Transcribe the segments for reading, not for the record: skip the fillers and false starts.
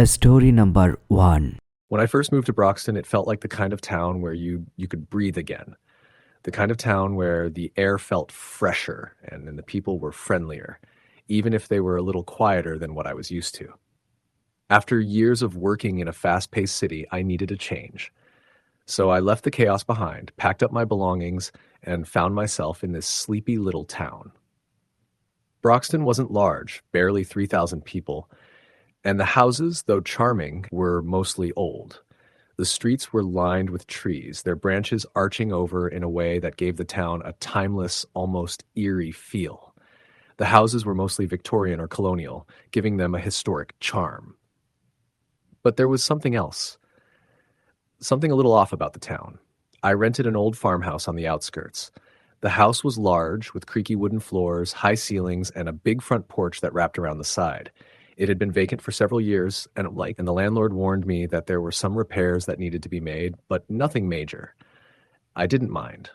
Story number one. When I first moved to Broxton, it felt like the kind of town where you could breathe again. The kind of town where the air felt fresher and the people were friendlier, even if they were a little quieter than what I was used to. After years of working in a fast-paced city, I needed a change. So I left the chaos behind, packed up my belongings, and found myself in this sleepy little town. Broxton wasn't large, barely 3,000 people, and the houses, though charming, were mostly old. The streets were lined with trees, their branches arching over in a way that gave the town a timeless, almost eerie feel. The houses were mostly Victorian or colonial, giving them a historic charm. But there was something else, something a little off about the town. I rented an old farmhouse on the outskirts. The house was large, with creaky wooden floors, high ceilings, and a big front porch that wrapped around the side. It had been vacant for several years, and the landlord warned me that there were some repairs that needed to be made, but nothing major. I didn't mind.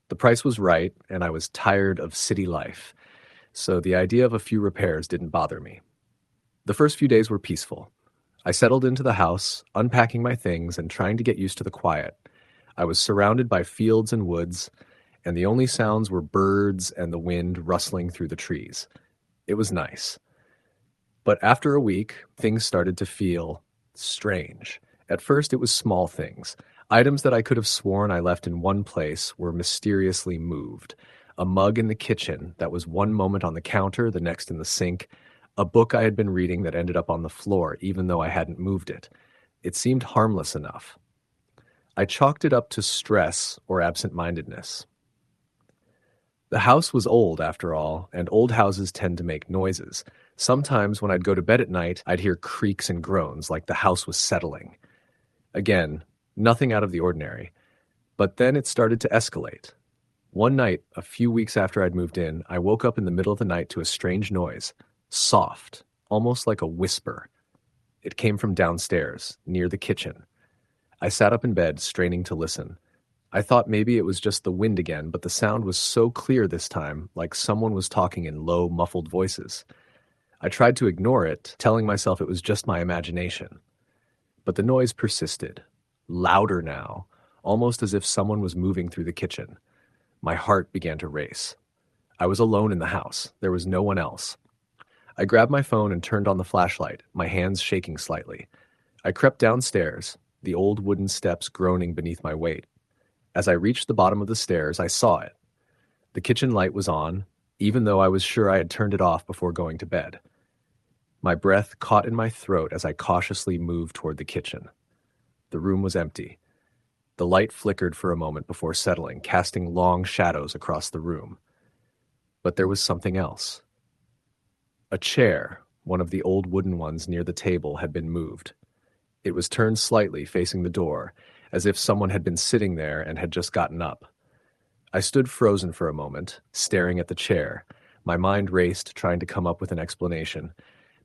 The price was right, and I was tired of city life, so the idea of a few repairs didn't bother me. The first few days were peaceful. I settled into the house, unpacking my things and trying to get used to the quiet. I was surrounded by fields and woods, and the only sounds were birds and the wind rustling through the trees. It was nice. But after a week, things started to feel strange. At first, it was small things. Items that I could have sworn I left in one place were mysteriously moved. A mug in the kitchen that was one moment on the counter, the next in the sink. A book I had been reading that ended up on the floor, even though I hadn't moved it. It seemed harmless enough. I chalked it up to stress or absent-mindedness. The house was old, after all, and old houses tend to make noises. Sometimes when I'd go to bed at night, I'd hear creaks and groans like the house was settling. Again, nothing out of the ordinary. But then it started to escalate. One night, a few weeks after I'd moved in, I woke up in the middle of the night to a strange noise. Soft, almost like a whisper. It came from downstairs, near the kitchen. I sat up in bed, straining to listen. I thought maybe it was just the wind again, but the sound was so clear this time, like someone was talking in low, muffled voices. I tried to ignore it, telling myself it was just my imagination. But the noise persisted, louder now, almost as if someone was moving through the kitchen. My heart began to race. I was alone in the house. There was no one else. I grabbed my phone and turned on the flashlight, my hands shaking slightly. I crept downstairs, the old wooden steps groaning beneath my weight. As I reached the bottom of the stairs, I saw it. The kitchen light was on, even though I was sure I had turned it off before going to bed. My breath caught in my throat as I cautiously moved toward the kitchen. The room was empty. The light flickered for a moment before settling, casting long shadows across the room. But there was something else. A chair, one of the old wooden ones near the table, had been moved. It was turned slightly, facing the door, as if someone had been sitting there and had just gotten up. I stood frozen for a moment, staring at the chair. My mind raced, trying to come up with an explanation.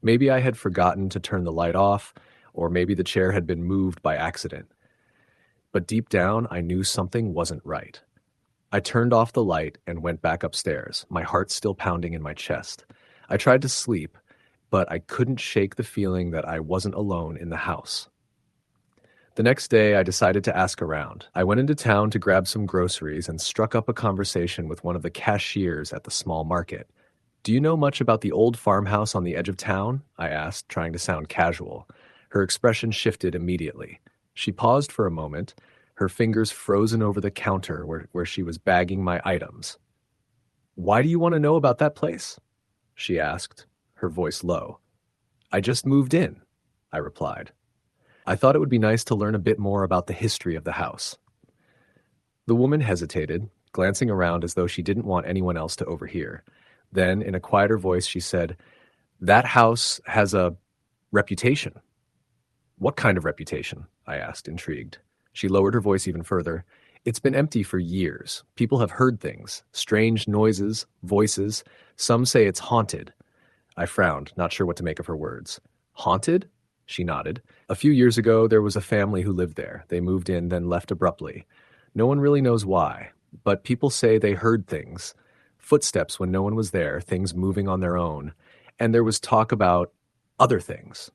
Maybe I had forgotten to turn the light off, or maybe the chair had been moved by accident. But deep down, I knew something wasn't right. I turned off the light and went back upstairs, my heart still pounding in my chest. I tried to sleep, but I couldn't shake the feeling that I wasn't alone in the house. The next day, I decided to ask around. I went into town to grab some groceries and struck up a conversation with one of the cashiers at the small market. "Do you know much about the old farmhouse on the edge of town?" I asked, trying to sound casual. Her expression shifted immediately. She paused for a moment, her fingers frozen over the counter where she was bagging my items. "Why do you want to know about that place?" she asked, her voice low. "I just moved in," I replied. I thought it would be nice to learn a bit more about the history of the house. The woman hesitated, glancing around as though she didn't want anyone else to overhear. Then, in a quieter voice, she said, "That house has a reputation." "What kind of reputation?" I asked, intrigued. She lowered her voice even further. "It's been empty for years. People have heard things, strange noises, voices. Some say it's haunted." I frowned, not sure what to make of her words. "Haunted?" She nodded. "A few years ago, there was a family who lived there. They moved in, then left abruptly. No one really knows why, but people say they heard things. Footsteps when no one was there, things moving on their own. And there was talk about other things."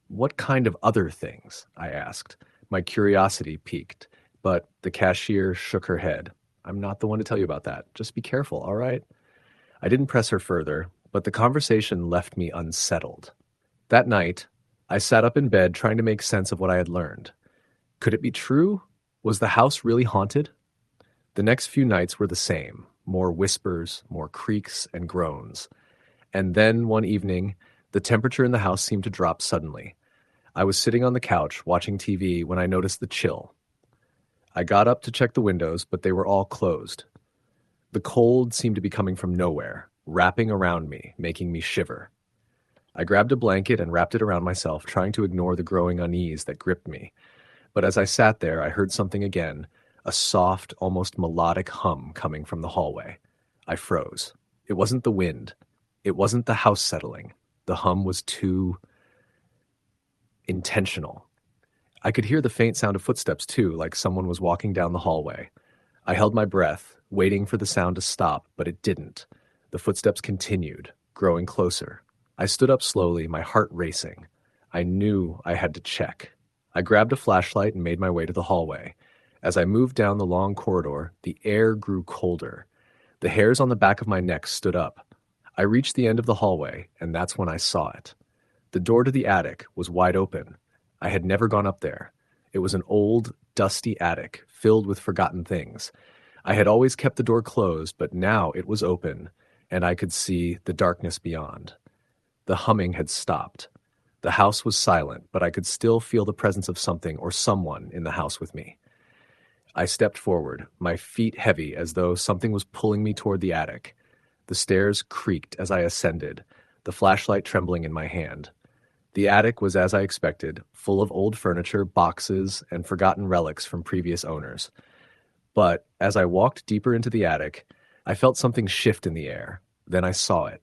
What kind of other things? I asked. My curiosity piqued, but the cashier shook her head. I'm not the one to tell you about that. Just be careful, all right? I didn't press her further, but the conversation left me unsettled. That night, I sat up in bed trying to make sense of what I had learned. Could it be true? Was the house really haunted? The next few nights were the same, more whispers, more creaks and groans. And then one evening, the temperature in the house seemed to drop suddenly. I was sitting on the couch watching TV when I noticed the chill. I got up to check the windows, but they were all closed. The cold seemed to be coming from nowhere, wrapping around me, making me shiver. I grabbed a blanket and wrapped it around myself, trying to ignore the growing unease that gripped me. But as I sat there, I heard something again, a soft, almost melodic hum coming from the hallway. I froze. It wasn't the wind. It wasn't the house settling. The hum was too intentional. I could hear the faint sound of footsteps too, like someone was walking down the hallway. I held my breath, waiting for the sound to stop, but it didn't. The footsteps continued, growing closer. I stood up slowly, my heart racing. I knew I had to check. I grabbed a flashlight and made my way to the hallway. As I moved down the long corridor, the air grew colder. The hairs on the back of my neck stood up. I reached the end of the hallway, and that's when I saw it. The door to the attic was wide open. I had never gone up there. It was an old, dusty attic, filled with forgotten things. I had always kept the door closed, but now it was open, and I could see the darkness beyond. The humming had stopped. The house was silent, but I could still feel the presence of something or someone in the house with me. I stepped forward, my feet heavy as though something was pulling me toward the attic. The stairs creaked as I ascended, the flashlight trembling in my hand. The attic was as I expected, full of old furniture, boxes, and forgotten relics from previous owners. But as I walked deeper into the attic, I felt something shift in the air. Then I saw it.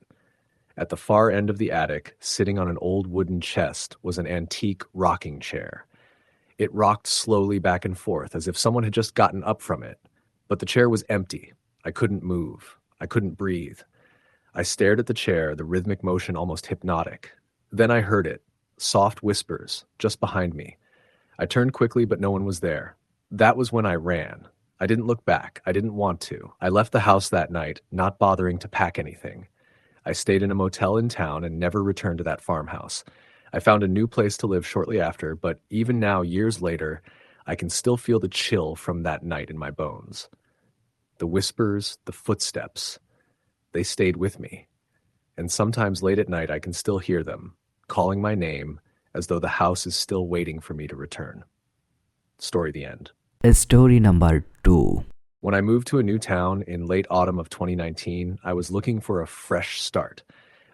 At the far end of the attic, sitting on an old wooden chest, was an antique rocking chair. It rocked slowly back and forth, as if someone had just gotten up from it. But the chair was empty. I couldn't move. I couldn't breathe. I stared at the chair, the rhythmic motion almost hypnotic. Then I heard it, soft whispers, just behind me. I turned quickly, but no one was there. That was when I ran. I didn't look back. I didn't want to. I left the house that night, not bothering to pack anything. I stayed in a motel in town and never returned to that farmhouse. I found a new place to live shortly after, but even now, years later, I can still feel the chill from that night in my bones. The whispers, the footsteps, they stayed with me. And sometimes late at night, I can still hear them, calling my name as though the house is still waiting for me to return. Story the end. Story number 2. When I moved to a new town in late autumn of 2019, I was looking for a fresh start.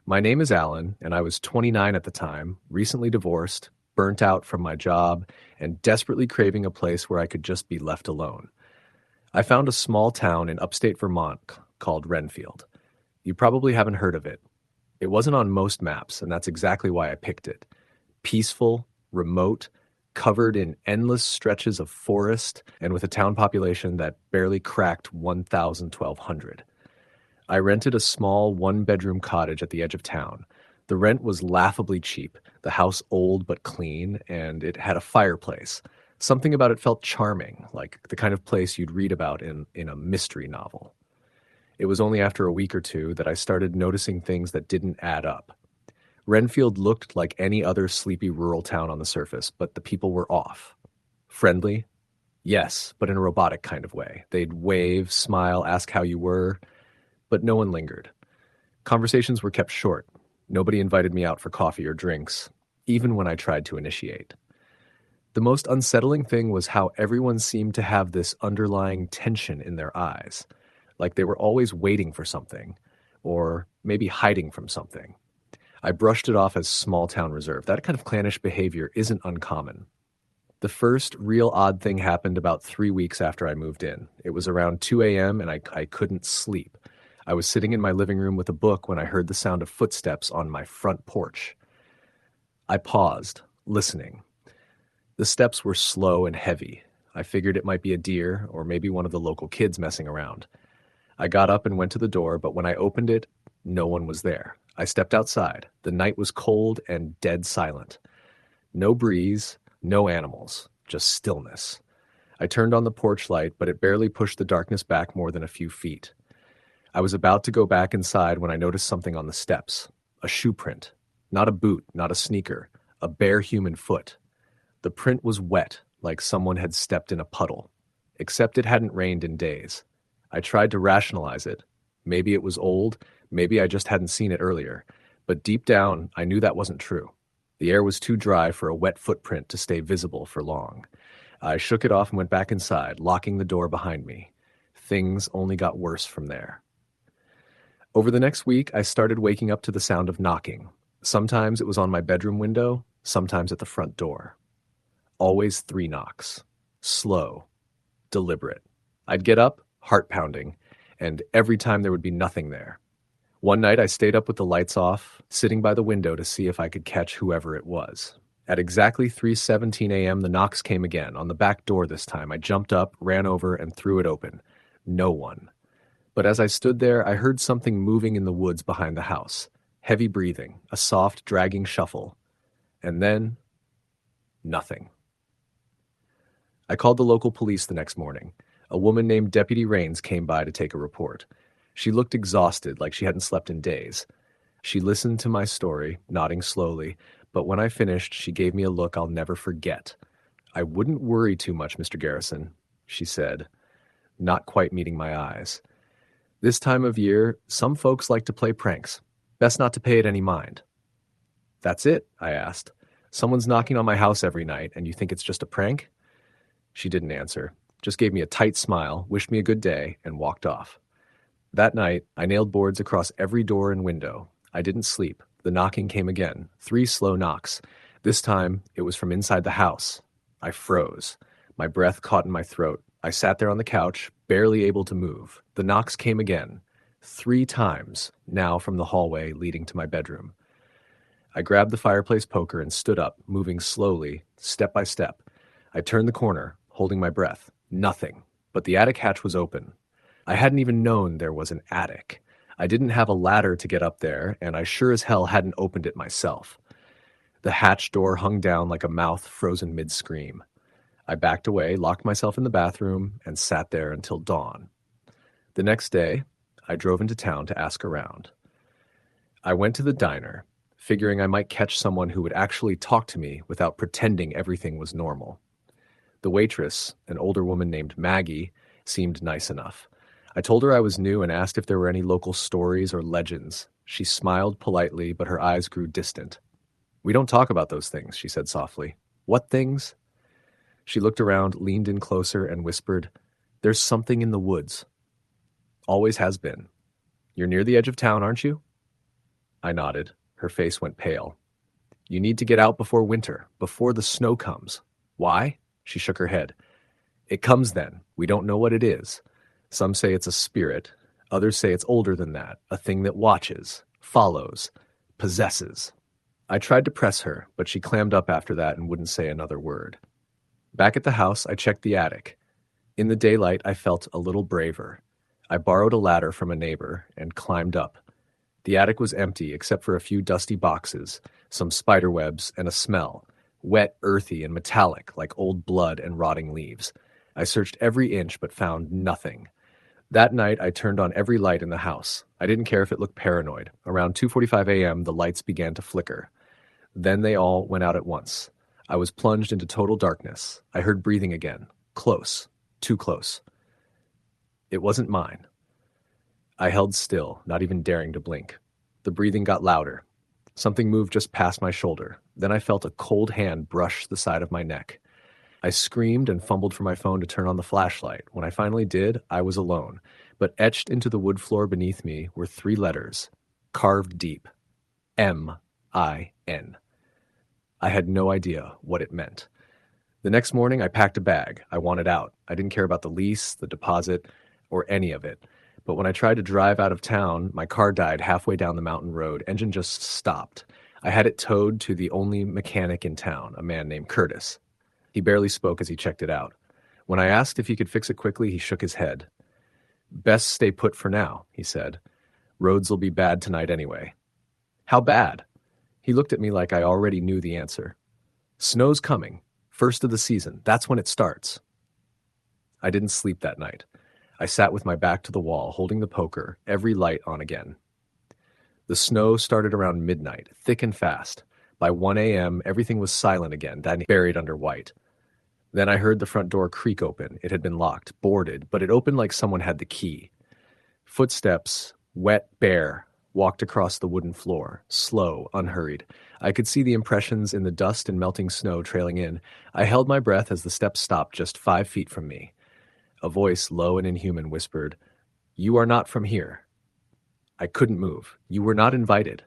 My name is Alan, and I was 29 at the time, recently divorced, burnt out from my job, and desperately craving a place where I could just be left alone. I found a small town in upstate Vermont called Renfield. You probably haven't heard of it. It wasn't on most maps, and that's exactly why I picked it. Peaceful, remote, covered in endless stretches of forest, and with a town population that barely cracked 1,200. I rented a small one-bedroom cottage at the edge of town. The rent was laughably cheap, the house old but clean, and it had a fireplace. Something about it felt charming, like the kind of place you'd read about in a mystery novel. It was only after a week or two that I started noticing things that didn't add up. Renfield looked like any other sleepy rural town on the surface, but the people were off. Friendly? Yes, but in a robotic kind of way. They'd wave, smile, ask how you were, but no one lingered. Conversations were kept short. Nobody invited me out for coffee or drinks, even when I tried to initiate. The most unsettling thing was how everyone seemed to have this underlying tension in their eyes, like they were always waiting for something, or maybe hiding from something. I brushed it off as small-town reserve. That kind of clannish behavior isn't uncommon. The first real odd thing happened about 3 weeks after I moved in. It was around 2 a.m. and I couldn't sleep. I was sitting in my living room with a book when I heard the sound of footsteps on my front porch. I paused, listening. The steps were slow and heavy. I figured it might be a deer or maybe one of the local kids messing around. I got up and went to the door, but when I opened it, no one was there. I stepped outside. The night was cold and dead silent. No breeze, no animals, just stillness. I turned on the porch light, but it barely pushed the darkness back more than a few feet. I was about to go back inside when I noticed something on the steps. A shoe print. Not a boot, not a sneaker. A bare human foot. The print was wet, like someone had stepped in a puddle. Except it hadn't rained in days. I tried to rationalize it. Maybe it was old, maybe I just hadn't seen it earlier. But deep down, I knew that wasn't true. The air was too dry for a wet footprint to stay visible for long. I shook it off and went back inside, locking the door behind me. Things only got worse from there. Over the next week, I started waking up to the sound of knocking. Sometimes it was on my bedroom window, sometimes at the front door. Always 3 knocks. Slow. Deliberate. I'd get up, heart pounding, and every time there would be nothing there. One night I stayed up with the lights off, sitting by the window to see if I could catch whoever it was. At exactly 3:17 a.m., the knocks came again. On the back door this time, I jumped up, ran over, and threw it open. No one. But as I stood there, I heard something moving in the woods behind the house. Heavy breathing, a soft, dragging shuffle. And then, nothing. I called the local police the next morning. A woman named Deputy Rains came by to take a report. She looked exhausted, like she hadn't slept in days. She listened to my story, nodding slowly, but when I finished, she gave me a look I'll never forget. "I wouldn't worry too much, Mr. Garrison," she said, not quite meeting my eyes. "This time of year, some folks like to play pranks. Best not to pay it any mind." "That's it?" I asked. "Someone's knocking on my house every night, and you think it's just a prank?" She didn't answer, just gave me a tight smile, wished me a good day, and walked off. That night, I nailed boards across every door and window. I didn't sleep. The knocking came again. 3 slow knocks. This time, it was from inside the house. I froze. My breath caught in my throat. I sat there on the couch, barely able to move. The knocks came again. 3 times, now from the hallway leading to my bedroom. I grabbed the fireplace poker and stood up, moving slowly, step by step. I turned the corner, holding my breath. Nothing. But the attic hatch was open. I hadn't even known there was an attic. I didn't have a ladder to get up there, and I sure as hell hadn't opened it myself. The hatch door hung down like a mouth frozen mid-scream. I backed away, locked myself in the bathroom, and sat there until dawn. The next day, I drove into town to ask around. I went to the diner, figuring I might catch someone who would actually talk to me without pretending everything was normal. The waitress, an older woman named Maggie, seemed nice enough. I told her I was new and asked if there were any local stories or legends. She smiled politely, but her eyes grew distant. "We don't talk about those things," she said softly. "What things?" She looked around, leaned in closer, and whispered, "There's something in the woods. Always has been. You're near the edge of town, aren't you?" I nodded. Her face went pale. "You need to get out before winter, before the snow comes." "Why?" She shook her head. "It comes then. We don't know what it is. Some say it's a spirit. Others say it's older than that, a thing that watches, follows, possesses." I tried to press her, but she clammed up after that and wouldn't say another word. Back at the house, I checked the attic. In the daylight, I felt a little braver. I borrowed a ladder from a neighbor and climbed up. The attic was empty except for a few dusty boxes, some spider webs, and a smell, wet, earthy, and metallic like old blood and rotting leaves. I searched every inch but found nothing. That night, I turned on every light in the house. I didn't care if it looked paranoid. Around 2:45 a.m., the lights began to flicker. Then they all went out at once. I was plunged into total darkness. I heard breathing again. Close. Too close. It wasn't mine. I held still, not even daring to blink. The breathing got louder. Something moved just past my shoulder. Then I felt a cold hand brush the side of my neck. I screamed and fumbled for my phone to turn on the flashlight. When I finally did, I was alone. But etched into the wood floor beneath me were 3 letters, carved deep. M-I-N. I had no idea what it meant. The next morning, I packed a bag. I wanted out. I didn't care about the lease, the deposit, or any of it. But when I tried to drive out of town, my car died halfway down the mountain road. Engine just stopped. I had it towed to the only mechanic in town, a man named Curtis. He barely spoke as he checked it out. When I asked if he could fix it quickly, he shook his head. "Best stay put for now," he said. "Roads will be bad tonight anyway." "How bad?" He looked at me like I already knew the answer. Snow's coming. First of the season. That's when it starts. I didn't sleep that night. I sat with my back to the wall, holding the poker, every light on again. The snow started around midnight, thick and fast. By 1 a.m., everything was silent again, buried under white. Then I heard the front door creak open. It had been locked, boarded, but it opened like someone had the key. Footsteps, wet, bare, walked across the wooden floor, slow, unhurried. I could see the impressions in the dust and melting snow trailing in. I held my breath as the steps stopped just 5 feet from me. A voice, low and inhuman, whispered, "You are not from here." I couldn't move. You were not invited.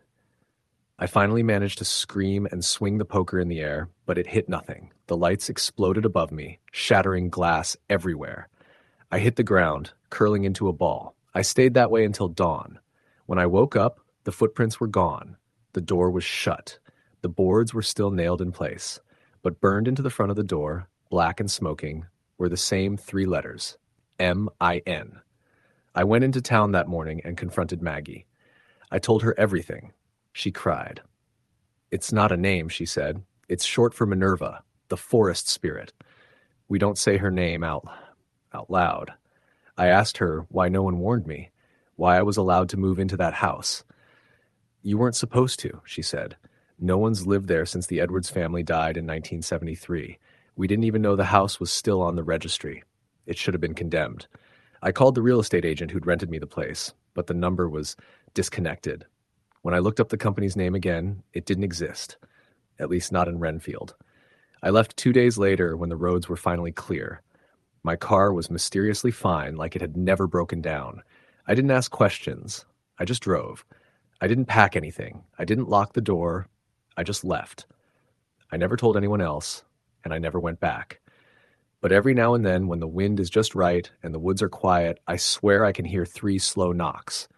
I finally managed to scream and swing the poker in the air, but it hit nothing. The lights exploded above me, shattering glass everywhere. I hit the ground, curling into a ball. I stayed that way until dawn. When I woke up, the footprints were gone. The door was shut. The boards were still nailed in place, but burned into the front of the door, black and smoking, were the same 3 letters, M-I-N. I went into town that morning and confronted Maggie. I told her everything. She cried. "It's not a name," she said. "It's short for Minerva, the forest spirit. We don't say her name out loud." I asked her why no one warned me, why I was allowed to move into that house. "You weren't supposed to," she said. "No one's lived there since the Edwards family died in 1973. We didn't even know the house was still on the registry. It should have been condemned. I called the real estate agent who'd rented me the place, but the number was disconnected. When I looked up the company's name again, it didn't exist, at least not in Renfield. I left 2 days later when the roads were finally clear. My car was mysteriously fine, like it had never broken down. I didn't ask questions. I just drove. I didn't pack anything. I didn't lock the door. I just left. I never told anyone else, and I never went back. But every now and then, when the wind is just right and the woods are quiet, I swear I can hear 3 slow knocks.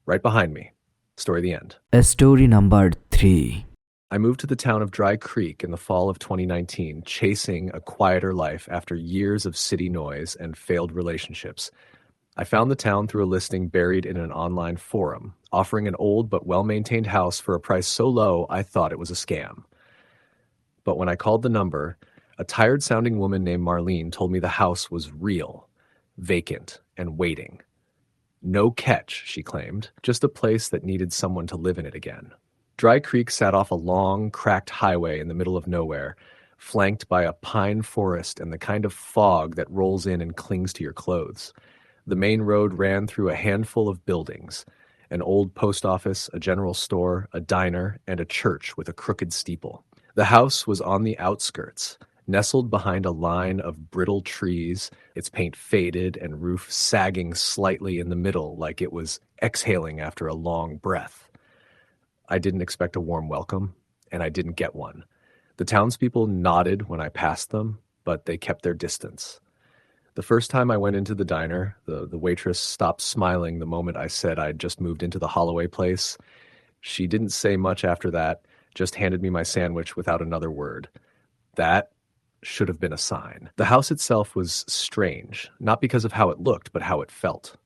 Right behind me. Story the end. Story number 3. I moved to the town of Dry Creek in the fall of 2019, chasing a quieter life after years of city noise and failed relationships. I found the town through a listing buried in an online forum, offering an old but well-maintained house for a price so low I thought it was a scam. But when I called the number, a tired-sounding woman named Marlene told me the house was real, vacant, and waiting. No catch, she claimed, just a place that needed someone to live in it again. Dry Creek sat off a long, cracked highway in the middle of nowhere, flanked by a pine forest and the kind of fog that rolls in and clings to your clothes. The main road ran through a handful of buildings, an old post office, a general store, a diner, and a church with a crooked steeple. The house was on the outskirts, nestled behind a line of brittle trees, its paint faded and roof sagging slightly in the middle like it was exhaling after a long breath. I didn't expect a warm welcome, and I didn't get one. The townspeople nodded when I passed them, but they kept their distance. The first time I went into the diner, the waitress stopped smiling the moment I said I'd just moved into the Holloway place. She didn't say much after that, just handed me my sandwich without another word. That should have been a sign. The house itself was strange, not because of how it looked, but how it felt.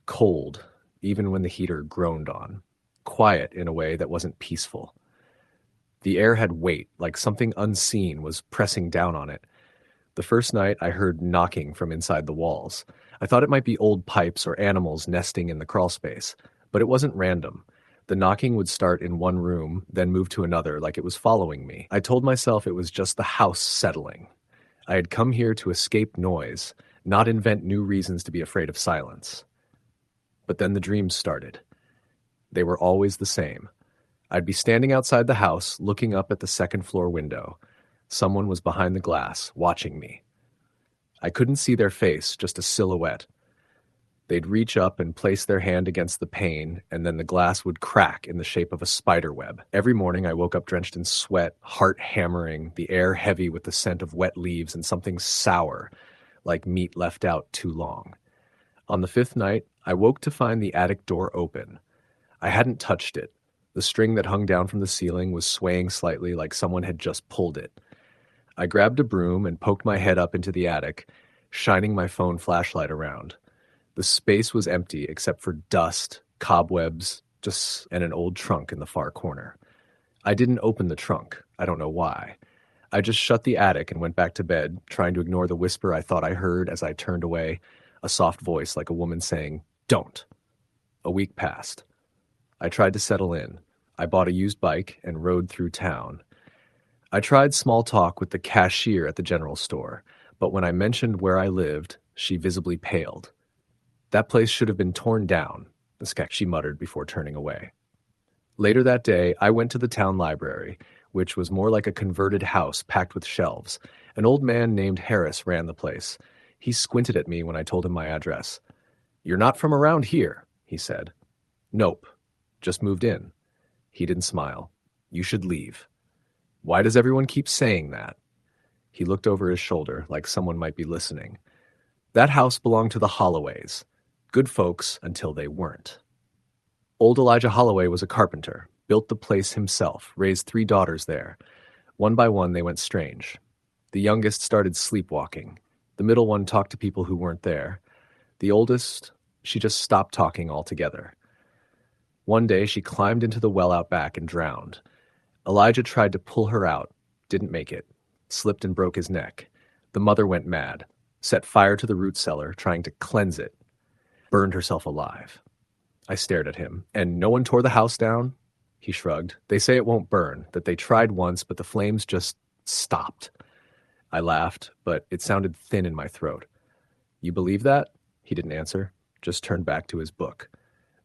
Cold, even when the heater groaned on. Quiet in a way that wasn't peaceful. The air had weight, like something unseen was pressing down on it. The first night I heard knocking from inside the walls. I thought it might be old pipes or animals nesting in the crawlspace, but it wasn't random. The knocking would start in one room, then move to another, like it was following me. I told myself it was just the house settling. I had come here to escape noise, not invent new reasons to be afraid of silence. But then the dreams started. They were always the same. I'd be standing outside the house, looking up at the second-floor window. Someone was behind the glass, watching me. I couldn't see their face, just a silhouette. They'd reach up and place their hand against the pane, and then the glass would crack in the shape of a spider web. Every morning I woke up drenched in sweat, heart hammering, the air heavy with the scent of wet leaves and something sour, like meat left out too long. On the 5th night, I woke to find the attic door open. I hadn't touched it. The string that hung down from the ceiling was swaying slightly like someone had just pulled it. I grabbed a broom and poked my head up into the attic, shining my phone flashlight around. The space was empty except for dust, cobwebs, and an old trunk in the far corner. I didn't open the trunk. I don't know why. I just shut the attic and went back to bed, trying to ignore the whisper I thought I heard as I turned away, a soft voice like a woman saying, "Don't." A week passed. I tried to settle in. I bought a used bike and rode through town. I tried small talk with the cashier at the general store, but when I mentioned where I lived, she visibly paled. "That place should have been torn down," she muttered before turning away. Later that day, I went to the town library, which was more like a converted house packed with shelves. An old man named Harris ran the place. He squinted at me when I told him my address. "You're not from around here," he said. "Nope. Just moved in." He didn't smile. "You should leave." "Why does everyone keep saying that?" He looked over his shoulder like someone might be listening. "That house belonged to the Holloways. Good folks until they weren't." Old Elijah Holloway was a carpenter, built the place himself, raised 3 daughters there. One by one, they went strange. The youngest started sleepwalking. The middle one talked to people who weren't there. The oldest, she just stopped talking altogether. One day, she climbed into the well out back and drowned. Elijah tried to pull her out, didn't make it, slipped and broke his neck. The mother went mad, set fire to the root cellar, trying to cleanse it, burned herself alive. I stared at him. "And no one tore the house down?" He shrugged. "They say it won't burn, that they tried once, but the flames just stopped." I laughed, but it sounded thin in my throat. "You believe that?" He didn't answer, just turned back to his book.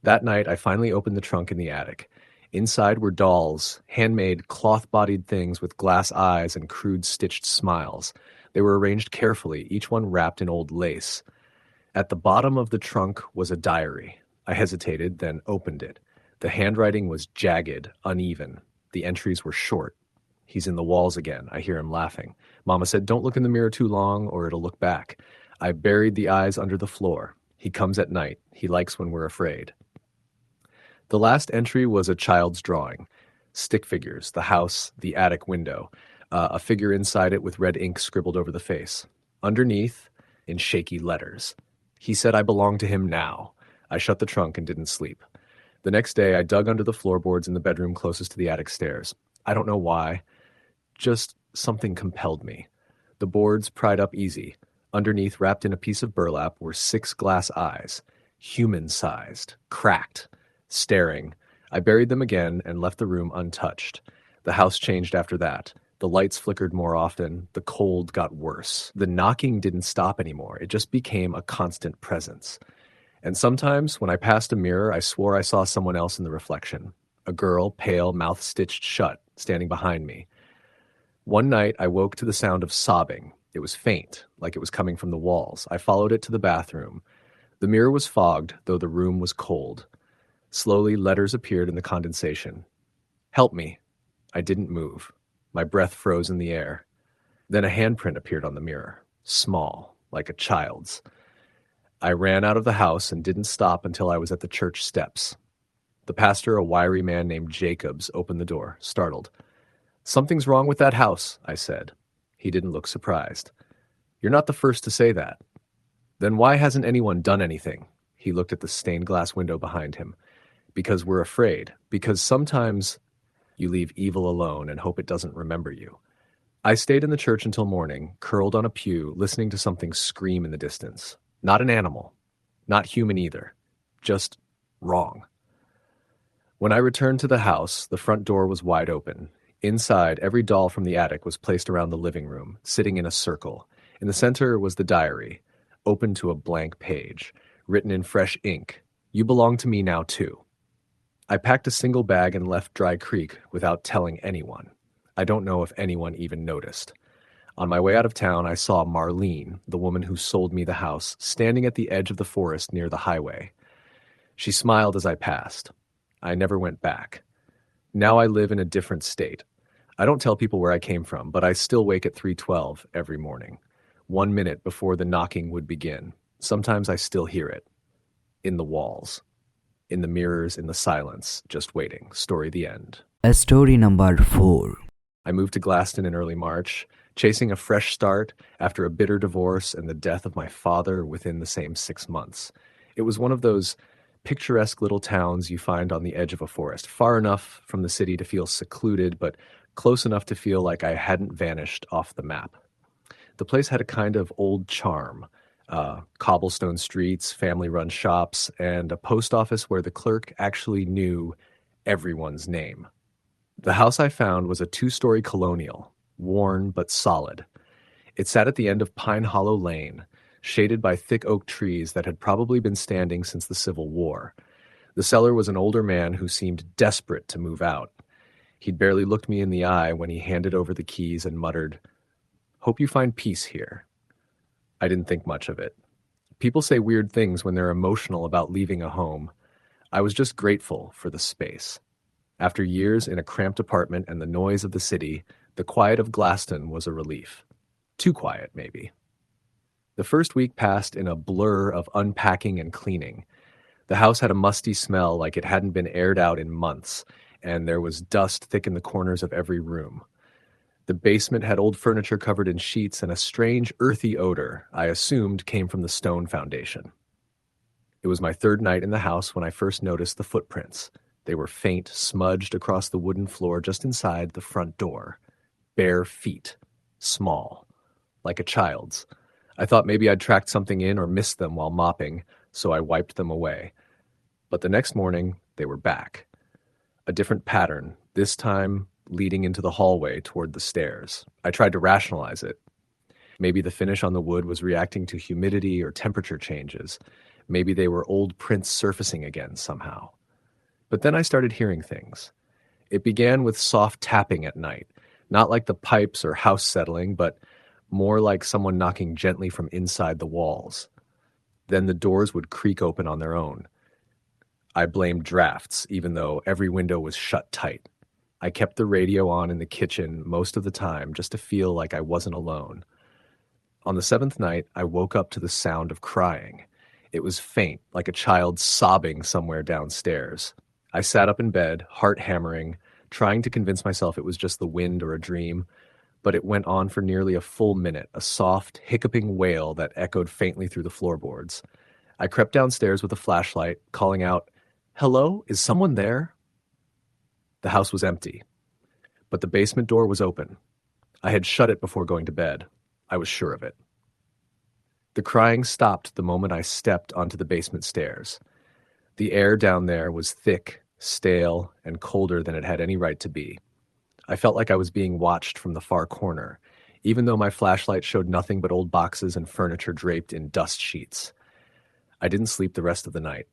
That night, I finally opened the trunk in the attic. Inside were dolls, handmade, cloth-bodied things with glass eyes and crude stitched smiles. They were arranged carefully, each one wrapped in old lace. At the bottom of the trunk was a diary. I hesitated, then opened it. The handwriting was jagged, uneven. The entries were short. "He's in the walls again." I hear him laughing. "Mama said, don't look in the mirror too long or it'll look back." I buried the eyes under the floor. "He comes at night. He likes when we're afraid." The last entry was a child's drawing. Stick figures, the house, the attic window, a figure inside it with red ink scribbled over the face. Underneath, in shaky letters, "He said I belong to him now." I shut the trunk and didn't sleep. The next day, I dug under the floorboards in the bedroom closest to the attic stairs. I don't know why. Just something compelled me. The boards pried up easy. Underneath, wrapped in a piece of burlap, were 6 glass eyes, human-sized, cracked, staring. I buried them again and left the room untouched. The house changed after that. The lights flickered more often. The cold got worse. The knocking didn't stop anymore. It just became a constant presence. And sometimes, when I passed a mirror, I swore I saw someone else in the reflection. A girl, pale, mouth stitched shut, standing behind me. One night, I woke to the sound of sobbing. It was faint, like it was coming from the walls. I followed it to the bathroom. The mirror was fogged, though the room was cold. Slowly, letters appeared in the condensation. "Help me." I didn't move. My breath froze in the air. Then a handprint appeared on the mirror, small, like a child's. I ran out of the house and didn't stop until I was at the church steps. The pastor, a wiry man named Jacobs, opened the door, startled. "Something's wrong with that house," I said. He didn't look surprised. "You're not the first to say that." "Then why hasn't anyone done anything?" He looked at the stained glass window behind him. "Because we're afraid. Because sometimes you leave evil alone and hope it doesn't remember you." I stayed in the church until morning, curled on a pew, listening to something scream in the distance. Not an animal. Not human either. Just wrong. When I returned to the house, the front door was wide open. Inside, every doll from the attic was placed around the living room, sitting in a circle. In the center was the diary, open to a blank page, written in fresh ink. "You belong to me now, too." I packed a single bag and left Dry Creek without telling anyone. I don't know if anyone even noticed. On my way out of town, I saw Marlene, the woman who sold me the house, standing at the edge of the forest near the highway. She smiled as I passed. I never went back. Now I live in a different state. I don't tell people where I came from, but I still wake at 3:12 every morning, 1 minute before the knocking would begin. Sometimes I still hear it. In the walls. In the mirrors, in the silence, just waiting. Story the end. Story number 4. I moved to Glaston in early March, chasing a fresh start after a bitter divorce and the death of my father within the same 6 months. It was one of those picturesque little towns you find on the edge of a forest, far enough from the city to feel secluded, but close enough to feel like I hadn't vanished off the map. The place had a kind of old charm, cobblestone streets, family-run shops, and a post office where the clerk actually knew everyone's name. The house I found was a two-story colonial, worn but solid. It sat at the end of Pine Hollow Lane, shaded by thick oak trees that had probably been standing since the Civil War. The seller was an older man who seemed desperate to move out. He'd barely looked me in the eye when he handed over the keys and muttered, "Hope you find peace here." I didn't think much of it. People say weird things when they're emotional about leaving a home. I was just grateful for the space. After years in a cramped apartment and the noise of the city, the quiet of Glaston was a relief. Too quiet, maybe. The first week passed in a blur of unpacking and cleaning. The house had a musty smell like it hadn't been aired out in months, and there was dust thick in the corners of every room. The basement had old furniture covered in sheets and a strange earthy odor I assumed came from the stone foundation. It was my third night in the house when I first noticed the footprints. They were faint, smudged across the wooden floor just inside the front door. Bare feet. Small. Like a child's. I thought maybe I'd tracked something in or missed them while mopping, so I wiped them away. But the next morning, they were back. A different pattern, this time leading into the hallway toward the stairs. I tried to rationalize it. Maybe the finish on the wood was reacting to humidity or temperature changes. Maybe they were old prints surfacing again somehow. But then I started hearing things. It began with soft tapping at night, not like the pipes or house settling, but more like someone knocking gently from inside the walls. Then the doors would creak open on their own. I blamed drafts, even though every window was shut tight. I kept the radio on in the kitchen most of the time just to feel like I wasn't alone. On the seventh night, I woke up to the sound of crying. It was faint, like a child sobbing somewhere downstairs. I sat up in bed, heart hammering, trying to convince myself it was just the wind or a dream, but it went on for nearly a full minute, a soft, hiccuping wail that echoed faintly through the floorboards. I crept downstairs with a flashlight, calling out, "Hello? Is someone there?" The house was empty, but the basement door was open. I had shut it before going to bed. I was sure of it. The crying stopped the moment I stepped onto the basement stairs. The air down there was thick, stale, and colder than it had any right to be. I felt like I was being watched from the far corner, even though my flashlight showed nothing but old boxes and furniture draped in dust sheets. I didn't sleep the rest of the night.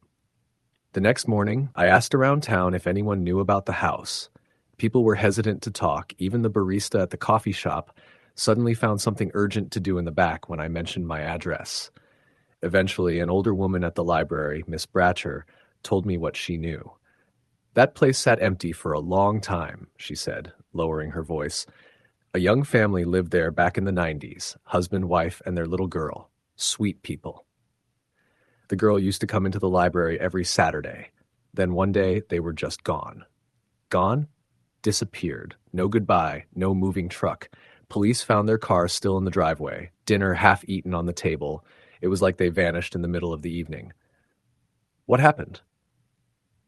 The next morning, I asked around town if anyone knew about the house. People were hesitant to talk. Even the barista at the coffee shop suddenly found something urgent to do in the back when I mentioned my address. Eventually, an older woman at the library, Miss Bratcher, told me what she knew. "That place sat empty for a long time," she said, lowering her voice. "A young family lived there back in the 90s, husband, wife, and their little girl. Sweet people. The girl used to come into the library every Saturday. Then one day, they were just gone. Gone? Disappeared. No goodbye, no moving truck. Police found their car still in the driveway, dinner half-eaten on the table. It was like they vanished in the middle of the evening." What happened?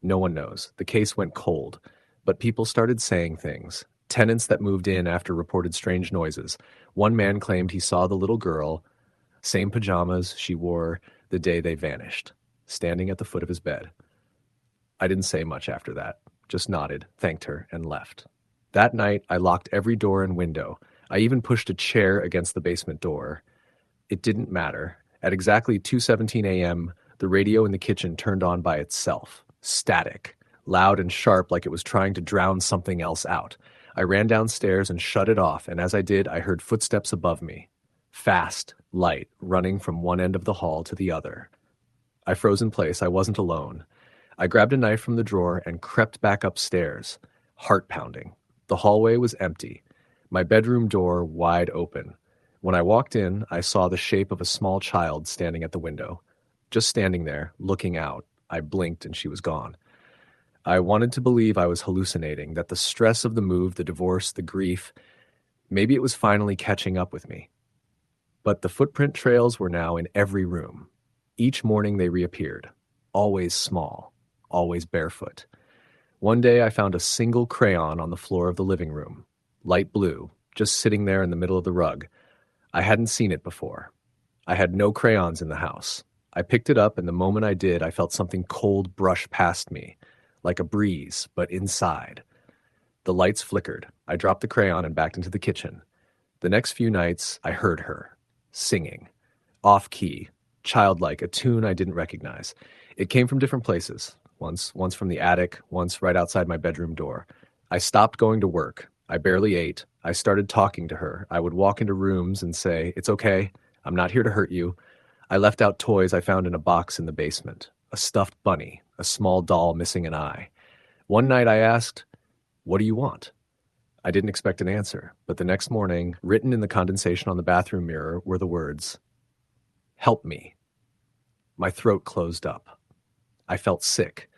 No one knows. The case went cold, but people started saying things. Tenants that moved in after reported strange noises. One man claimed he saw the little girl, same pajamas she wore the day they vanished, standing at the foot of his bed. I didn't say much after that, just nodded, thanked her, and left. That night, I locked every door and window. I even pushed a chair against the basement door. It didn't matter. At exactly 2:17 a.m., the radio in the kitchen turned on by itself. Static, loud and sharp like it was trying to drown something else out. I ran downstairs and shut it off, and as I did, I heard footsteps above me. Fast, light, running from one end of the hall to the other. I froze in place. I wasn't alone. I grabbed a knife from the drawer and crept back upstairs, heart pounding. The hallway was empty, my bedroom door wide open. When I walked in, I saw the shape of a small child standing at the window. Just standing there, looking out. I blinked and she was gone. I wanted to believe I was hallucinating, that the stress of the move, the divorce, the grief, maybe it was finally catching up with me. But the footprint trails were now in every room. Each morning they reappeared, always small, always barefoot. One day I found a single crayon on the floor of the living room. light blue, just sitting there in the middle of the rug. I hadn't seen it before. I had no crayons in the house. I picked it up, and the moment I did, I felt something cold brush past me, like a breeze, but inside. The lights flickered. I dropped the crayon and backed into the kitchen. The next few nights, I heard her, singing. Off-key, childlike, a tune I didn't recognize. It came from different places. Once from the attic, once right outside my bedroom door. I stopped going to work. I barely ate. I started talking to her. I would walk into rooms and say, "It's okay. I'm not here to hurt you." I left out toys I found in a box in the basement. A stuffed bunny, a small doll missing an eye. One night I asked, "What do you want?" I didn't expect an answer, but the next morning, written in the condensation on the bathroom mirror, were the words, "Help me." My throat closed up. I felt sick.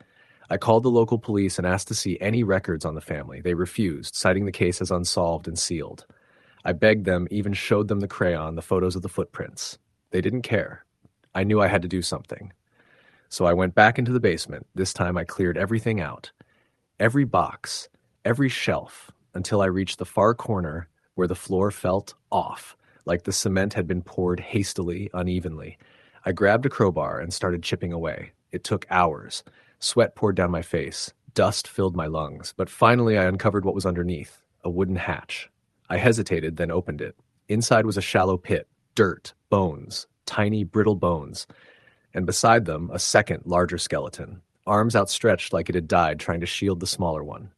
I called the local police and asked to see any records on the family. They refused, citing the case as unsolved and sealed. I begged them, even showed them the crayon, the photos of the footprints. They didn't care. I knew I had to do something. So I went back into the basement. This time I cleared everything out. Every box, every shelf, until I reached the far corner where the floor felt off, like the cement had been poured hastily, unevenly. I grabbed a crowbar and started chipping away. It took hours. Sweat poured down my face. Dust filled my lungs. But finally I uncovered what was underneath, a wooden hatch. I hesitated, then opened it. Inside was a shallow pit, dirt, bones, tiny, brittle bones. And beside them, a second, larger skeleton, arms outstretched like it had died, trying to shield the smaller one.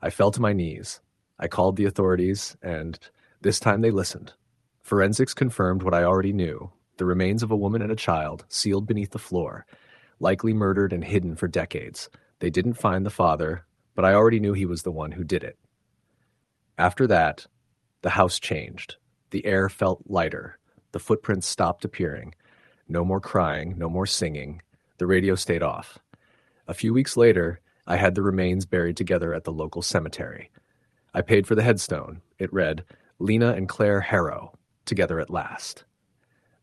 I fell to my knees. I called the authorities, and this time they listened. Forensics confirmed what I already knew: the remains of a woman and a child, sealed beneath the floor, likely murdered and hidden for decades. They didn't find the father, but I already knew he was the one who did it. After that, the house changed. The air felt lighter. The footprints stopped appearing. No more crying, no more singing. The radio stayed off. A few weeks later, I had the remains buried together at the local cemetery. I paid for the headstone. It read, "Lena and Claire Harrow, together at last."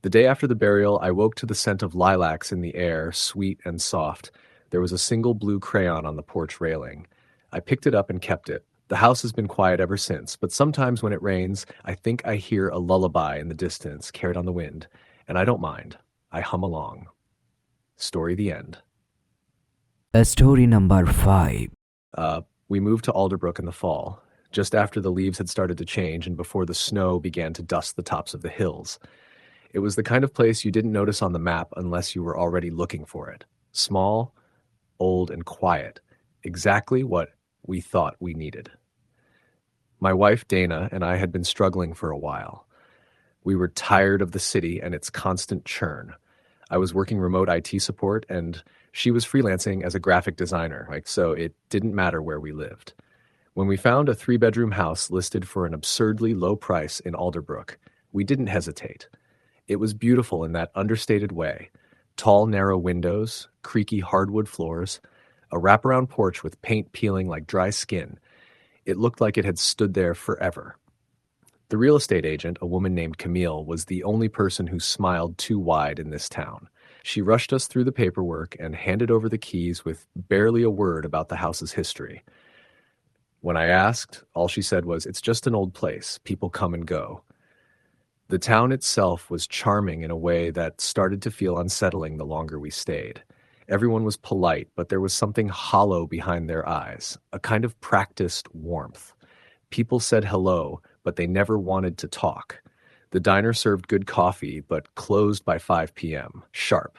The day after the burial, I woke to the scent of lilacs in the air, sweet and soft. There was a single blue crayon on the porch railing. I picked it up and kept it. The house has been quiet ever since, but sometimes when it rains, I think I hear a lullaby in the distance, carried on the wind, and I don't mind. I hum along. Story the end. Story number 5. We moved to Alderbrook in the fall, just after the leaves had started to change and before the snow began to dust the tops of the hills. It was the kind of place you didn't notice on the map unless you were already looking for it. Small, old, and quiet. Exactly what we thought we needed. My wife, Dana, and I had been struggling for a while. We were tired of the city and its constant churn. I was working remote IT support, and she was freelancing as a graphic designer, so it didn't matter where we lived. When we found a 3-bedroom house listed for an absurdly low price in Alderbrook, we didn't hesitate. It was beautiful in that understated way. Tall, narrow windows, creaky hardwood floors, a wraparound porch with paint peeling like dry skin. It looked like it had stood there forever. The real estate agent, a woman named Camille, was the only person who smiled too wide in this town. She rushed us through the paperwork and handed over the keys with barely a word about the house's history. When I asked, all she said was, "It's just an old place. People come and go." The town itself was charming in a way that started to feel unsettling the longer we stayed. Everyone was polite, but there was something hollow behind their eyes, a kind of practiced warmth. People said hello, but they never wanted to talk. The diner served good coffee, but closed by 5 p.m., sharp.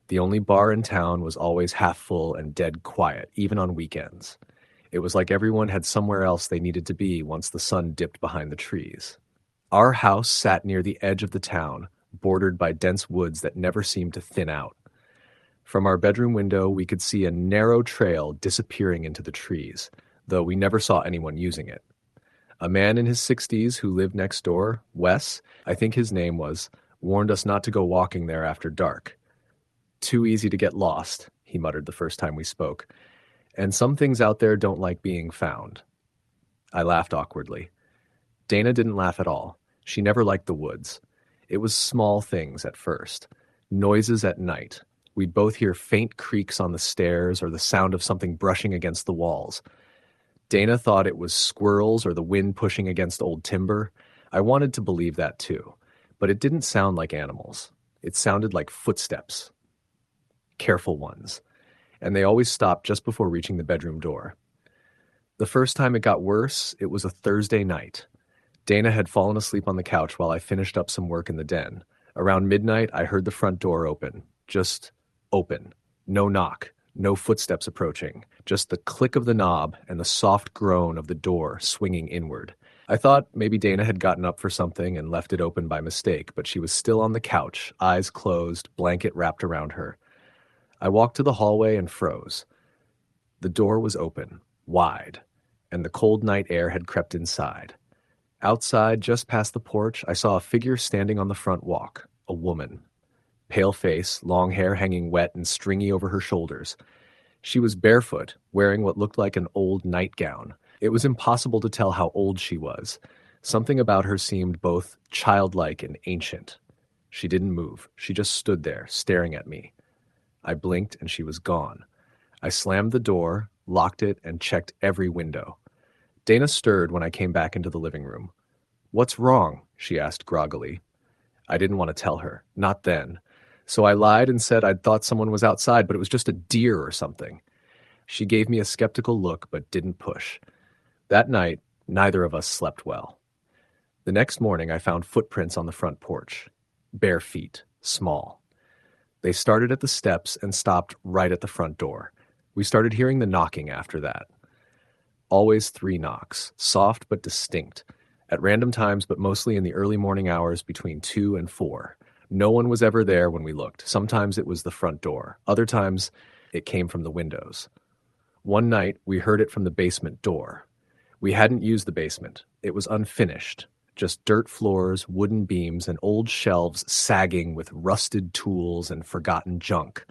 The only bar in town was always half full and dead quiet, even on weekends. It was like everyone had somewhere else they needed to be once the sun dipped behind the trees. Our house sat near the edge of the town, bordered by dense woods that never seemed to thin out. From our bedroom window, we could see a narrow trail disappearing into the trees, though we never saw anyone using it. A man in his 60s who lived next door, Wes, I think his name was, warned us not to go walking there after dark. "Too easy to get lost," he muttered the first time we spoke. "And some things out there don't like being found." I laughed awkwardly. Dana didn't laugh at all. She never liked the woods. It was small things at first. Noises at night. We'd both hear faint creaks on the stairs or the sound of something brushing against the walls. Dana thought it was squirrels or the wind pushing against old timber. I wanted to believe that too, but it didn't sound like animals. It sounded like footsteps, careful ones, and they always stopped just before reaching the bedroom door. The first time it got worse, it was a Thursday night. Dana had fallen asleep on the couch while I finished up some work in the den. Around midnight, I heard the front door open. Just open. No knock. No footsteps approaching. Just the click of the knob and the soft groan of the door swinging inward. I thought maybe Dana had gotten up for something and left it open by mistake, but she was still on the couch, eyes closed, blanket wrapped around her. I walked to the hallway and froze. The door was open, wide, and the cold night air had crept inside. Outside, just past the porch, I saw a figure standing on the front walk, a woman. Pale face, long hair hanging wet and stringy over her shoulders. She was barefoot, wearing what looked like an old nightgown. It was impossible to tell how old she was. Something about her seemed both childlike and ancient. She didn't move. She just stood there, staring at me. I blinked and she was gone. I slammed the door, locked it, and checked every window. Dana stirred when I came back into the living room. "What's wrong?" she asked groggily. I didn't want to tell her, not then. So I lied and said I'd thought someone was outside, but it was just a deer or something. She gave me a skeptical look, but didn't push. That night, neither of us slept well. The next morning, I found footprints on the front porch. Bare feet, small. They started at the steps and stopped right at the front door. We started hearing the knocking after that. Always 3 knocks, soft but distinct, at random times but mostly in the early morning hours between 2 and 4. No one was ever there when we looked. Sometimes it was the front door. Other times it came from the windows. One night we heard it from the basement door. We hadn't used the basement. It was unfinished. Just dirt floors, wooden beams, and old shelves sagging with rusted tools and forgotten junk.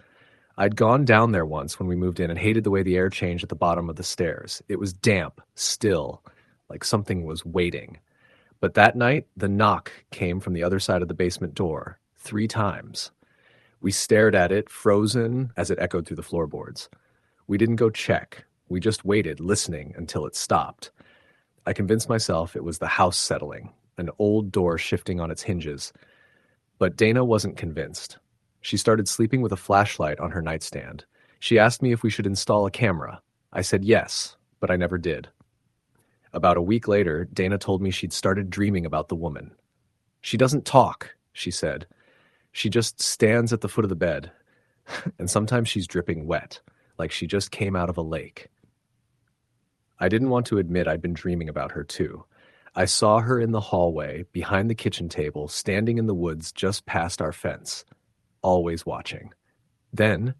I'd gone down there once when we moved in and hated the way the air changed at the bottom of the stairs. It was damp, still, like something was waiting. But that night, the knock came from the other side of the basement door, 3 times. We stared at it, frozen, as it echoed through the floorboards. We didn't go check. We just waited, listening, until it stopped. I convinced myself it was the house settling, an old door shifting on its hinges. But Dana wasn't convinced. She started sleeping with a flashlight on her nightstand. She asked me if we should install a camera. I said yes, but I never did. About a week later, Dana told me she'd started dreaming about the woman. "She doesn't talk," she said. "She just stands at the foot of the bed, and sometimes she's dripping wet, like she just came out of a lake." I didn't want to admit I'd been dreaming about her too. I saw her in the hallway, behind the kitchen table, standing in the woods just past our fence, always watching. Then,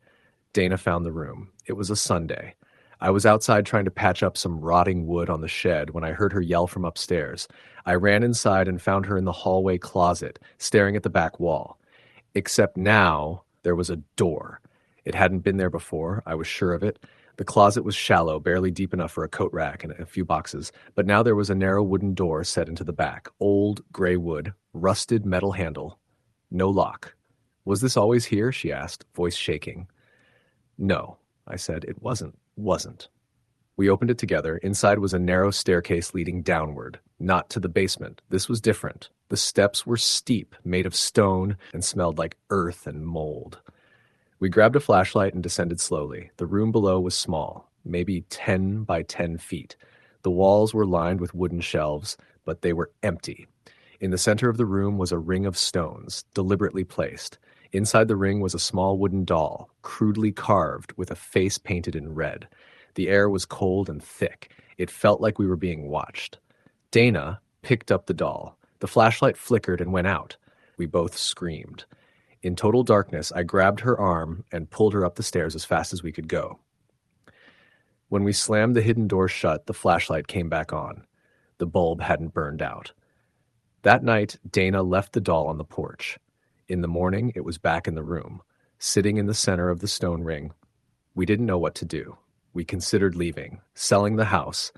Dana found the room. It was a Sunday. I was outside trying to patch up some rotting wood on the shed when I heard her yell from upstairs. I ran inside and found her in the hallway closet, staring at the back wall. Except now, there was a door. It hadn't been there before, I was sure of it. The closet was shallow, barely deep enough for a coat rack and a few boxes, but now there was a narrow wooden door set into the back, old gray wood, rusted metal handle, no lock. "Was this always here?" she asked, voice shaking. "No," I said, "it wasn't. We opened it together. Inside was a narrow staircase leading downward, not to the basement. This was different. The steps were steep, made of stone, and smelled like earth and mold. We grabbed a flashlight and descended slowly. The room below was small, maybe 10 by 10 feet. The walls were lined with wooden shelves, but they were empty. In the center of the room was a ring of stones, deliberately placed. Inside the ring was a small wooden doll, crudely carved, with a face painted in red. The air was cold and thick. It felt like we were being watched. Dana picked up the doll. The flashlight flickered and went out. We both screamed. In total darkness, I grabbed her arm and pulled her up the stairs as fast as we could go. When we slammed the hidden door shut, the flashlight came back on. The bulb hadn't burned out. That night, Dana left the doll on the porch. In the morning, it was back in the room, sitting in the center of the stone ring. We didn't know what to do. We considered leaving, selling the house,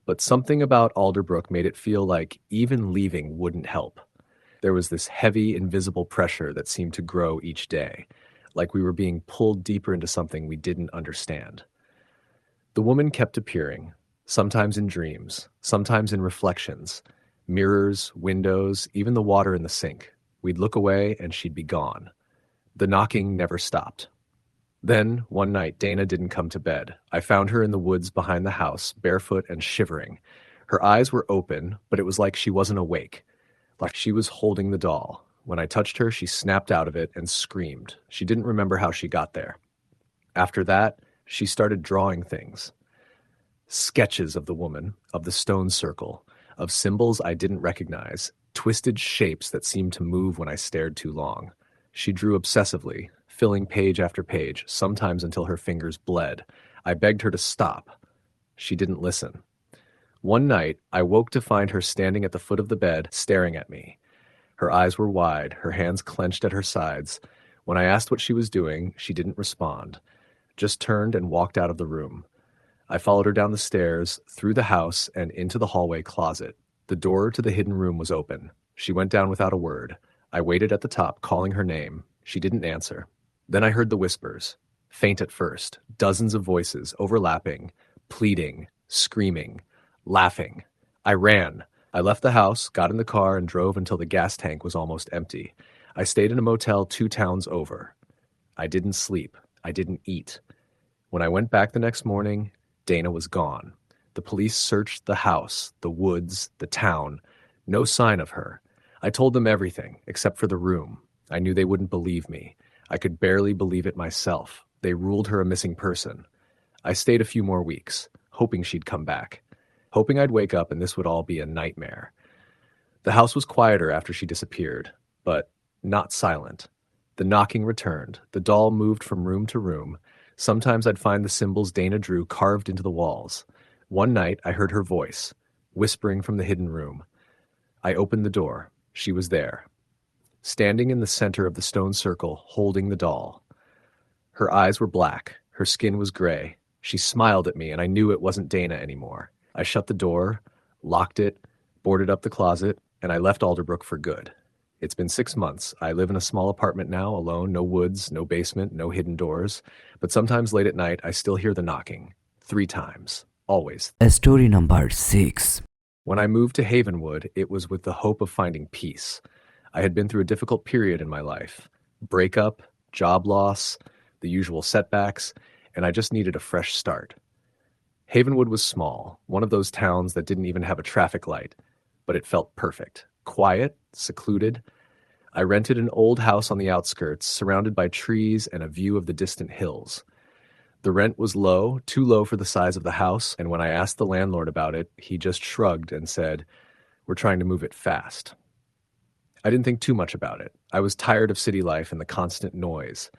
but something about Alderbrook made it feel like even leaving wouldn't help. There was this heavy, invisible pressure that seemed to grow each day, like we were being pulled deeper into something we didn't understand. The woman kept appearing, sometimes in dreams, sometimes in reflections, mirrors, windows, even the water in the sink. We'd look away and she'd be gone. The knocking never stopped. Then, one night, Dana didn't come to bed. I found her in the woods behind the house, barefoot and shivering. Her eyes were open, but it was like she wasn't awake, like she was holding the doll. When I touched her, she snapped out of it and screamed. She didn't remember how she got there. After that, she started drawing things. Sketches of the woman, of the stone circle, of symbols I didn't recognize, twisted shapes that seemed to move when I stared too long. She drew obsessively, filling page after page, sometimes until her fingers bled. I begged her to stop. She didn't listen. One night, I woke to find her standing at the foot of the bed, staring at me. Her eyes were wide, her hands clenched at her sides. When I asked what she was doing, she didn't respond, just turned and walked out of the room. I followed her down the stairs, through the house, and into the hallway closet. The door to the hidden room was open. She went down without a word. I waited at the top, calling her name. She didn't answer. Then I heard the whispers, faint at first, dozens of voices, overlapping, pleading, screaming, laughing. I ran. I left the house, got in the car, and drove until the gas tank was almost empty. I stayed in a motel 2 towns over. I didn't sleep. I didn't eat. When I went back the next morning, Dana was gone. The police searched the house, the woods, the town. No sign of her. I told them everything, except for the room. I knew they wouldn't believe me. I could barely believe it myself. They ruled her a missing person. I stayed a few more weeks, hoping she'd come back, hoping I'd wake up and this would all be a nightmare. The house was quieter after she disappeared, but not silent. The knocking returned. The doll moved from room to room. Sometimes I'd find the symbols Dana drew carved into the walls. One night, I heard her voice, whispering from the hidden room. I opened the door. She was there, standing in the center of the stone circle, holding the doll. Her eyes were black. Her skin was gray. She smiled at me, and I knew it wasn't Dana anymore. I shut the door, locked it, boarded up the closet, and I left Alderbrook for good. It's been 6 months. I live in a small apartment now, alone, no woods, no basement, no hidden doors. But sometimes late at night, I still hear the knocking. 3 times. Always. Story number 6. When I moved to Havenwood, it was with the hope of finding peace. I had been through a difficult period in my life. Breakup, job loss, the usual setbacks, and I just needed a fresh start. Havenwood was small, one of those towns that didn't even have a traffic light, but it felt perfect. Quiet, secluded. I rented an old house on the outskirts, surrounded by trees and a view of the distant hills. The rent was low, too low for the size of the house, and when I asked the landlord about it, he just shrugged and said, "We're trying to move it fast." I didn't think too much about it. I was tired of city life and the constant noise.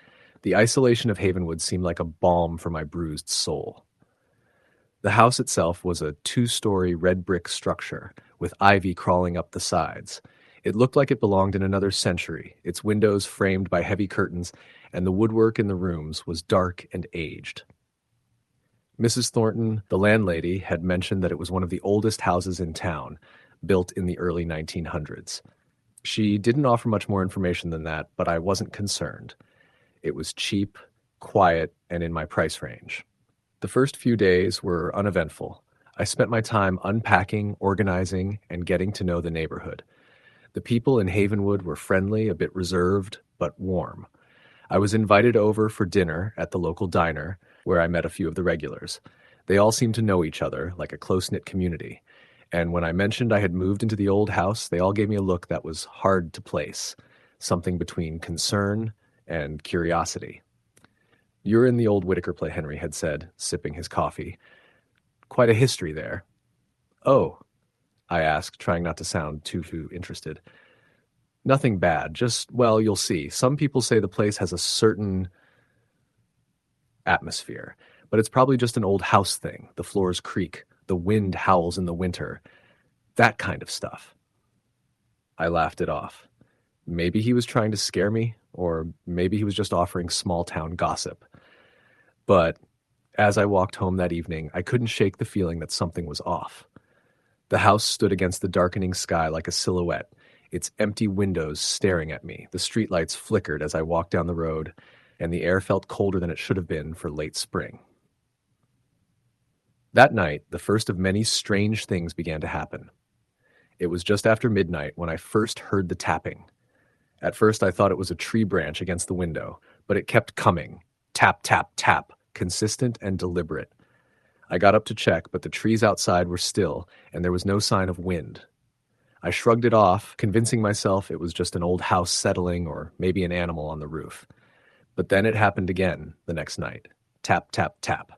The isolation of Havenwood seemed like a balm for my bruised soul. The house itself was a 2-story red brick structure, with ivy crawling up the sides. It looked like it belonged in another century, its windows framed by heavy curtains, and the woodwork in the rooms was dark and aged. Mrs. Thornton, the landlady, had mentioned that it was one of the oldest houses in town, built in the early 1900s. She didn't offer much more information than that, but I wasn't concerned. It was cheap, quiet, and in my price range. The first few days were uneventful. I spent my time unpacking, organizing, and getting to know the neighborhood. The people in Havenwood were friendly, a bit reserved, but warm. I was invited over for dinner at the local diner, where I met a few of the regulars. They all seemed to know each other, like a close-knit community. And when I mentioned I had moved into the old house, they all gave me a look that was hard to place, something between concern and curiosity. "You're in the old Whitaker play," Henry had said, sipping his coffee. "Quite a history there." "Oh," I asked, trying not to sound too interested. "Nothing bad, just, well, you'll see. Some people say the place has a certain atmosphere, but it's probably just an old house thing. The floors creak, the wind howls in the winter, that kind of stuff." I laughed it off. Maybe he was trying to scare me, or maybe he was just offering small-town gossip. But as I walked home that evening, I couldn't shake the feeling that something was off. The house stood against the darkening sky like a silhouette, its empty windows staring at me. The streetlights flickered as I walked down the road, and the air felt colder than it should have been for late spring. That night, the first of many strange things began to happen. It was just after midnight when I first heard the tapping. At first, I thought it was a tree branch against the window, but it kept coming. Tap, tap, tap, consistent and deliberate. I got up to check, but the trees outside were still, and there was no sign of wind. I shrugged it off, convincing myself it was just an old house settling or maybe an animal on the roof. But then it happened again the next night. Tap, tap, tap.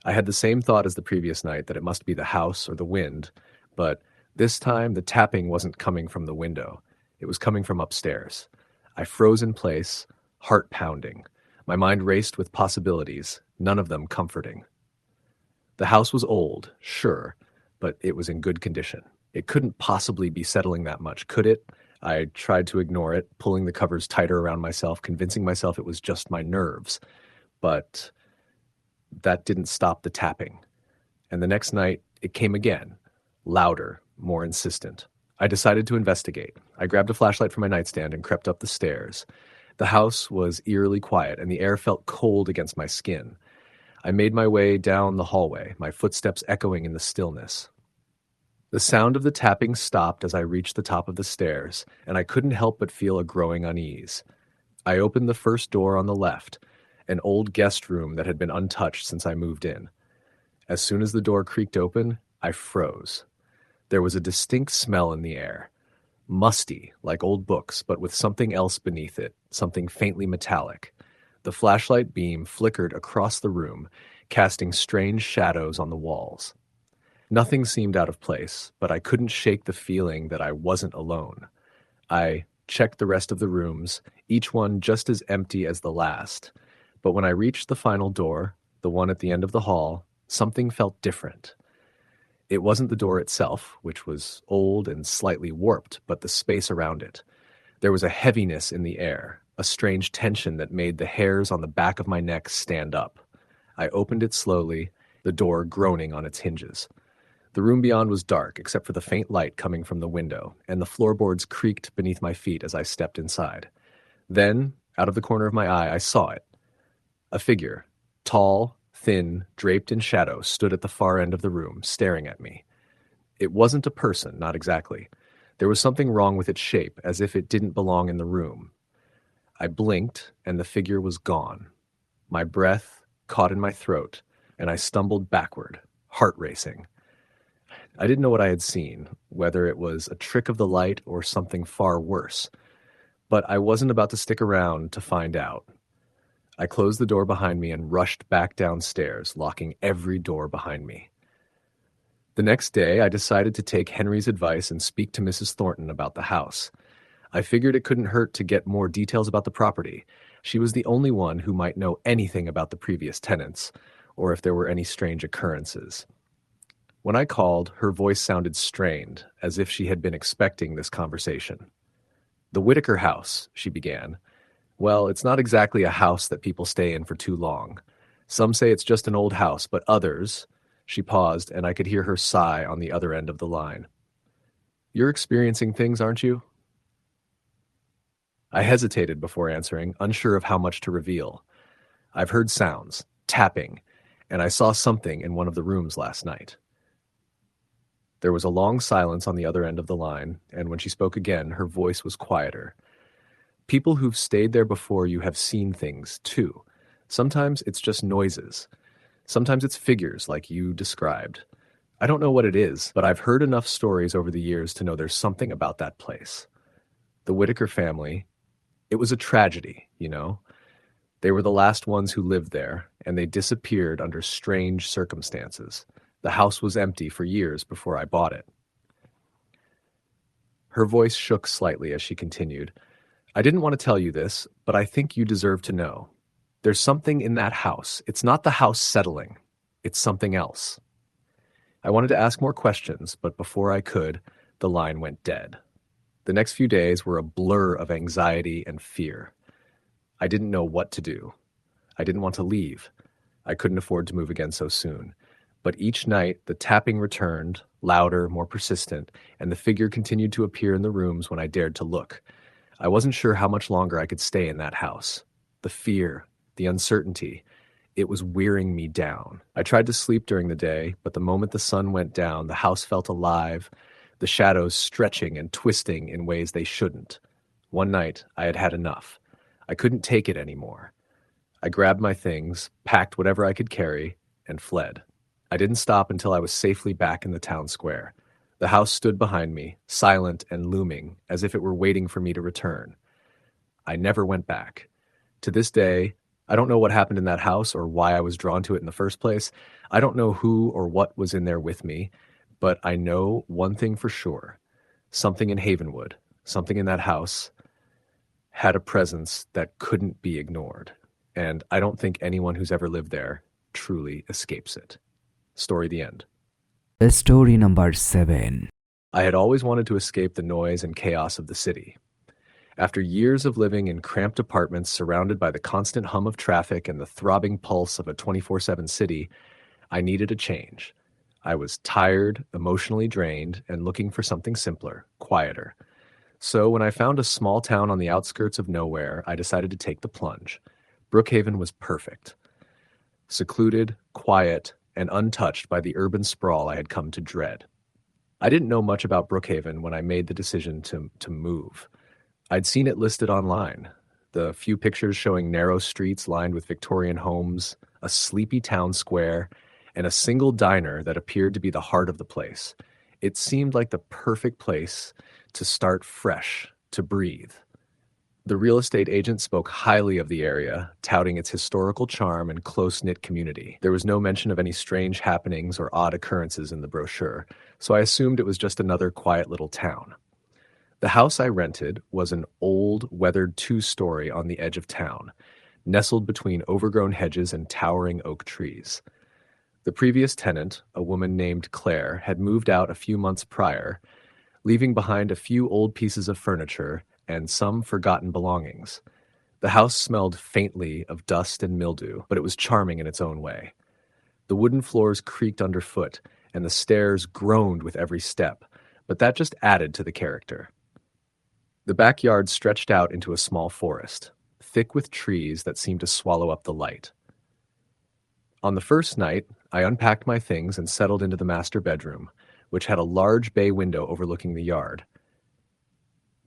I had the same thought as the previous night that it must be the house or the wind, but this time the tapping wasn't coming from the window. It was coming from upstairs. I froze in place, heart pounding. My mind raced with possibilities, none of them comforting. The house was old, sure, but it was in good condition. It couldn't possibly be settling that much, could it? I tried to ignore it, pulling the covers tighter around myself, convincing myself it was just my nerves. But that didn't stop the tapping. And the next night, it came again, louder, more insistent. I decided to investigate. I grabbed a flashlight from my nightstand and crept up the stairs. The house was eerily quiet, and the air felt cold against my skin. I made my way down the hallway, my footsteps echoing in the stillness. The sound of the tapping stopped as I reached the top of the stairs, and I couldn't help but feel a growing unease. I opened the first door on the left, an old guest room that had been untouched since I moved in. As soon as the door creaked open, I froze. There was a distinct smell in the air. Musty, like old books, but with something else beneath it, something faintly metallic. The flashlight beam flickered across the room, casting strange shadows on the walls. Nothing seemed out of place, but I couldn't shake the feeling that I wasn't alone. I checked the rest of the rooms, each one just as empty as the last. But when I reached the final door, the one at the end of the hall, something felt different. It wasn't the door itself, which was old and slightly warped, but the space around it. There was a heaviness in the air, a strange tension that made the hairs on the back of my neck stand up. I opened it slowly, the door groaning on its hinges. The room beyond was dark, except for the faint light coming from the window, and the floorboards creaked beneath my feet as I stepped inside. Then, out of the corner of my eye, I saw it. A figure, tall, thin, draped in shadow, stood at the far end of the room, staring at me. It wasn't a person, not exactly. There was something wrong with its shape, as if it didn't belong in the room. I blinked, and the figure was gone. My breath caught in my throat, and I stumbled backward, heart racing. I didn't know what I had seen, whether it was a trick of the light or something far worse. But I wasn't about to stick around to find out. I closed the door behind me and rushed back downstairs, locking every door behind me. The next day, I decided to take Henry's advice and speak to Mrs. Thornton about the house. I figured it couldn't hurt to get more details about the property. She was the only one who might know anything about the previous tenants, or if there were any strange occurrences. When I called, her voice sounded strained, as if she had been expecting this conversation. "The Whitaker house," she began. "Well, it's not exactly a house that people stay in for too long. Some say it's just an old house, but others—" She paused, and I could hear her sigh on the other end of the line. "You're experiencing things, aren't you?" I hesitated before answering, unsure of how much to reveal. "I've heard sounds, tapping, and I saw something in one of the rooms last night." There was a long silence on the other end of the line, and when she spoke again, her voice was quieter. "People who've stayed there before you have seen things, too. Sometimes it's just noises. Sometimes it's figures like you described. I don't know what it is, but I've heard enough stories over the years to know there's something about that place. The Whitaker family, it was a tragedy, you know. They were the last ones who lived there, and they disappeared under strange circumstances. The house was empty for years before I bought it." Her voice shook slightly as she continued. "I didn't want to tell you this, but I think you deserve to know. There's something in that house. It's not the house settling. It's something else." I wanted to ask more questions, but before I could, the line went dead. The next few days were a blur of anxiety and fear. I didn't know what to do. I didn't want to leave. I couldn't afford to move again so soon. But each night, the tapping returned, louder, more persistent, and the figure continued to appear in the rooms when I dared to look. I wasn't sure how much longer I could stay in that house. The fear, the uncertainty, It was wearing me down. I tried to sleep during the day, but the moment the sun went down, the house felt alive, the shadows stretching and twisting in ways they shouldn't. One night, I had had enough. I couldn't take it anymore. I grabbed my things, packed whatever I could carry, and fled. I didn't stop until I was safely back in the town square. The house stood behind me, silent and looming, as if it were waiting for me to return. I never went back. To this day, I don't know what happened in that house or why I was drawn to it in the first place. I don't know who or what was in there with me, but I know one thing for sure. Something in Havenwood, something in that house, had a presence that couldn't be ignored. And I don't think anyone who's ever lived there truly escapes it. Story the end. Story number 7. I had always wanted to escape the noise and chaos of the city. After years of living in cramped apartments surrounded by the constant hum of traffic and the throbbing pulse of a 24/7 city, I needed a change. I was tired, emotionally drained, and looking for something simpler, quieter. So when I found a small town on the outskirts of nowhere, I decided to take the plunge. Brookhaven was perfect. Secluded, quiet, and untouched by the urban sprawl I had come to dread. I didn't know much about Brookhaven when I made the decision to move. I'd seen it listed online. The few pictures showing narrow streets lined with Victorian homes, a sleepy town square, and a single diner that appeared to be the heart of the place. It seemed like the perfect place to start fresh, to breathe. The real estate agent spoke highly of the area, touting its historical charm and close-knit community. There was no mention of any strange happenings or odd occurrences in the brochure, so I assumed it was just another quiet little town. The house I rented was an old, weathered 2-story on the edge of town, nestled between overgrown hedges and towering oak trees. The previous tenant, a woman named Claire, had moved out a few months prior, leaving behind a few old pieces of furniture and some forgotten belongings. The house smelled faintly of dust and mildew, but it was charming in its own way. The wooden floors creaked underfoot, and the stairs groaned with every step, but that just added to the character. The backyard stretched out into a small forest, thick with trees that seemed to swallow up the light. On the first night, I unpacked my things and settled into the master bedroom, which had a large bay window overlooking the yard.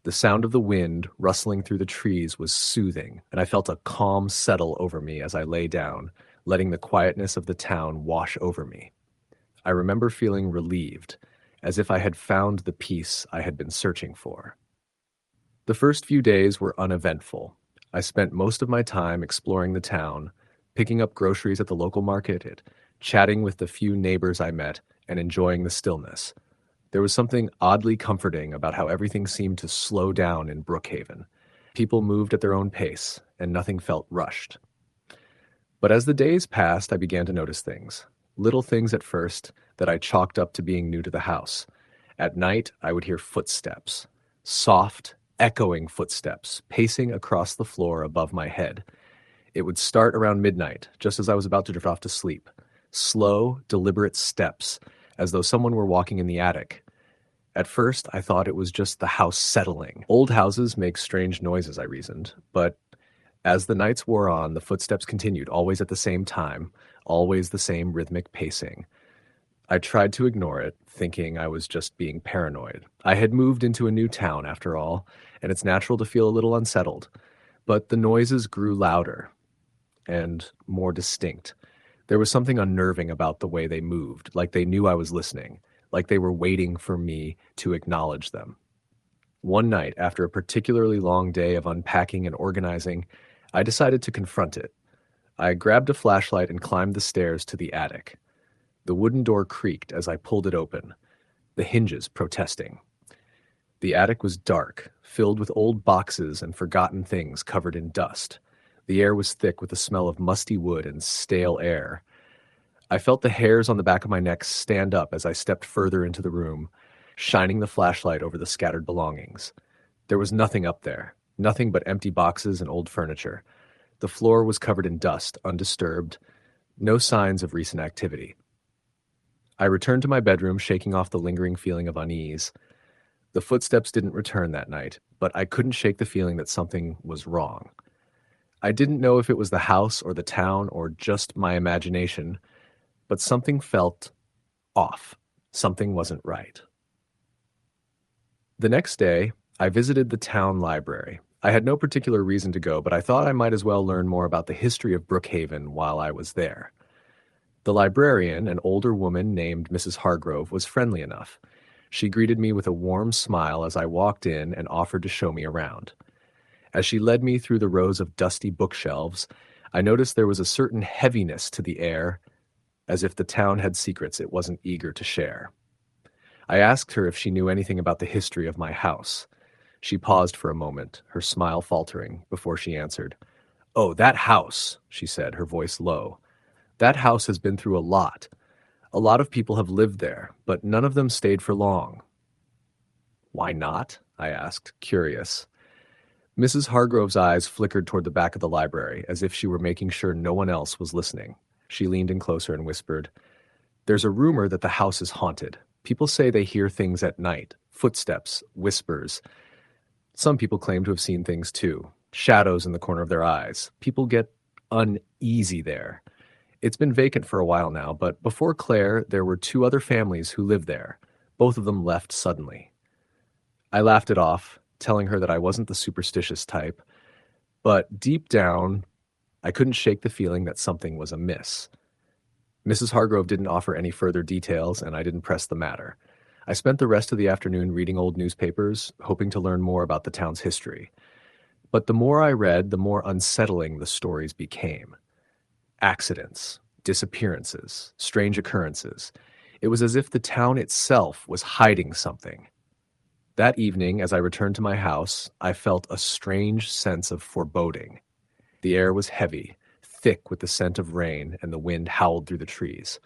The sound of the wind rustling through the trees was soothing, and I felt a calm settle over me as I lay down, letting the quietness of the town wash over me. I remember feeling relieved, as if I had found the peace I had been searching for. The first few days were uneventful. I spent most of my time exploring the town, picking up groceries at the local market, chatting with the few neighbors I met, and enjoying the stillness. There was something oddly comforting about how everything seemed to slow down in Brookhaven. People moved at their own pace, and nothing felt rushed. But as the days passed, I began to notice things. Little things at first that I chalked up to being new to the house. At night, I would hear footsteps. Soft, echoing footsteps, pacing across the floor above my head. It would start around midnight, just as I was about to drift off to sleep. Slow, deliberate steps, as though someone were walking in the attic. At first, I thought it was just the house settling. Old houses make strange noises, I reasoned, but as the nights wore on, the footsteps continued, always at the same time, always the same rhythmic pacing. I tried to ignore it, thinking I was just being paranoid. I had moved into a new town, after all, and it's natural to feel a little unsettled. But the noises grew louder and more distinct. There was something unnerving about the way they moved, like they knew I was listening, like they were waiting for me to acknowledge them. One night, after a particularly long day of unpacking and organizing, I decided to confront it. I grabbed a flashlight and climbed the stairs to the attic. The wooden door creaked as I pulled it open, the hinges protesting. The attic was dark, filled with old boxes and forgotten things covered in dust. The air was thick with the smell of musty wood and stale air. I felt the hairs on the back of my neck stand up as I stepped further into the room, shining the flashlight over the scattered belongings. There was nothing up there, nothing but empty boxes and old furniture. The floor was covered in dust, undisturbed, no signs of recent activity. I returned to my bedroom, shaking off the lingering feeling of unease. The footsteps didn't return that night, but I couldn't shake the feeling that something was wrong. I didn't know if it was the house or the town or just my imagination, but something felt off. Something wasn't right. The next day, I visited the town library. I had no particular reason to go, but I thought I might as well learn more about the history of Brookhaven while I was there. The librarian, an older woman named Mrs. Hargrove, was friendly enough. She greeted me with a warm smile as I walked in and offered to show me around. As she led me through the rows of dusty bookshelves, I noticed there was a certain heaviness to the air, as if the town had secrets it wasn't eager to share. I asked her if she knew anything about the history of my house. She paused for a moment, her smile faltering, before she answered. "Oh, that house," she said, her voice low. "That house has been through a lot. A lot of people have lived there, but none of them stayed for long." "Why not?" I asked, curious. Mrs. Hargrove's eyes flickered toward the back of the library, as if she were making sure no one else was listening. She leaned in closer and whispered, "There's a rumor that the house is haunted. People say they hear things at night, footsteps, whispers. Some people claim to have seen things too, shadows in the corner of their eyes. People get uneasy there. It's been vacant for a while now, but before Claire, there were two other families who lived there. Both of them left suddenly." I laughed it off, telling her that I wasn't the superstitious type, but deep down, I couldn't shake the feeling that something was amiss. Mrs. Hargrove didn't offer any further details, and I didn't press the matter. I spent the rest of the afternoon reading old newspapers, hoping to learn more about the town's history. But the more I read, the more unsettling the stories became. Accidents, disappearances, strange occurrences. It was as if the town itself was hiding something. That evening, as I returned to my house, I felt a strange sense of foreboding. The air was heavy, thick with the scent of rain, and the wind howled through the trees.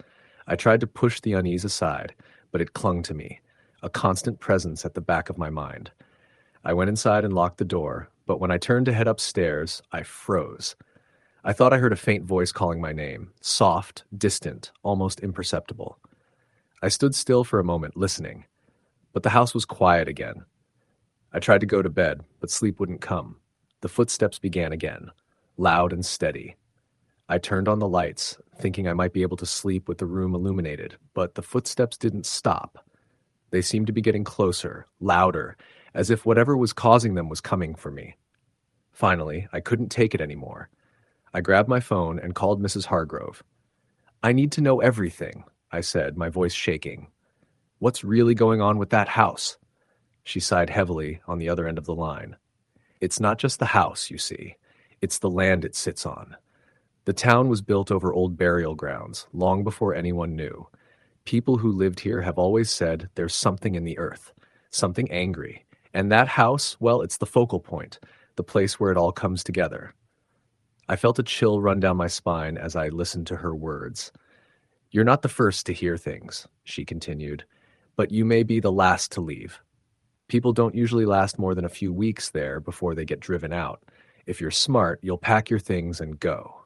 I tried to push the unease aside, but it clung to me, a constant presence at the back of my mind. I went inside and locked the door, but when I turned to head upstairs, I froze. I thought I heard a faint voice calling my name, soft, distant, almost imperceptible. I stood still for a moment, listening, but the house was quiet again. I tried to go to bed, but sleep wouldn't come. The footsteps began again, loud and steady. I turned on the lights, thinking I might be able to sleep with the room illuminated, but the footsteps didn't stop. They seemed to be getting closer, louder, as if whatever was causing them was coming for me. Finally, I couldn't take it anymore. I grabbed my phone and called Mrs. Hargrove. "I need to know everything," I said, my voice shaking. "What's really going on with that house?" She sighed heavily on the other end of the line. "It's not just the house, you see. It's the land it sits on. The town was built over old burial grounds, long before anyone knew. People who lived here have always said there's something in the earth, something angry. And that house, well, it's the focal point, the place where it all comes together." I felt a chill run down my spine as I listened to her words. "You're not the first to hear things," she continued, "but you may be the last to leave. People don't usually last more than a few weeks there before they get driven out. If you're smart, you'll pack your things and go."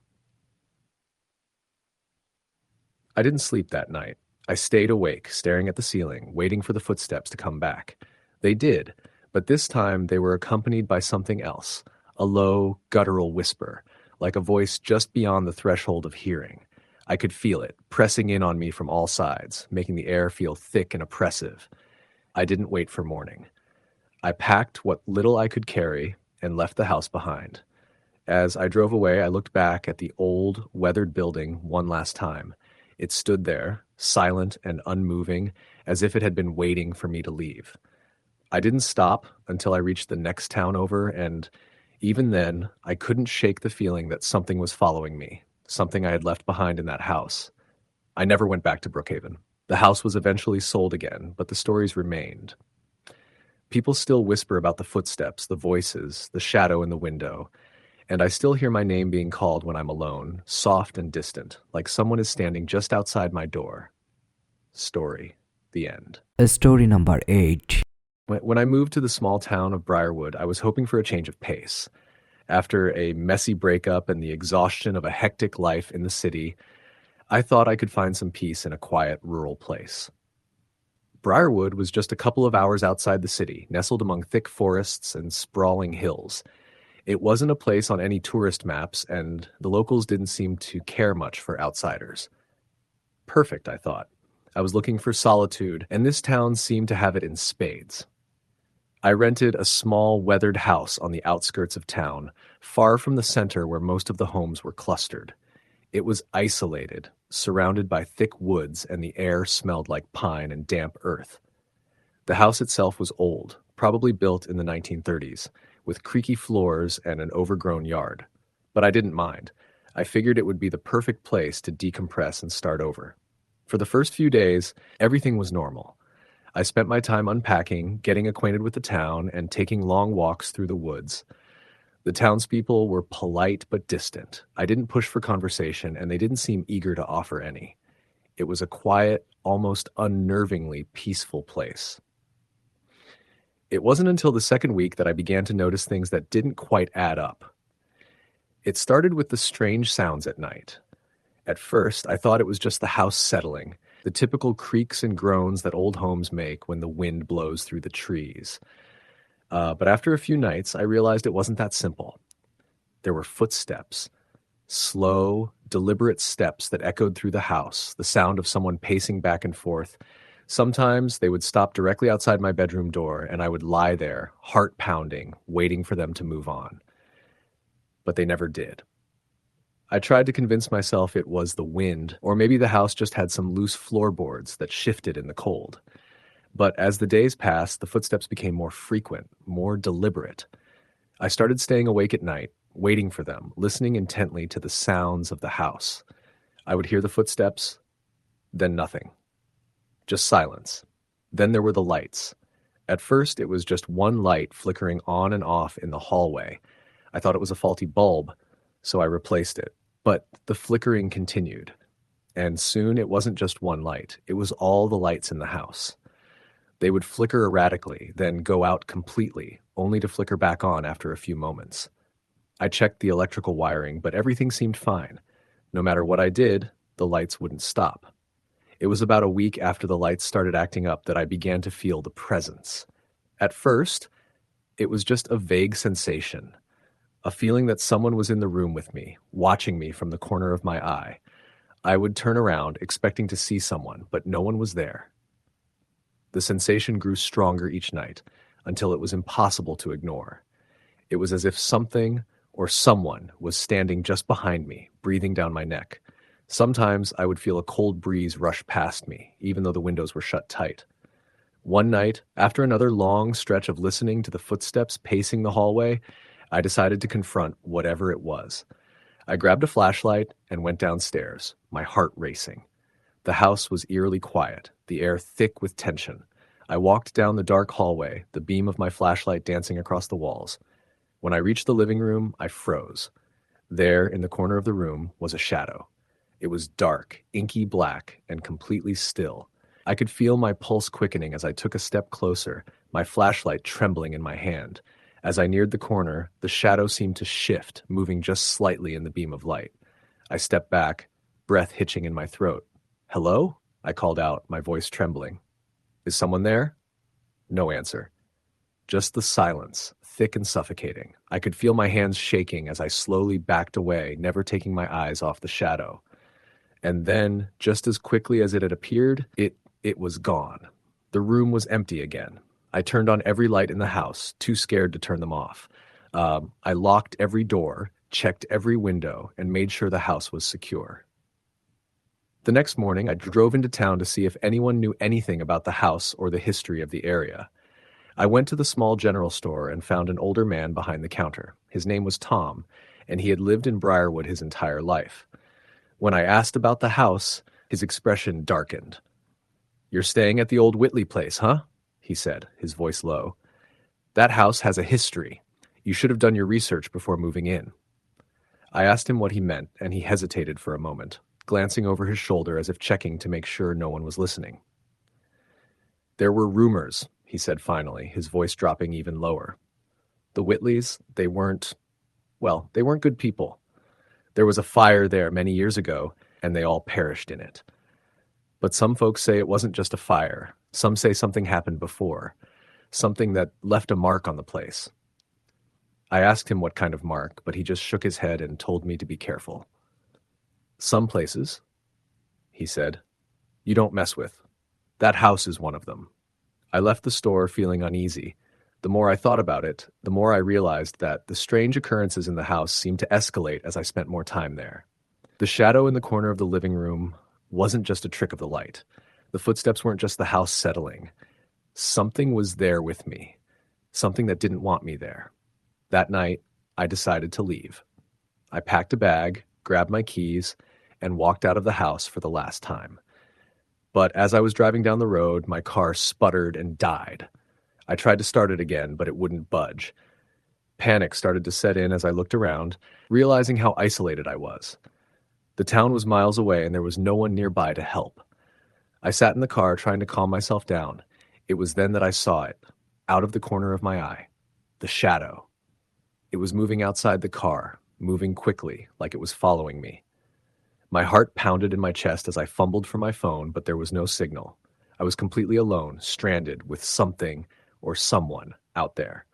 I didn't sleep that night. I stayed awake, staring at the ceiling, waiting for the footsteps to come back. They did, but this time they were accompanied by something else, a low, guttural whisper, like a voice just beyond the threshold of hearing. I could feel it, pressing in on me from all sides, making the air feel thick and oppressive. I didn't wait for morning. I packed what little I could carry and left the house behind. As I drove away, I looked back at the old, weathered building one last time. It stood there, silent and unmoving, as if it had been waiting for me to leave. I didn't stop until I reached the next town over, and even then, I couldn't shake the feeling that something was following me, something I had left behind in that house. I never went back to Brookhaven. The house was eventually sold again, but the stories remained. People still whisper about the footsteps, the voices, the shadow in the window, and I still hear my name being called when I'm alone, soft and distant, like someone is standing just outside my door. Story. The end. Story number 8. When I moved to the small town of Briarwood, I was hoping for a change of pace. After a messy breakup and the exhaustion of a hectic life in the city, I thought I could find some peace in a quiet, rural place. Briarwood was just a couple of hours outside the city, nestled among thick forests and sprawling hills. It wasn't a place on any tourist maps, and the locals didn't seem to care much for outsiders. Perfect, I thought. I was looking for solitude, and this town seemed to have it in spades. I rented a small, weathered house on the outskirts of town, far from the center where most of the homes were clustered. It was isolated, surrounded by thick woods, and the air smelled like pine and damp earth. The house itself was old, probably built in the 1930s, with creaky floors and an overgrown yard. But I didn't mind. I figured it would be the perfect place to decompress and start over. For the first few days, everything was normal. I spent my time unpacking, getting acquainted with the town, and taking long walks through the woods. The townspeople were polite but distant. I didn't push for conversation, and they didn't seem eager to offer any. It was a quiet, almost unnervingly peaceful place. It wasn't until the second week that I began to notice things that didn't quite add up. It started with the strange sounds at night. At first, I thought it was just the house settling, the typical creaks and groans that old homes make when the wind blows through the trees. But after a few nights, I realized it wasn't that simple. There were footsteps, slow, deliberate steps that echoed through the house, the sound of someone pacing back and forth. Sometimes they would stop directly outside my bedroom door, and I would lie there, heart pounding, waiting for them to move on. But they never did. I tried to convince myself it was the wind, or maybe the house just had some loose floorboards that shifted in the cold. But as the days passed, the footsteps became more frequent, more deliberate. I started staying awake at night, waiting for them, listening intently to the sounds of the house. I would hear the footsteps, then nothing. Just silence. Then there were the lights. At first, it was just one light flickering on and off in the hallway. I thought it was a faulty bulb, so I replaced it. But the flickering continued. And soon it wasn't just one light. It was all the lights in the house. They would flicker erratically, then go out completely, only to flicker back on after a few moments. I checked the electrical wiring, but everything seemed fine. No matter what I did, the lights wouldn't stop. It was about a week after the lights started acting up that I began to feel the presence. At first, it was just a vague sensation, a feeling that someone was in the room with me, watching me from the corner of my eye. I would turn around, expecting to see someone, but no one was there. The sensation grew stronger each night, until it was impossible to ignore. It was as if something or someone was standing just behind me, breathing down my neck. Sometimes I would feel a cold breeze rush past me, even though the windows were shut tight. One night, after another long stretch of listening to the footsteps pacing the hallway, I decided to confront whatever it was. I grabbed a flashlight and went downstairs, my heart racing. The house was eerily quiet, the air thick with tension. I walked down the dark hallway, the beam of my flashlight dancing across the walls. When I reached the living room, I froze. There, in the corner of the room, was a shadow. It was dark, inky black, and completely still. I could feel my pulse quickening as I took a step closer, my flashlight trembling in my hand. As I neared the corner, the shadow seemed to shift, moving just slightly in the beam of light. I stepped back, breath hitching in my throat. "Hello?" I called out, my voice trembling. "Is someone there?" No answer. Just the silence, thick and suffocating. I could feel my hands shaking as I slowly backed away, never taking my eyes off the shadow. And then, just as quickly as it had appeared, it was gone. The room was empty again. I turned on every light in the house, too scared to turn them off. I locked every door, checked every window, and made sure the house was secure. The next morning, I drove into town to see if anyone knew anything about the house or the history of the area. I went to the small general store and found an older man behind the counter. His name was Tom, and he had lived in Briarwood his entire life. When I asked about the house, his expression darkened. "You're staying at the old Whitley place, huh?" he said, his voice low. "That house has a history. You should have done your research before moving in." I asked him what he meant, and he hesitated for a moment, glancing over his shoulder as if checking to make sure no one was listening. "There were rumors," he said finally, his voice dropping even lower. "The Whitleys, they weren't good people. There was a fire there many years ago, and they all perished in it. But some folks say it wasn't just a fire. Some say something happened before, something that left a mark on the place." I asked him what kind of mark, but he just shook his head and told me to be careful. Some places, he said, you don't mess with. That house is one of them. I left the store feeling uneasy. The more I thought about it, the more I realized that the strange occurrences in the house seemed to escalate as I spent more time there. The shadow in the corner of the living room wasn't just a trick of the light. The footsteps weren't just the house settling. Something was there with me, something that didn't want me there. That night, I decided to leave. I packed a bag, grabbed my keys, and walked out of the house for the last time. But as I was driving down the road, my car sputtered and died. I tried to start it again, but it wouldn't budge. Panic started to set in as I looked around, realizing how isolated I was. The town was miles away and there was no one nearby to help. I sat in the car trying to calm myself down. It was then that I saw it, out of the corner of my eye. The shadow. It was moving outside the car, moving quickly, like it was following me. My heart pounded in my chest as I fumbled for my phone, but there was no signal. I was completely alone, stranded with something or someone out there.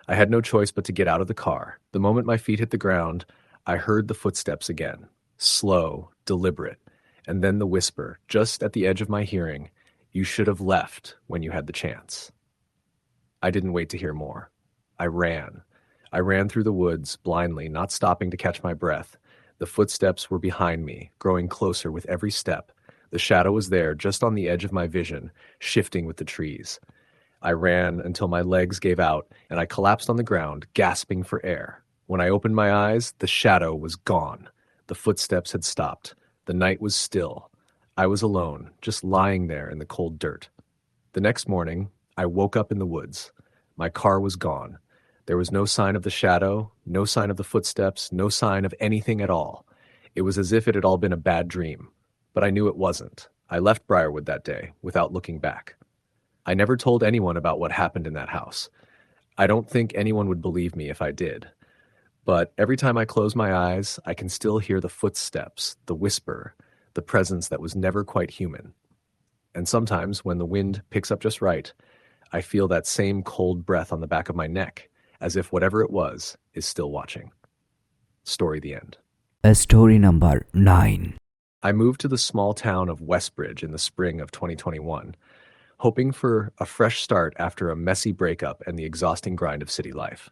I had no choice but to get out of the car. The moment my feet hit the ground, I heard the footsteps again, slow, deliberate, and then the whisper, just at the edge of my hearing, "You should have left when you had the chance." I didn't wait to hear more. I ran. I ran through the woods, blindly, not stopping to catch my breath. The footsteps were behind me, growing closer with every step. The shadow was there, just on the edge of my vision, shifting with the trees. I ran until my legs gave out, and I collapsed on the ground, gasping for air. When I opened my eyes, the shadow was gone. The footsteps had stopped. The night was still. I was alone, just lying there in the cold dirt. The next morning, I woke up in the woods. My car was gone. There was no sign of the shadow, no sign of the footsteps, no sign of anything at all. It was as if it had all been a bad dream. But I knew it wasn't. I left Briarwood that day, without looking back. I never told anyone about what happened in that house. I don't think anyone would believe me if I did. But every time I close my eyes, I can still hear the footsteps, the whisper, the presence that was never quite human. And sometimes, when the wind picks up just right, I feel that same cold breath on the back of my neck, as if whatever it was is still watching. Story the end. Story number 9. I moved to the small town of Westbridge in the spring of 2021, hoping for a fresh start after a messy breakup and the exhausting grind of city life.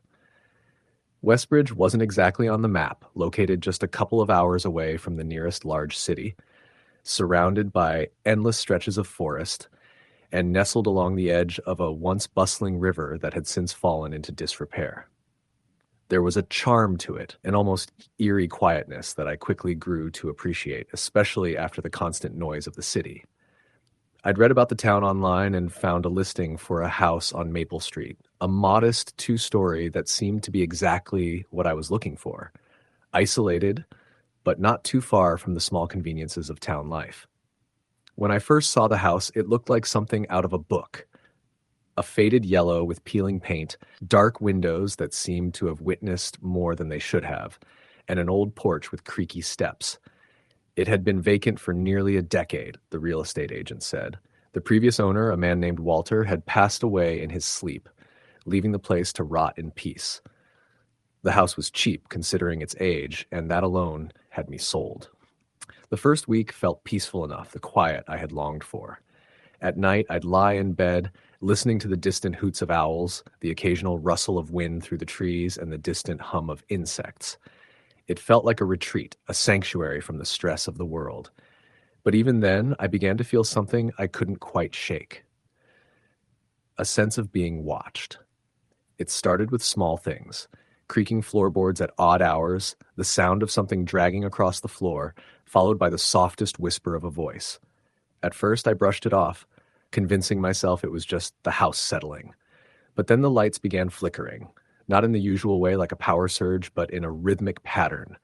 Westbridge wasn't exactly on the map, located just a couple of hours away from the nearest large city, surrounded by endless stretches of forest, and nestled along the edge of a once bustling river that had since fallen into disrepair. There was a charm to it, an almost eerie quietness that I quickly grew to appreciate, especially after the constant noise of the city. I'd read about the town online and found a listing for a house on Maple Street, a modest 2-story that seemed to be exactly what I was looking for. Isolated, but not too far from the small conveniences of town life. When I first saw the house, it looked like something out of a book. A faded yellow with peeling paint, dark windows that seemed to have witnessed more than they should have, and an old porch with creaky steps. It had been vacant for nearly a decade, the real estate agent said. The previous owner, a man named Walter, had passed away in his sleep, leaving the place to rot in peace. The house was cheap considering its age, and that alone had me sold. The first week felt peaceful enough, the quiet I had longed for. At night, I'd lie in bed, listening to the distant hoots of owls, the occasional rustle of wind through the trees, and the distant hum of insects. It felt like a retreat, a sanctuary from the stress of the world. But even then, I began to feel something I couldn't quite shake. A sense of being watched. It started with small things. Creaking floorboards at odd hours, the sound of something dragging across the floor, followed by the softest whisper of a voice. At first, I brushed it off, convincing myself it was just the house settling. But then the lights began flickering, not in the usual way like a power surge, but in a rhythmic pattern.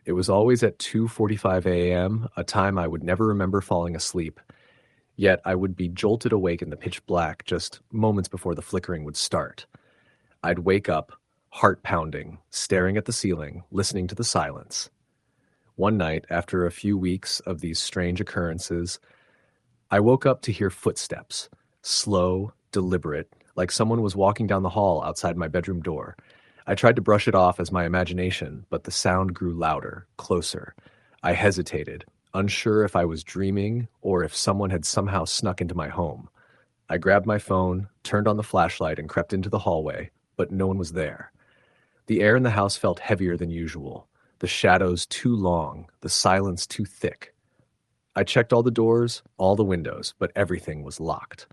It was always at 2:45 a.m., a time I would never remember falling asleep. Yet I would be jolted awake in the pitch black just moments before the flickering would start. I'd wake up, heart pounding, staring at the ceiling, listening to the silence. One night, after a few weeks of these strange occurrences, I woke up to hear footsteps, slow, deliberate, like someone was walking down the hall outside my bedroom door. I tried to brush it off as my imagination, but the sound grew louder, closer. I hesitated, unsure if I was dreaming or if someone had somehow snuck into my home. I grabbed my phone, turned on the flashlight, and crept into the hallway, but no one was there. The air in the house felt heavier than usual, the shadows too long, the silence too thick. I checked all the doors, all the windows, but everything was locked.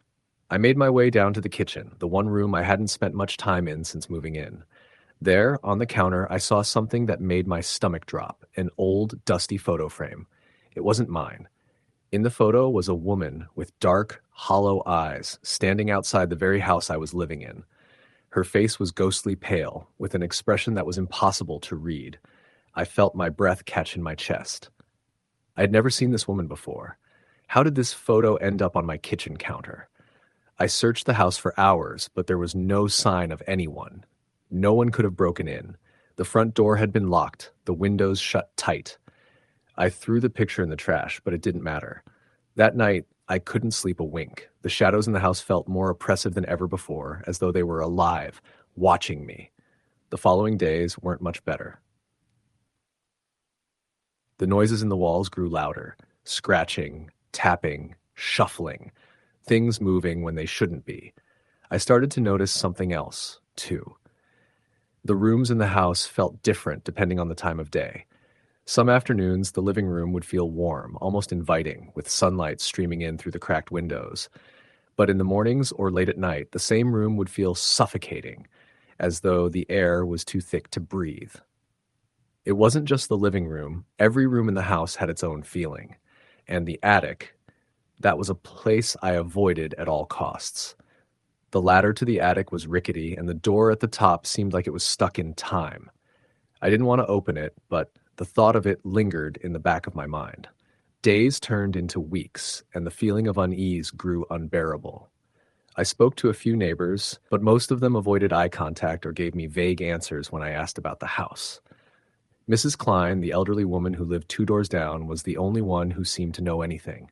I made my way down to the kitchen, the one room I hadn't spent much time in since moving in. There, on the counter, I saw something that made my stomach drop, an old, dusty photo frame. It wasn't mine. In the photo was a woman with dark, hollow eyes standing outside the very house I was living in. Her face was ghostly pale, with an expression that was impossible to read. I felt my breath catch in my chest. I had never seen this woman before. How did this photo end up on my kitchen counter? I searched the house for hours, but there was no sign of anyone. No one could have broken in. The front door had been locked, the windows shut tight. I threw the picture in the trash, but it didn't matter. That night, I couldn't sleep a wink. The shadows in the house felt more oppressive than ever before, as though they were alive, watching me. The following days weren't much better. The noises in the walls grew louder, scratching, tapping, shuffling, things moving when they shouldn't be. I started to notice something else, too. The rooms in the house felt different depending on the time of day. Some afternoons, the living room would feel warm, almost inviting, with sunlight streaming in through the cracked windows. But in the mornings or late at night, the same room would feel suffocating, as though the air was too thick to breathe. It wasn't just the living room. Every room in the house had its own feeling. And the attic, that was a place I avoided at all costs. The ladder to the attic was rickety, and the door at the top seemed like it was stuck in time. I didn't want to open it, but the thought of it lingered in the back of my mind. Days turned into weeks, and the feeling of unease grew unbearable. I spoke to a few neighbors, but most of them avoided eye contact or gave me vague answers when I asked about the house. Mrs. Klein, the elderly woman who lived 2 doors down, was the only one who seemed to know anything.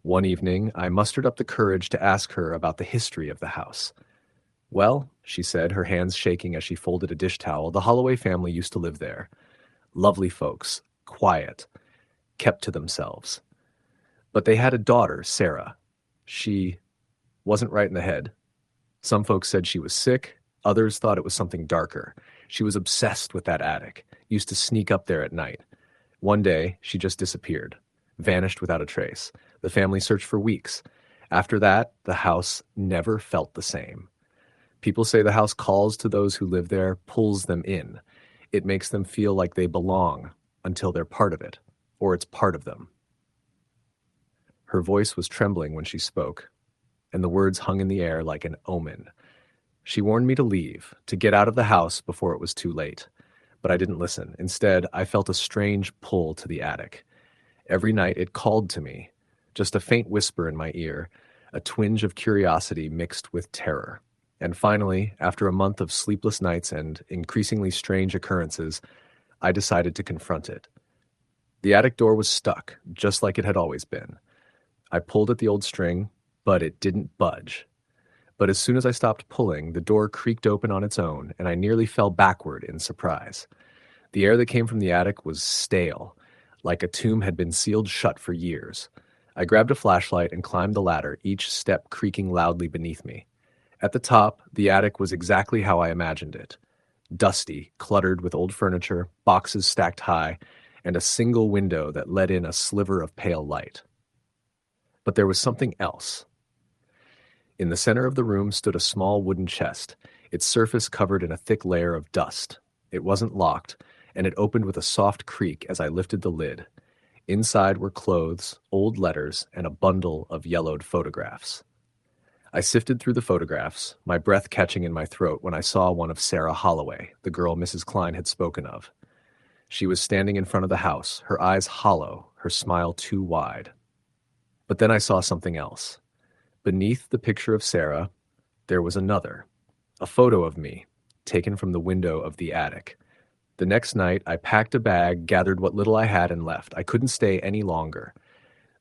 One evening, I mustered up the courage to ask her about the history of the house. "Well," she said, her hands shaking as she folded a dish towel, "the Holloway family used to live there. Lovely folks, quiet, kept to themselves. But they had a daughter, Sarah. She wasn't right in the head. Some folks said she was sick, others thought it was something darker. She was obsessed with that attic, used to sneak up there at night. One day, she just disappeared, vanished without a trace. The family searched for weeks. After that, the house never felt the same. People say the house calls to those who live there, pulls them in. It makes them feel like they belong until they're part of it, or it's part of them." Her voice was trembling when she spoke, and the words hung in the air like an omen. She warned me to leave, to get out of the house before it was too late. But I didn't listen. Instead, I felt a strange pull to the attic. Every night it called to me, just a faint whisper in my ear, a twinge of curiosity mixed with terror. And finally, after a month of sleepless nights and increasingly strange occurrences, I decided to confront it. The attic door was stuck, just like it had always been. I pulled at the old string, but it didn't budge. But as soon as I stopped pulling, the door creaked open on its own, and I nearly fell backward in surprise. The air that came from the attic was stale, like a tomb had been sealed shut for years. I grabbed a flashlight and climbed the ladder, each step creaking loudly beneath me. At the top, the attic was exactly how I imagined it. Dusty, cluttered with old furniture, boxes stacked high, and a single window that let in a sliver of pale light. But there was something else. In the center of the room stood a small wooden chest, its surface covered in a thick layer of dust. It wasn't locked, and it opened with a soft creak as I lifted the lid. Inside were clothes, old letters, and a bundle of yellowed photographs. I sifted through the photographs, my breath catching in my throat when I saw one of Sarah Holloway, the girl Mrs. Klein had spoken of. She was standing in front of the house, her eyes hollow, her smile too wide. But then I saw something else. Beneath the picture of Sarah, there was another, a photo of me, taken from the window of the attic. The next night, I packed a bag, gathered what little I had, and left. I couldn't stay any longer.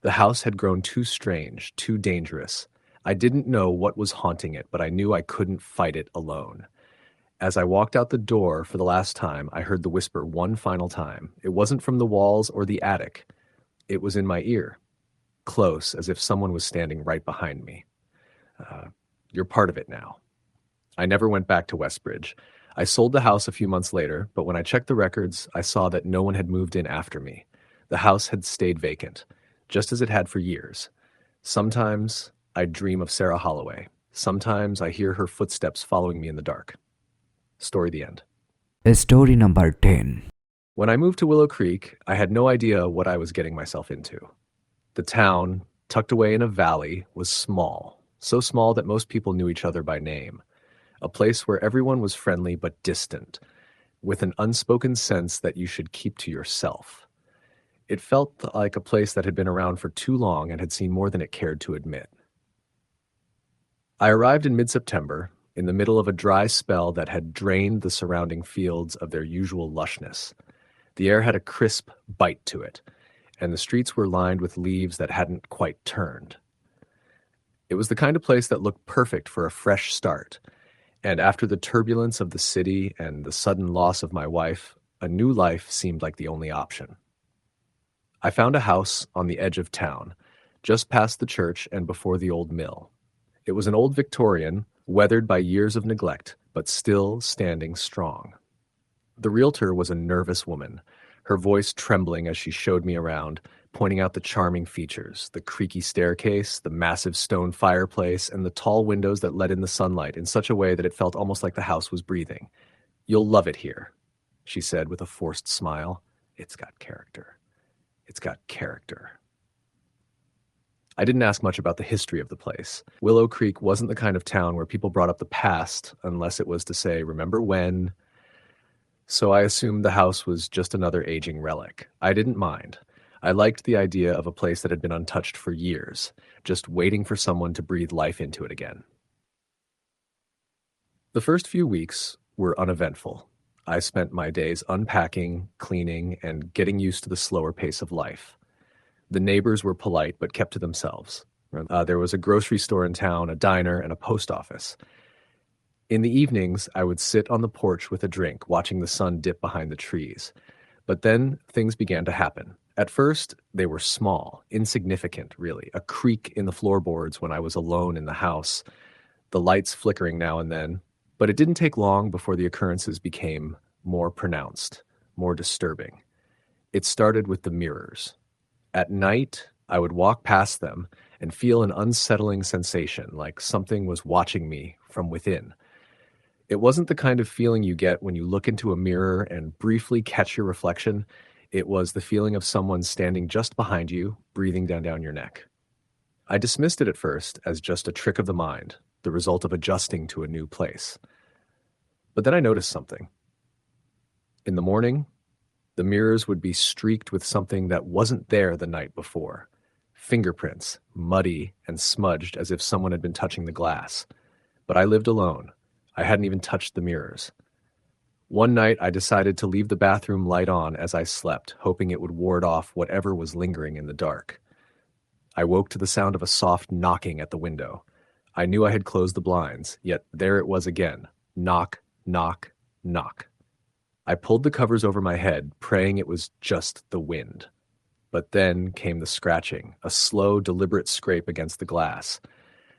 The house had grown too strange, too dangerous. I didn't know what was haunting it, but I knew I couldn't fight it alone. As I walked out the door for the last time, I heard the whisper one final time. It wasn't from the walls or the attic. It was in my ear, close, as if someone was standing right behind me. You're part of it now. I never went back to Westbridge. I sold the house a few months later, but when I checked the records, I saw that no one had moved in after me. The house had stayed vacant, just as it had for years. Sometimes I dream of Sarah Holloway. Sometimes I hear her footsteps following me in the dark. Story the end. Story number 10. When I moved to Willow Creek, I had no idea what I was getting myself into. The town, tucked away in a valley, was small, so small that most people knew each other by name. A place where everyone was friendly but distant, with an unspoken sense that you should keep to yourself. It felt like a place that had been around for too long and had seen more than it cared to admit. I arrived in mid-September, in the middle of a dry spell that had drained the surrounding fields of their usual lushness. The air had a crisp bite to it, and the streets were lined with leaves that hadn't quite turned. It was the kind of place that looked perfect for a fresh start, and after the turbulence of the city and the sudden loss of my wife, a new life seemed like the only option. I found a house on the edge of town, just past the church and before the old mill. It was an old Victorian, weathered by years of neglect, but still standing strong. The realtor was a nervous woman, her voice trembling as she showed me around, pointing out the charming features, the creaky staircase, the massive stone fireplace, and the tall windows that let in the sunlight in such a way that it felt almost like the house was breathing. "You'll love it here," she said with a forced smile. "It's got character. It's got character." I didn't ask much about the history of the place. Willow Creek wasn't the kind of town where people brought up the past unless it was to say, "Remember when?" So I assumed the house was just another aging relic. I didn't mind. I liked the idea of a place that had been untouched for years, just waiting for someone to breathe life into it again. The first few weeks were uneventful. I spent my days unpacking, cleaning, and getting used to the slower pace of life. The neighbors were polite but kept to themselves. There was a grocery store in town, a diner, and a post office. In the evenings, I would sit on the porch with a drink, watching the sun dip behind the trees. But then things began to happen. At first, they were small, insignificant, really. A creak in the floorboards when I was alone in the house, the lights flickering now and then. But it didn't take long before the occurrences became more pronounced, more disturbing. It started with the mirrors. At night, I would walk past them and feel an unsettling sensation, like something was watching me from within. It wasn't the kind of feeling you get when you look into a mirror and briefly catch your reflection. It was the feeling of someone standing just behind you, breathing down your neck. I dismissed it at first as just a trick of the mind, the result of adjusting to a new place. But then I noticed something. In the morning, the mirrors would be streaked with something that wasn't there the night before. Fingerprints, muddy and smudged as if someone had been touching the glass. But I lived alone. I hadn't even touched the mirrors. One night, I decided to leave the bathroom light on as I slept, hoping it would ward off whatever was lingering in the dark. I woke to the sound of a soft knocking at the window. I knew I had closed the blinds, yet there it was again. Knock, knock, knock. I pulled the covers over my head, praying it was just the wind. But then came the scratching, a slow, deliberate scrape against the glass.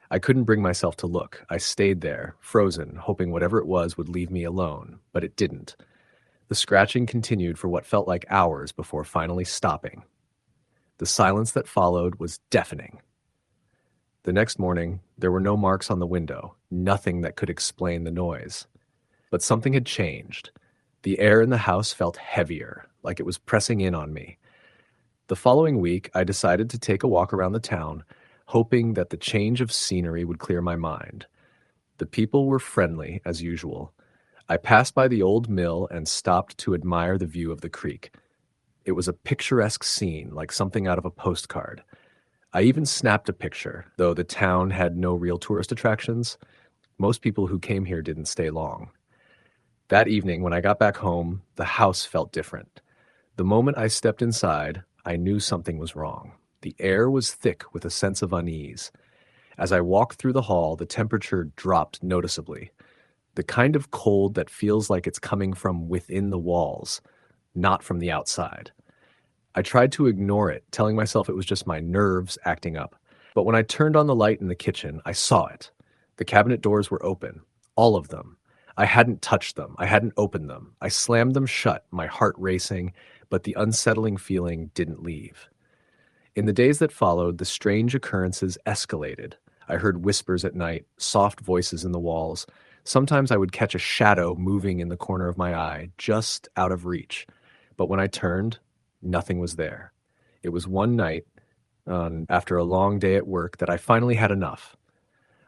I couldn't bring myself to look. I stayed there, frozen, hoping whatever it was would leave me alone, but it didn't. The scratching continued for what felt like hours before finally stopping. The silence that followed was deafening. The next morning, there were no marks on the window, nothing that could explain the noise. But something had changed. The air in the house felt heavier, like it was pressing in on me. The following week, I decided to take a walk around the town, hoping that the change of scenery would clear my mind. The people were friendly, as usual. I passed by the old mill and stopped to admire the view of the creek. It was a picturesque scene, like something out of a postcard. I even snapped a picture, though the town had no real tourist attractions. Most people who came here didn't stay long. That evening, when I got back home, the house felt different. The moment I stepped inside, I knew something was wrong. The air was thick with a sense of unease. As I walked through the hall, the temperature dropped noticeably. the kind of cold that feels like it's coming from within the walls, not from the outside. I tried to ignore it, telling myself it was just my nerves acting up. But when I turned on the light in the kitchen, I saw it. The cabinet doors were open, all of them. I hadn't touched them. I hadn't opened them. I slammed them shut, my heart racing, but the unsettling feeling didn't leave. In the days that followed, the strange occurrences escalated. I heard whispers at night, soft voices in the walls. Sometimes I would catch a shadow moving in the corner of my eye, just out of reach. But when I turned, nothing was there. It was one night, after a long day at work, that I finally had enough.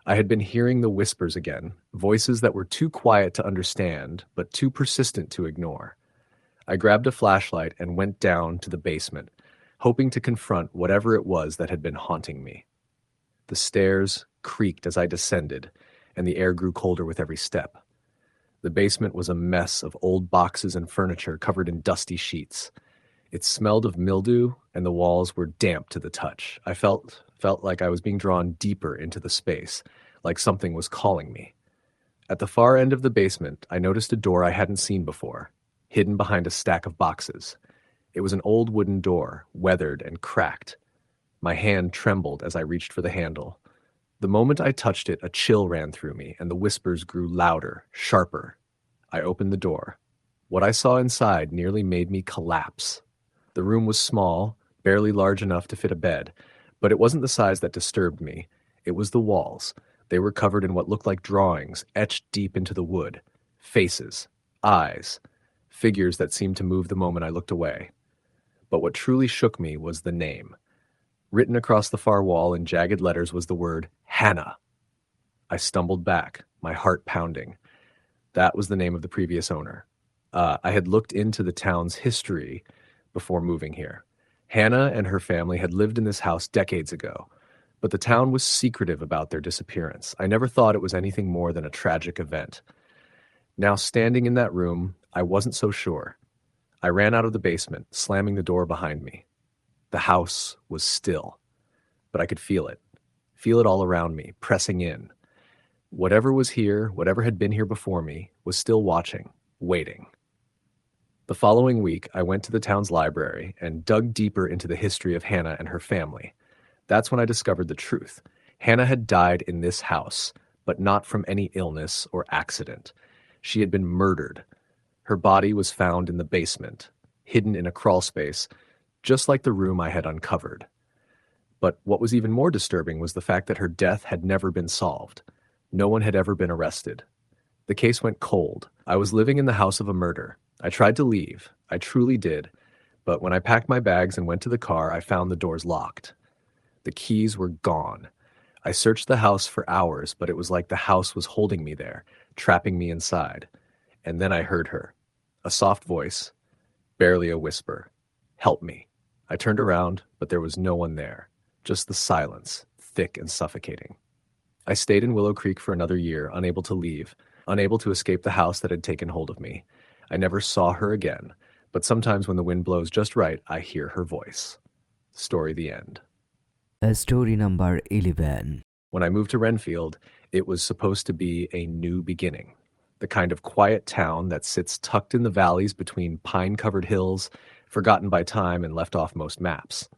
I had been hearing the whispers again, voices that were too quiet to understand, but too persistent to ignore. I grabbed a flashlight and went down to the basement, hoping to confront whatever it was that had been haunting me. The stairs creaked as I descended, and the air grew colder with every step. The basement was a mess of old boxes and furniture covered in dusty sheets. It smelled of mildew, and the walls were damp to the touch. I felt like I was being drawn deeper into the space, like something was calling me. At the far end of the basement, I noticed a door I hadn't seen before, hidden behind a stack of boxes. It was an old wooden door, weathered and cracked. My hand trembled as I reached for the handle. The moment I touched it, a chill ran through me, and the whispers grew louder, sharper. I opened the door. What I saw inside nearly made me collapse. The room was small, barely large enough to fit a bed, but it wasn't the size that disturbed me. It was the walls. They were covered in what looked like drawings, etched deep into the wood. Faces, eyes, figures that seemed to move the moment I looked away. But what truly shook me was the name. Written across the far wall in jagged letters was the word Hannah. I stumbled back, my heart pounding. That was the name of the previous owner. I had looked into the town's history before moving here. Hannah and her family had lived in this house decades ago, but the town was secretive about their disappearance. I never thought it was anything more than a tragic event. Now, standing in that room, I wasn't so sure. I ran out of the basement, slamming the door behind me. The house was still, but I could feel it all around me, pressing in. Whatever was here, whatever had been here before me, was still watching, waiting. The following week, I went to the town's library and dug deeper into the history of Hannah and her family. That's when I discovered the truth. Hannah had died in this house, but not from any illness or accident. She had been murdered. Her body was found in the basement, hidden in a crawl space, just like the room I had uncovered. But what was even more disturbing was the fact that her death had never been solved. No one had ever been arrested. The case went cold. I was living in the house of a murder. I tried to leave. I truly did. But when I packed my bags and went to the car, I found the doors locked. The keys were gone. I searched the house for hours, but it was like the house was holding me there, trapping me inside. And then I heard her. A soft voice, barely a whisper. Help me. I turned around, but there was no one there. Just the silence, thick and suffocating. I stayed in Willow Creek for another year, unable to leave, unable to escape the house that had taken hold of me. I never saw her again, but sometimes when the wind blows just right, I hear her voice. Story the end. Story number 11. When I moved to Renfield, it was supposed to be a new beginning. The kind of quiet town that sits tucked in the valleys between pine-covered hills, forgotten by time and left off most maps.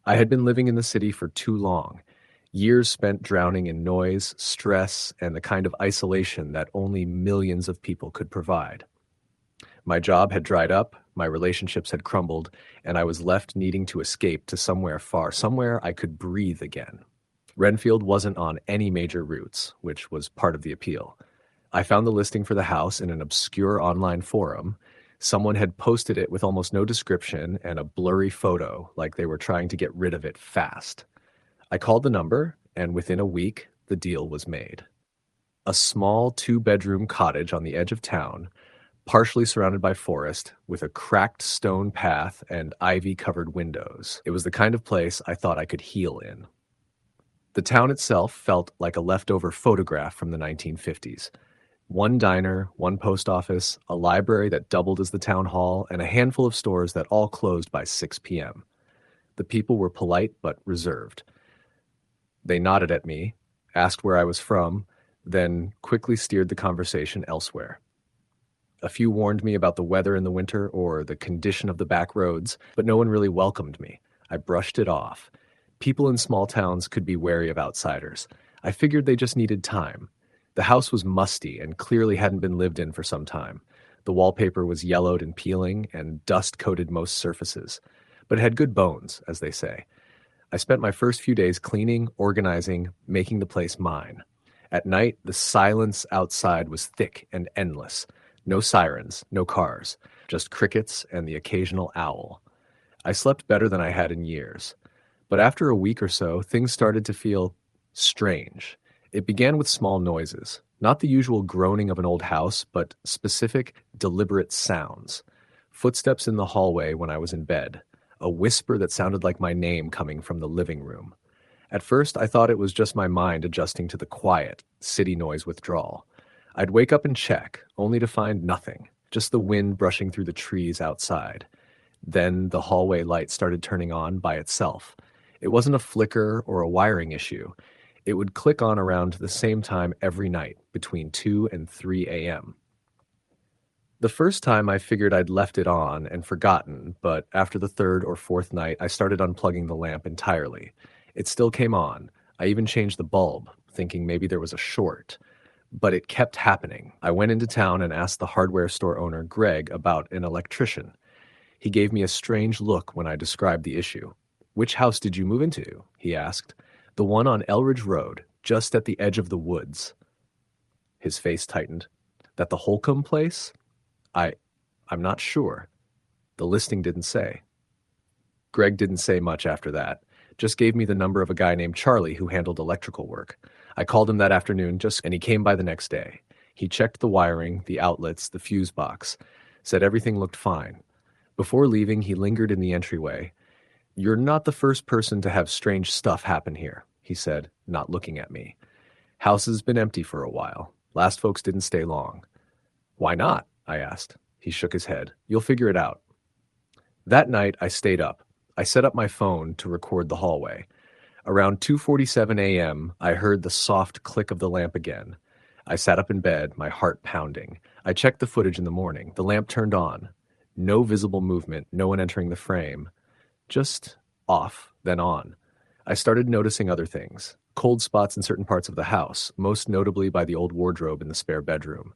I had been living in the city for too long, years spent drowning in noise, stress, and the kind of isolation that only millions of people could provide. My job had dried up, my relationships had crumbled, and I was left needing to escape to somewhere far, somewhere I could breathe again. Renfield wasn't on any major routes, which was part of the appeal. I found the listing for the house in an obscure online forum. Someone had posted it with almost no description and a blurry photo, like they were trying to get rid of it fast. I called the number, and within a week, the deal was made. A small 2-bedroom cottage on the edge of town, partially surrounded by forest, with a cracked stone path and ivy-covered windows. It was the kind of place I thought I could heal in. The town itself felt like a leftover photograph from the 1950s. One diner, one post office, a library that doubled as the town hall, and a handful of stores that all closed by 6 p.m. The people were polite but reserved. They nodded at me, asked where I was from, then quickly steered the conversation elsewhere. A few warned me about the weather in the winter or the condition of the back roads, but no one really welcomed me. I brushed it off. People in small towns could be wary of outsiders. I figured they just needed time. The house was musty and clearly hadn't been lived in for some time. The wallpaper was yellowed and peeling, and dust coated most surfaces. But it had good bones, as they say. I spent my first few days cleaning, organizing, making the place mine. At night, the silence outside was thick and endless. No sirens, no cars, just crickets and the occasional owl. I slept better than I had in years. But after a week or so, things started to feel strange. It began with small noises, not the usual groaning of an old house, but specific, deliberate sounds. Footsteps in the hallway when I was in bed, a whisper that sounded like my name coming from the living room. At first, I thought it was just my mind adjusting to the quiet, city noise withdrawal. I'd wake up and check, only to find nothing, just the wind brushing through the trees outside. Then the hallway light started turning on by itself. It wasn't a flicker or a wiring issue. It would click on around the same time every night, between 2 and 3 a.m. The first time I figured I'd left it on and forgotten, but after the third or fourth night, I started unplugging the lamp entirely. It still came on. I even changed the bulb, thinking maybe there was a short. But it kept happening. I went into town and asked the hardware store owner, Greg, about an electrician. He gave me a strange look when I described the issue. "Which house did you move into?" he asked. "The one on Elridge Road, just at the edge of the woods." His face tightened. "That the Holcomb place?" I'm not sure. The listing didn't say. Greg didn't say much after that. Just gave me the number of a guy named Charlie who handled electrical work. I called him that afternoon and he came by the next day. He checked the wiring, the outlets, the fuse box, said everything looked fine. Before leaving, he lingered in the entryway. "You're not the first person to have strange stuff happen here," he said, not looking at me. "House has been empty for a while. Last folks didn't stay long." "Why not?" I asked. He shook his head. "You'll figure it out." That night, I stayed up. I set up my phone to record the hallway. Around 2:47 a.m., I heard the soft click of the lamp again. I sat up in bed, my heart pounding. I checked the footage in the morning. The lamp turned on. No visible movement, no one entering the frame. Just off, then on. I started noticing other things. Cold spots in certain parts of the house, most notably by the old wardrobe in the spare bedroom.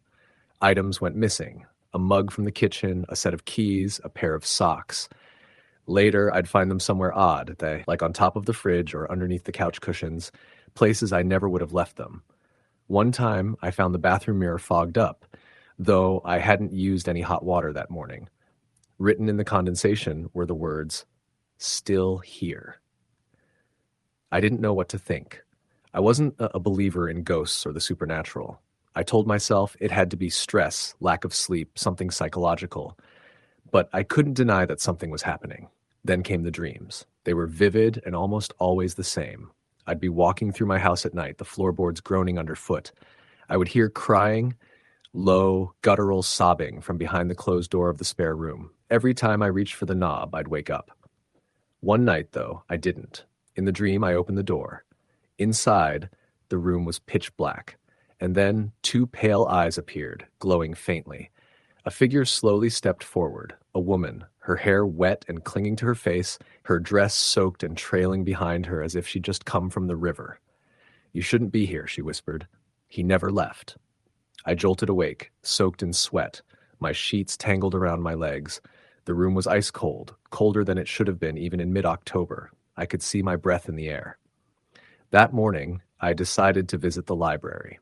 Items went missing. A mug from the kitchen, a set of keys, a pair of socks. Later, I'd find them somewhere odd, like on top of the fridge or underneath the couch cushions, places I never would have left them. One time, I found the bathroom mirror fogged up, though I hadn't used any hot water that morning. Written in the condensation were the words, "Still here." I didn't know what to think. I wasn't a believer in ghosts or the supernatural. I told myself it had to be stress, lack of sleep, something psychological. But I couldn't deny that something was happening. Then came the dreams. They were vivid and almost always the same. I'd be walking through my house at night, the floorboards groaning underfoot. I would hear crying, low, guttural sobbing from behind the closed door of the spare room. Every time I reached for the knob, I'd wake up. One night, though, I didn't. In the dream, I opened the door. Inside, the room was pitch black. And then 2 pale eyes appeared, glowing faintly. A figure slowly stepped forward, a woman, her hair wet and clinging to her face, her dress soaked and trailing behind her as if she'd just come from the river. "You shouldn't be here," she whispered. He never left. I jolted awake, soaked in sweat, my sheets tangled around my legs. The room was ice cold, colder than it should have been even in mid-October. I could see my breath in the air. That morning, I decided to visit the library.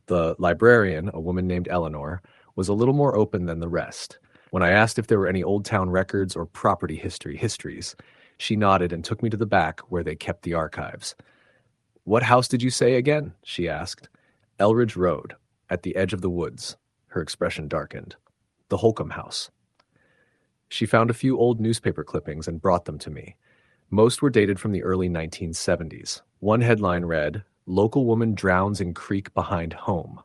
The librarian, a woman named Eleanor, was a little more open than the rest. When I asked if there were any old town records or property histories, she nodded and took me to the back where they kept the archives. "What house did you say again?" she asked. "Elridge Road, at the edge of the woods." Her expression darkened. "The Holcomb house." She found a few old newspaper clippings and brought them to me. Most were dated from the early 1970s. One headline read, "Local woman drowns in creek behind home."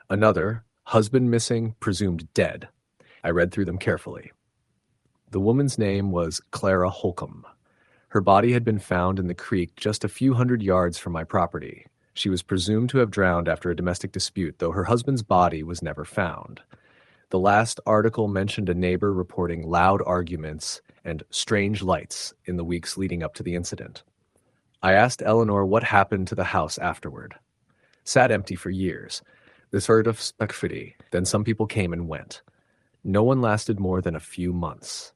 Another, "Husband missing, presumed dead." I read through them carefully. The woman's name was Clara Holcomb. Her body had been found in the creek just a few hundred yards from my property. She was presumed to have drowned after a domestic dispute, though her husband's body was never found. The last article mentioned a neighbor reporting loud arguments and strange lights in the weeks leading up to the incident. I asked Eleanor what happened to the house afterward. Sat empty for years. This sort of spectrity. Then some people came and went. No one lasted more than a few months.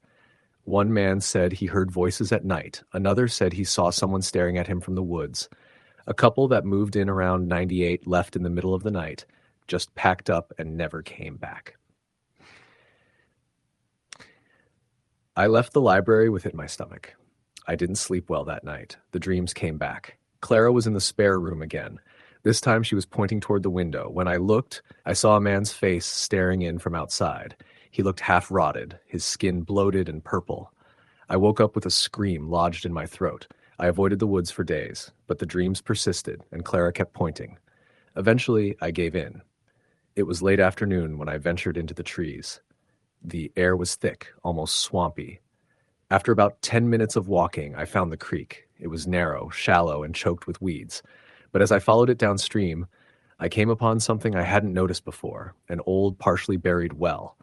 One man said he heard voices at night. Another said he saw someone staring at him from the woods. A couple that moved in around 98 left in the middle of the night, just packed up and never came back. I left the library with it in my stomach. I didn't sleep well that night. The dreams came back. Clara was in the spare room again. This time she was pointing toward the window. When I looked, I saw a man's face staring in from outside. He looked half rotted, his skin bloated and purple. I woke up with a scream lodged in my throat. I avoided the woods for days, but the dreams persisted, and Clara kept pointing. Eventually, I gave in. It was late afternoon when I ventured into the trees. The air was thick, almost swampy. After about 10 minutes of walking, I found the creek. It was narrow, shallow, and choked with weeds. But as I followed it downstream, I came upon something I hadn't noticed before, an old, partially buried well.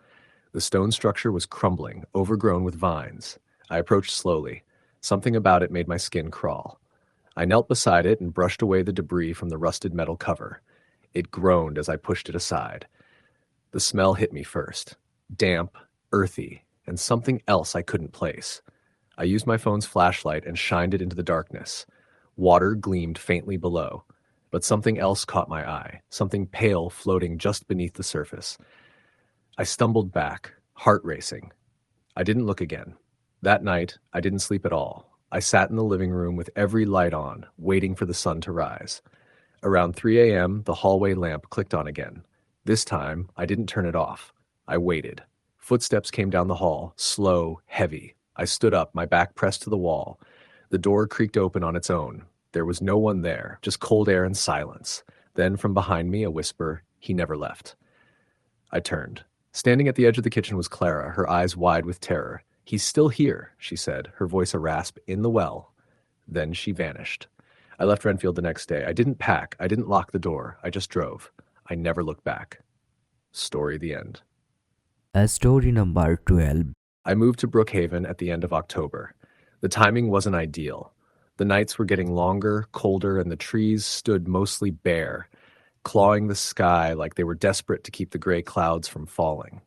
The stone structure was crumbling, overgrown with vines. I approached slowly. Something about it made my skin crawl. I knelt beside it and brushed away the debris from the rusted metal cover. It groaned as I pushed it aside. The smell hit me first. Damp, earthy, and something else I couldn't place. I used my phone's flashlight and shined it into the darkness. Water gleamed faintly below, but something else caught my eye, something pale floating just beneath the surface. I stumbled back, heart racing. I didn't look again. That night, I didn't sleep at all. I sat in the living room with every light on, waiting for the sun to rise. Around 3 a.m., the hallway lamp clicked on again. This time, I didn't turn it off. I waited. Footsteps came down the hall, slow, heavy. I stood up, my back pressed to the wall. The door creaked open on its own. There was no one there, just cold air and silence. Then from behind me, a whisper, "He never left." I turned. Standing at the edge of the kitchen was Clara, her eyes wide with terror. "He's still here," she said, her voice a rasp, "in the well." Then she vanished. I left Renfield the next day. I didn't pack. I didn't lock the door. I just drove. I never looked back. Story the end. Story number 12. I moved to Brookhaven at the end of October. The timing wasn't ideal. The nights were getting longer, colder, and the trees stood mostly bare, clawing the sky like they were desperate to keep the gray clouds from falling.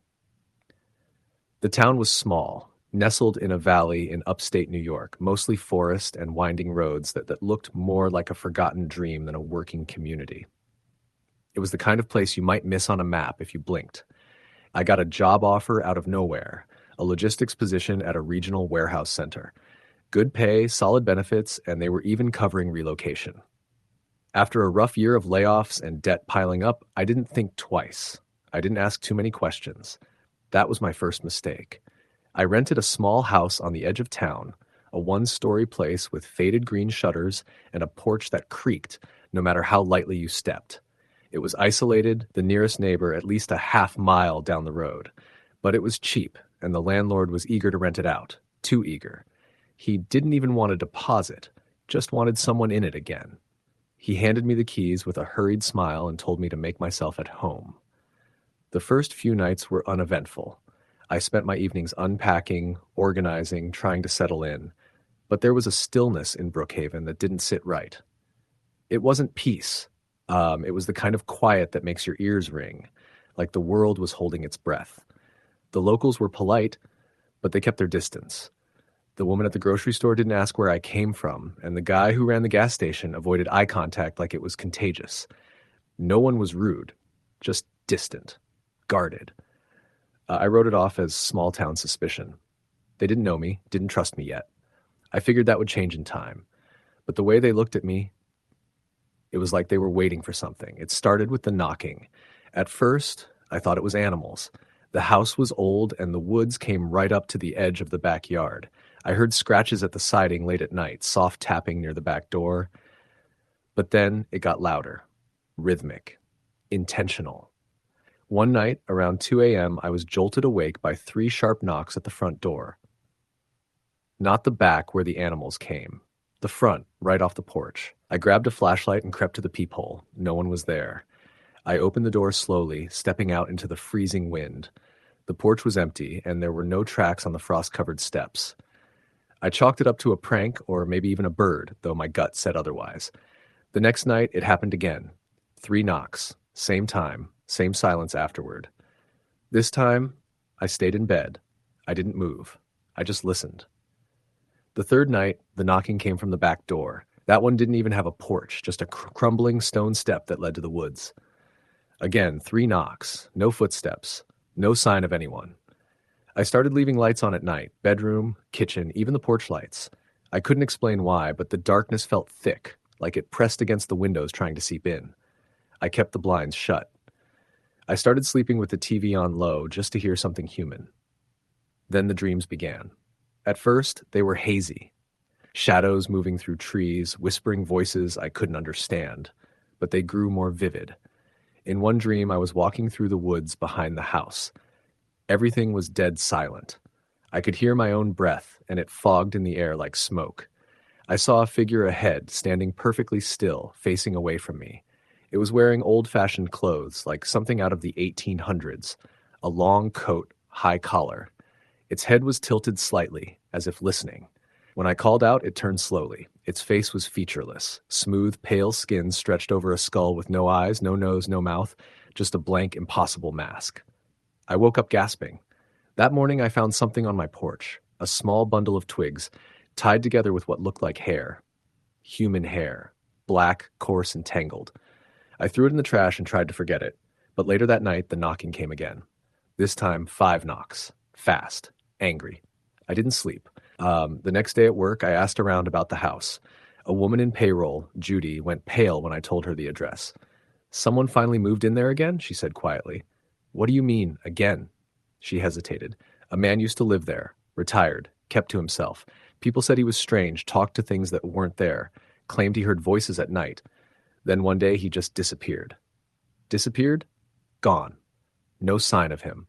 The town was small, nestled in a valley in upstate New York, mostly forest and winding roads that looked more like a forgotten dream than a working community. It was the kind of place you might miss on a map if you blinked. I got a job offer out of nowhere, a logistics position at a regional warehouse center. Good pay, solid benefits, and they were even covering relocation. After a rough year of layoffs and debt piling up, I didn't think twice. I didn't ask too many questions. That was my first mistake. I rented a small house on the edge of town, a one-story place with faded green shutters and a porch that creaked no matter how lightly you stepped. It was isolated, the nearest neighbor at least a half mile down the road. But it was cheap, and the landlord was eager to rent it out. Too eager. He didn't even want a deposit, just wanted someone in it again. He handed me the keys with a hurried smile and told me to make myself at home. The first few nights were uneventful. I spent my evenings unpacking, organizing, trying to settle in. But there was a stillness in Brookhaven that didn't sit right. It wasn't peace. It was the kind of quiet that makes your ears ring, like the world was holding its breath. The locals were polite, but they kept their distance. The woman at the grocery store didn't ask where I came from, and the guy who ran the gas station avoided eye contact like it was contagious. No one was rude, just distant, guarded. I wrote it off as small-town suspicion. They didn't know me, didn't trust me yet. I figured that would change in time. But the way they looked at me, it was like they were waiting for something. It started with the knocking. At first, I thought it was animals. The house was old, and the woods came right up to the edge of the backyard. I heard scratches at the siding late at night, soft tapping near the back door. But then it got louder, rhythmic, intentional. One night, around 2 a.m., I was jolted awake by 3 sharp knocks at the front door. Not the back where the animals came, The front, right off the porch. I grabbed a flashlight and crept to the peephole. No one was there. I opened the door slowly, stepping out into the freezing wind. The porch was empty, and there were no tracks on the frost-covered steps. I chalked it up to a prank or maybe even a bird, though my gut said otherwise. The next night, it happened again. 3 knocks, same time, same silence afterward. This time, I stayed in bed. I didn't move. I just listened. The third night, the knocking came from the back door. That one didn't even have a porch, just a crumbling stone step that led to the woods. Again, 3 knocks, no footsteps, no sign of anyone. I started leaving lights on at night, bedroom, kitchen, even the porch lights. I couldn't explain why, but the darkness felt thick, like it pressed against the windows trying to seep in. I kept the blinds shut. I started sleeping with the TV on low just to hear something human. Then the dreams began. At first, they were hazy. Shadows moving through trees, whispering voices I couldn't understand, but they grew more vivid. In one dream, I was walking through the woods behind the house. Everything was dead silent. I could hear my own breath, and it fogged in the air like smoke. I saw a figure ahead, standing perfectly still, facing away from me. It was wearing old-fashioned clothes, like something out of the 1800s, a long coat, high collar. Its head was tilted slightly, as if listening. When I called out, it turned slowly. Its face was featureless, smooth, pale skin stretched over a skull with no eyes, no nose, no mouth, just a blank, impossible mask. I woke up gasping. That morning I found something on my porch, a small bundle of twigs, tied together with what looked like hair. Human hair. Black, coarse, and tangled. I threw it in the trash and tried to forget it, but later that night the knocking came again. This time 5 knocks. Fast. Angry. I didn't sleep. The next day at work, I asked around about the house. A woman in payroll, Judy, went pale when I told her the address. "Someone finally moved in there again?" she said quietly. "What do you mean, again?" She hesitated. "A man used to live there, retired, kept to himself. People said he was strange, talked to things that weren't there, claimed he heard voices at night. Then one day he just disappeared." Disappeared? Gone. No sign of him.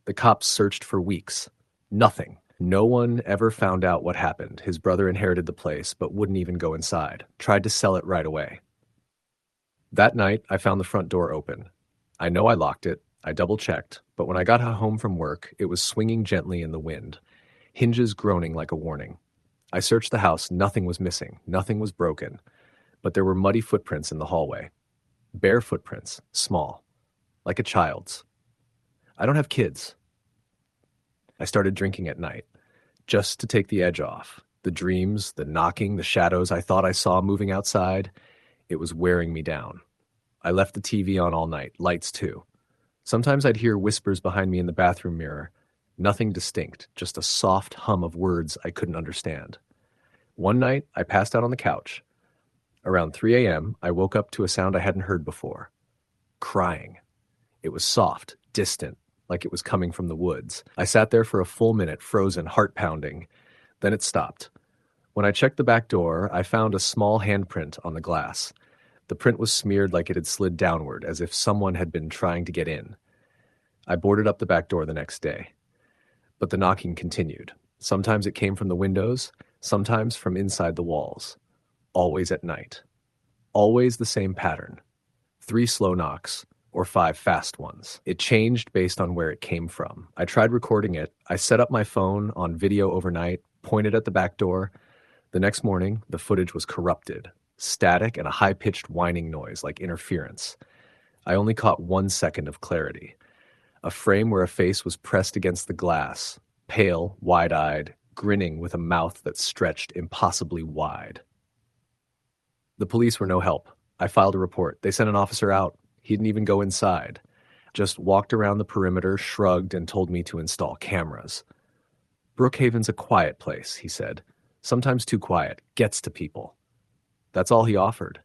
The cops searched for weeks. Nothing. No one ever found out what happened. His brother inherited the place, but wouldn't even go inside. Tried to sell it right away. That night, I found the front door open. I know I locked it. I double-checked, but when I got home from work, it was swinging gently in the wind, hinges groaning like a warning. I searched the house. Nothing was missing. Nothing was broken. But there were muddy footprints in the hallway. Bare footprints, small, like a child's. I don't have kids. I started drinking at night, just to take the edge off. The dreams, the knocking, the shadows I thought I saw moving outside, it was wearing me down. I left the TV on all night, lights too. Sometimes I'd hear whispers behind me in the bathroom mirror. Nothing distinct, just a soft hum of words I couldn't understand. One night, I passed out on the couch. Around 3 a.m., I woke up to a sound I hadn't heard before. Crying. It was soft, distant, like it was coming from the woods. I sat there for a full minute, frozen, heart pounding. Then it stopped. When I checked the back door, I found a small handprint on the glass. The print was smeared like it had slid downward, as if someone had been trying to get in. I boarded up the back door the next day. But the knocking continued. Sometimes it came from the windows, sometimes from inside the walls. Always at night. Always the same pattern. 3 slow knocks, or 5 fast ones. It changed based on where it came from. I tried recording it. I set up my phone on video overnight, pointed at the back door. The next morning, the footage was corrupted. Static and a high-pitched whining noise like interference. I only caught 1 second of clarity. A frame where a face was pressed against the glass, pale, wide-eyed, grinning with a mouth that stretched impossibly wide. The police were no help. I filed a report. They sent an officer out. He didn't even go inside. Just walked around the perimeter, shrugged, and told me to install cameras. "Brookhaven's a quiet place," he said. "Sometimes too quiet. Gets to people." That's all he offered.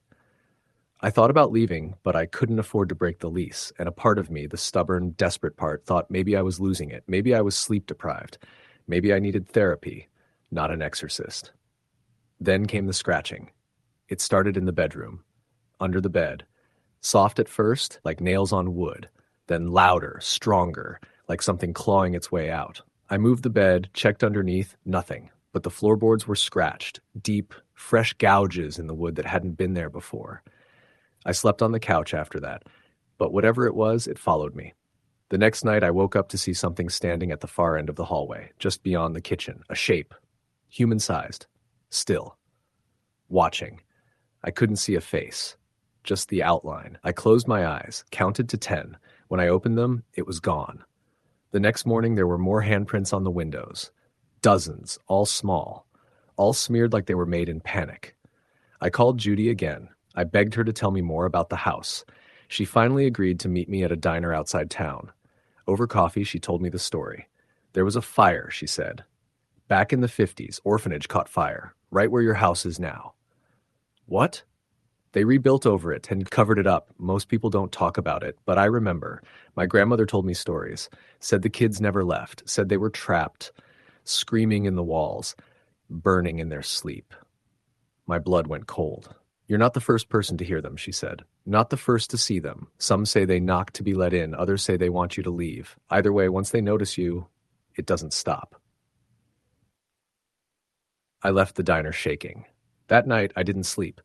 I thought about leaving, but I couldn't afford to break the lease, and a part of me, the stubborn, desperate part, thought maybe I was losing it. Maybe I was sleep-deprived. Maybe I needed therapy, not an exorcist. Then came the scratching. It started in the bedroom, under the bed. Soft at first, like nails on wood, then louder, stronger, like something clawing its way out. I moved the bed, checked underneath, nothing, but the floorboards were scratched, deep, fresh gouges in the wood that hadn't been there before. I slept on the couch after that, but whatever it was, it followed me. The next night, I woke up to see something standing at the far end of the hallway, just beyond the kitchen, a shape, human-sized, still, watching. I couldn't see a face, just the outline. I closed my eyes, counted to 10. When I opened them, it was gone. The next morning, there were more handprints on the windows. Dozens, all small, all smeared like they were made in panic. I called Judy again. I begged her to tell me more about the house. She finally agreed to meet me at a diner outside town. Over coffee, she told me the story. There was a fire, she said. Back in the 50s, orphanage caught fire, right where your house is now. What? They rebuilt over it and covered it up. Most people don't talk about it, but I remember. My grandmother told me stories, said the kids never left, said they were trapped, screaming in the walls, burning in their sleep. My blood went cold. You're not the first person to hear them, she said. Not the first to see them. Some say they knock to be let in, others say they want you to leave. Either way, once they notice you, it doesn't stop. I left the diner shaking. That night, I didn't sleep.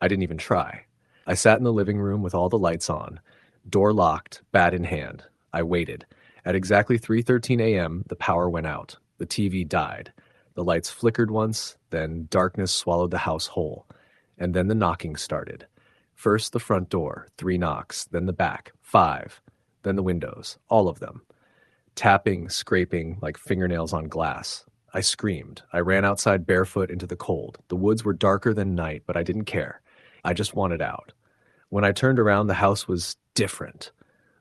I didn't even try. I sat in the living room with all the lights on, door locked, bat in hand. I waited. At exactly 3:13 a.m., the power went out. The TV died. The lights flickered once, then darkness swallowed the house whole. And then the knocking started. First the front door, 3 knocks, then the back, 5, then the windows, all of them. Tapping, scraping, like fingernails on glass. I screamed. I ran outside barefoot into the cold. The woods were darker than night, but I didn't care. I just wanted out. When I turned around, the house was different.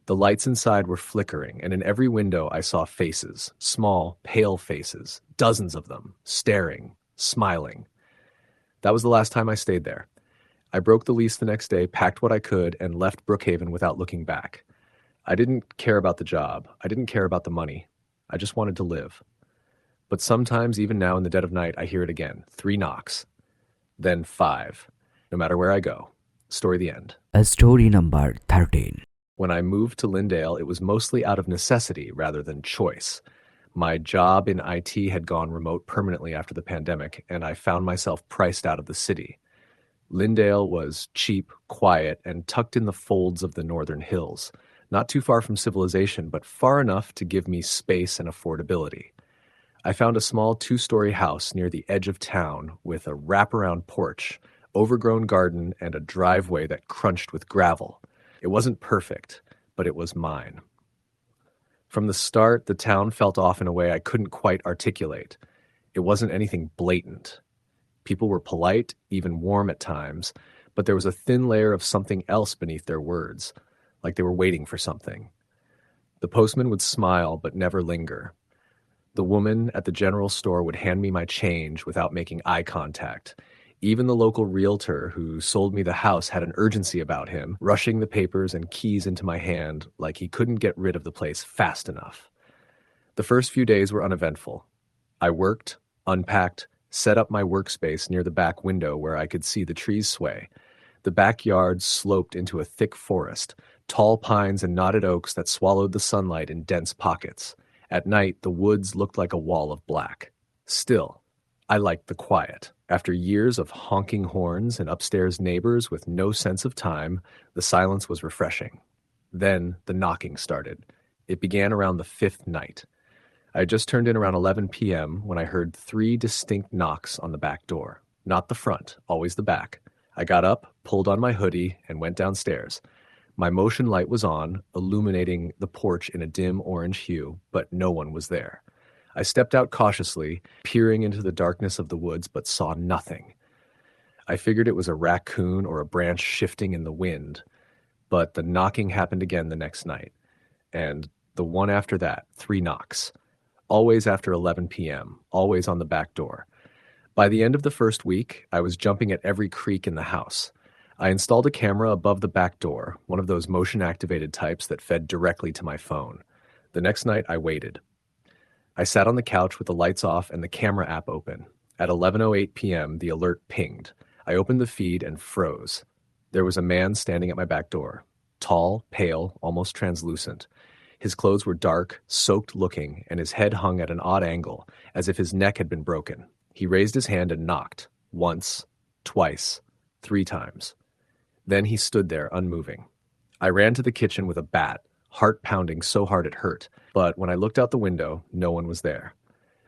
The lights inside were flickering, and in every window I saw faces, small, pale faces, dozens of them, staring, smiling. That was the last time I stayed there. I broke the lease the next day, packed what I could, and left Brookhaven without looking back. I didn't care about the job. I didn't care about the money. I just wanted to live. But sometimes, even now in the dead of night, I hear it again. 3 knocks. Then 5. No matter where I go. Story the end. Story number 13. When I moved to Lindale, it was mostly out of necessity rather than choice. My job in IT had gone remote permanently after the pandemic, and I found myself priced out of the city. Lindale was cheap, quiet, and tucked in the folds of the northern hills, not too far from civilization, but far enough to give me space and affordability. I found a small 2-story house near the edge of town with a wraparound porch, overgrown garden, and a driveway that crunched with gravel. It wasn't perfect, but it was mine. From the start, the town felt off in a way I couldn't quite articulate. It wasn't anything blatant. People were polite, even warm at times, but there was a thin layer of something else beneath their words, like they were waiting for something. The postman would smile but never linger. The woman at the general store would hand me my change without making eye contact. Even the local realtor who sold me the house had an urgency about him, rushing the papers and keys into my hand like he couldn't get rid of the place fast enough. The first few days were uneventful. I worked, unpacked, set up my workspace near the back window where I could see the trees sway. The backyard sloped into a thick forest, tall pines and knotted oaks that swallowed the sunlight in dense pockets. At night, the woods looked like a wall of black. Still, I liked the quiet. After years of honking horns and upstairs neighbors with no sense of time, the silence was refreshing. Then the knocking started. It began around the 5th night. I had just turned in around 11 p.m. when I heard 3 distinct knocks on the back door. Not the front, always the back. I got up, pulled on my hoodie, and went downstairs. My motion light was on, illuminating the porch in a dim orange hue, but no one was there. I stepped out cautiously, peering into the darkness of the woods, but saw nothing. I figured it was a raccoon or a branch shifting in the wind, but the knocking happened again the next night. And the one after that, 3 knocks. Always after 11 p.m., always on the back door. By the end of the first week, I was jumping at every creak in the house. I installed a camera above the back door, one of those motion-activated types that fed directly to my phone. The next night, I waited. I sat on the couch with the lights off and the camera app open. At 11:08 p.m., the alert pinged. I opened the feed and froze. There was a man standing at my back door. Tall, pale, almost translucent. His clothes were dark, soaked-looking, and his head hung at an odd angle, as if his neck had been broken. He raised his hand and knocked. Once, twice, 3 times. Then he stood there, unmoving. I ran to the kitchen with a bat, heart pounding so hard it hurt, but when I looked out the window, no one was there.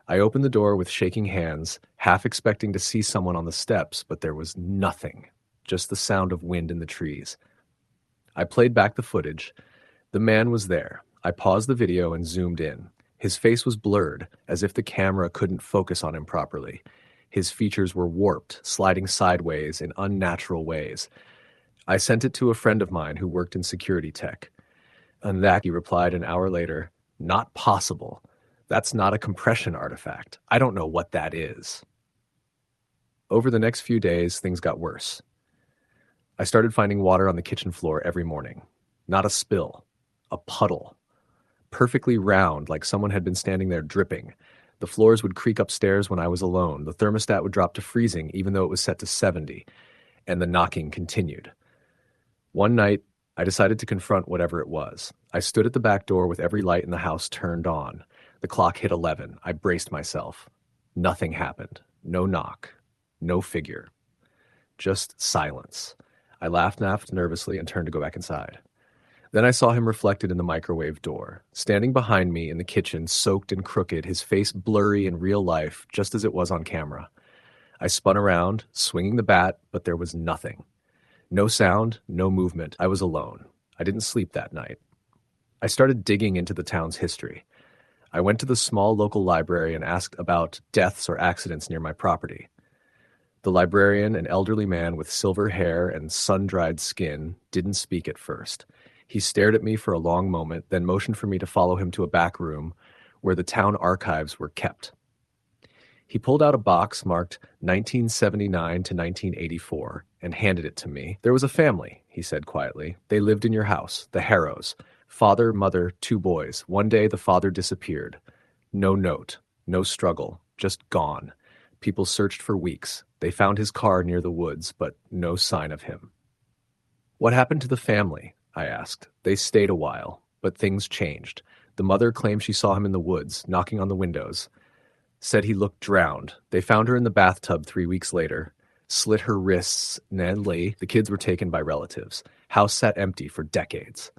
I opened the door with shaking hands, half expecting to see someone on the steps, but there was nothing, just the sound of wind in the trees. I played back the footage. The man was there. I paused the video and zoomed in. His face was blurred, as if the camera couldn't focus on him properly. His features were warped, sliding sideways in unnatural ways. I sent it to a friend of mine who worked in security tech. And that, he replied an hour later, "Not possible. That's not a compression artifact. I don't know what that is." Over the next few days, things got worse. I started finding water on the kitchen floor every morning. Not a spill, a puddle. Perfectly round, like someone had been standing there dripping. The floors would creak upstairs when I was alone. The thermostat would drop to freezing, even though it was set to 70. And the knocking continued. One night, I decided to confront whatever it was. I stood at the back door with every light in the house turned on. The clock hit 11. I braced myself. Nothing happened. No knock. No figure. Just silence. I laughed nervously and turned to go back inside. Then I saw him reflected in the microwave door, standing behind me in the kitchen, soaked and crooked, his face blurry in real life, just as it was on camera. I spun around, swinging the bat, but there was nothing. No sound, no movement. I was alone. I didn't sleep that night. I started digging into the town's history. I went to the small local library and asked about deaths or accidents near my property. The librarian, an elderly man with silver hair and sun-dried skin, didn't speak at first. He stared at me for a long moment, then motioned for me to follow him to a back room where the town archives were kept. He pulled out a box marked 1979 to 1984 and handed it to me. "There was a family," he said quietly. "They lived in your house, the Harrows. Father, mother, 2 boys. One day the father disappeared. No note, no struggle, just gone. People searched for weeks. They found his car near the woods, but no sign of him." "What happened to the family?" I asked. "They stayed a while, but things changed. The mother claimed she saw him in the woods, knocking on the windows. Said he looked drowned. They found her in the bathtub 3 weeks later, slit her wrists, and the kids were taken by relatives. House sat empty for decades."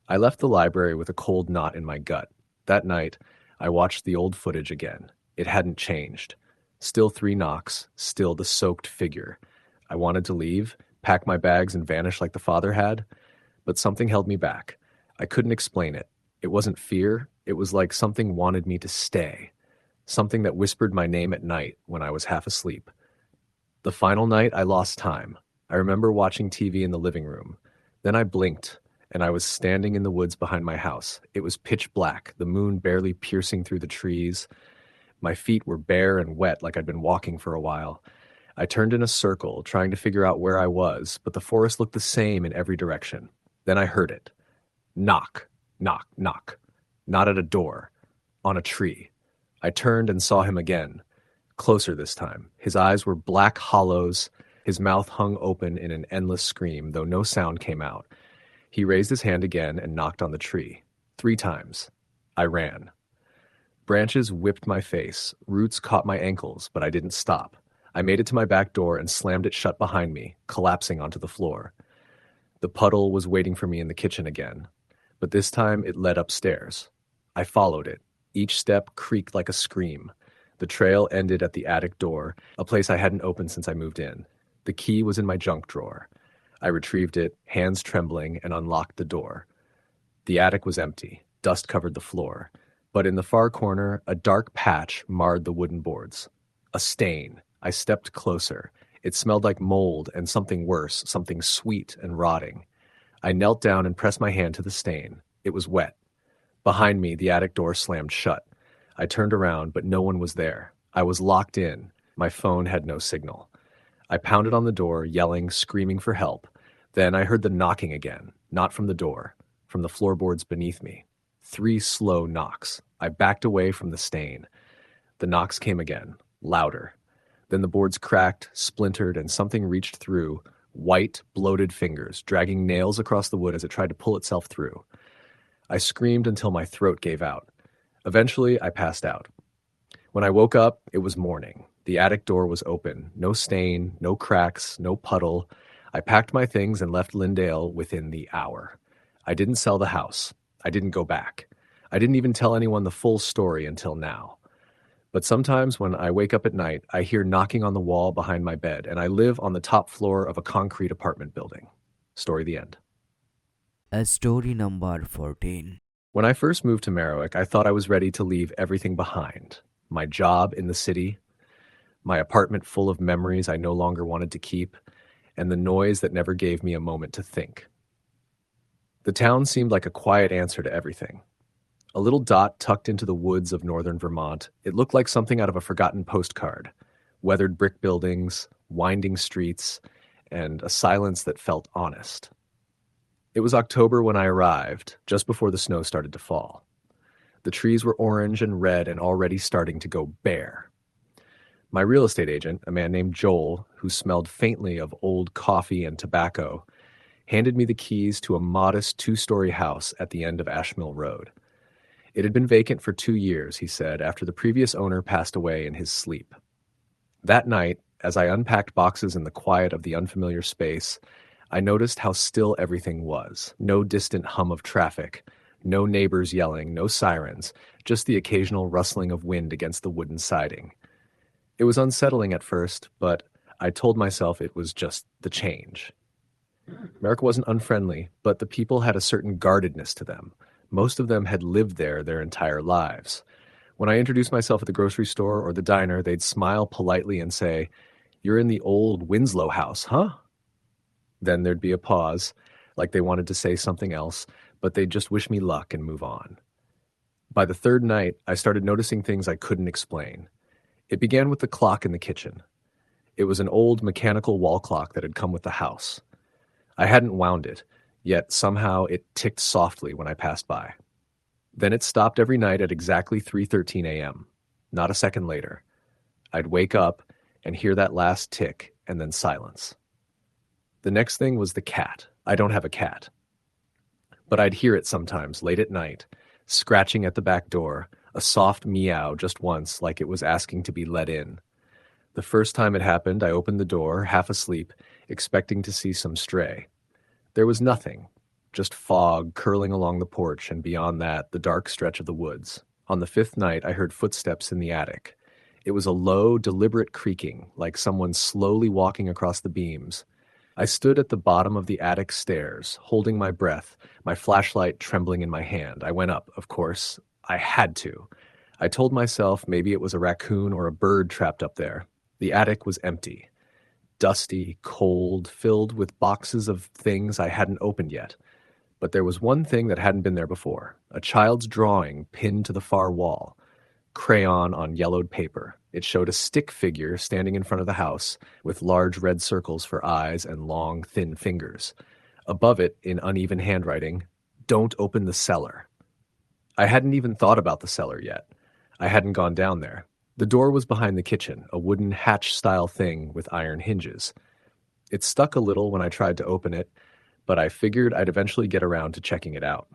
I left the library with a cold knot in my gut. That night, I watched the old footage again. It hadn't changed. Still 3 knocks, still the soaked figure. I wanted to leave, pack my bags and vanish like the father had, but something held me back. I couldn't explain it. It wasn't fear. It was like something wanted me to stay. Something that whispered my name at night when I was half asleep. The final night, I lost time. I remember watching TV in the living room. Then I blinked, and I was standing in the woods behind my house. It was pitch black, the moon barely piercing through the trees. My feet were bare and wet like I'd been walking for a while. I turned in a circle, trying to figure out where I was, but the forest looked the same in every direction. Then I heard it. Knock, knock, knock. Not at a door. On a tree. I turned and saw him again. Closer this time. His eyes were black hollows. His mouth hung open in an endless scream, though no sound came out. He raised his hand again and knocked on the tree. 3 times. I ran. Branches whipped my face. Roots caught my ankles, but I didn't stop. I made it to my back door and slammed it shut behind me, collapsing onto the floor. The puddle was waiting for me in the kitchen again, but this time it led upstairs. I followed it. Each step creaked like a scream. The trail ended at the attic door, a place I hadn't opened since I moved in. The key was in my junk drawer. I retrieved it, hands trembling, and unlocked the door. The attic was empty. Dust covered the floor. But in the far corner, a dark patch marred the wooden boards. A stain. I stepped closer. It smelled like mold and something worse, something sweet and rotting. I knelt down and pressed my hand to the stain. It was wet. Behind me, the attic door slammed shut. I turned around, but no one was there. I was locked in. My phone had no signal. I pounded on the door, yelling, screaming for help. Then I heard the knocking again, not from the door, from the floorboards beneath me. 3 slow knocks. I backed away from the stain. The knocks came again, louder. Then the boards cracked, splintered, and something reached through, white, bloated fingers, dragging nails across the wood as it tried to pull itself through. I screamed until my throat gave out. Eventually, I passed out. When I woke up, it was morning. The attic door was open. No stain, no cracks, no puddle. I packed my things and left Lindale within the hour. I didn't sell the house. I didn't go back. I didn't even tell anyone the full story until now. But sometimes when I wake up at night, I hear knocking on the wall behind my bed, and I live on the top floor of a concrete apartment building. Story the end. Story number 14. When I first moved to Merriwick, I thought I was ready to leave everything behind. My job in the city, my apartment full of memories I no longer wanted to keep, and the noise that never gave me a moment to think. The town seemed like a quiet answer to everything. A little dot tucked into the woods of northern Vermont, it looked like something out of a forgotten postcard. Weathered brick buildings, winding streets, and a silence that felt honest. It was October when I arrived, just before the snow started to fall. The trees were orange and red and already starting to go bare. My real estate agent, a man named Joel, who smelled faintly of old coffee and tobacco, handed me the keys to a modest 2-story house at the end of Ashmill Road. It had been vacant for 2 years, he said, after the previous owner passed away in his sleep. That night, as I unpacked boxes in the quiet of the unfamiliar space, I noticed how still everything was. No distant hum of traffic, no neighbors yelling, no sirens, just the occasional rustling of wind against the wooden siding. It was unsettling at first, but I told myself it was just the change. America wasn't unfriendly, but the people had a certain guardedness to them. Most of them had lived there their entire lives. When I introduced myself at the grocery store or the diner, they'd smile politely and say, "You're in the old Winslow house, huh?" Then there'd be a pause, like they wanted to say something else, but they'd just wish me luck and move on. By the third night, I started noticing things I couldn't explain. It began with the clock in the kitchen. It was an old mechanical wall clock that had come with the house. I hadn't wound it, yet somehow it ticked softly when I passed by. Then it stopped every night at exactly 3:13 a.m., not a second later. I'd wake up and hear that last tick and then silence. The next thing was the cat. I don't have a cat. But I'd hear it sometimes late at night, scratching at the back door, a soft meow just once like it was asking to be let in. The first time it happened, I opened the door, half asleep, expecting to see some stray. There was nothing, just fog curling along the porch, and beyond that, the dark stretch of the woods. On the 5th night, I heard footsteps in the attic. It was a low, deliberate creaking, like someone slowly walking across the beams. I stood at the bottom of the attic stairs, holding my breath, my flashlight trembling in my hand. I went up, of course. I had to. I told myself maybe it was a raccoon or a bird trapped up there. The attic was empty. Dusty, cold, filled with boxes of things I hadn't opened yet. But there was one thing that hadn't been there before, a child's drawing pinned to the far wall, crayon on yellowed paper. It showed a stick figure standing in front of the house with large red circles for eyes and long, thin fingers. Above it, in uneven handwriting, "Don't open the cellar." I hadn't even thought about the cellar yet. I hadn't gone down there. The door was behind the kitchen, a wooden hatch-style thing with iron hinges. It stuck a little when I tried to open it, but I figured I'd eventually get around to checking it out.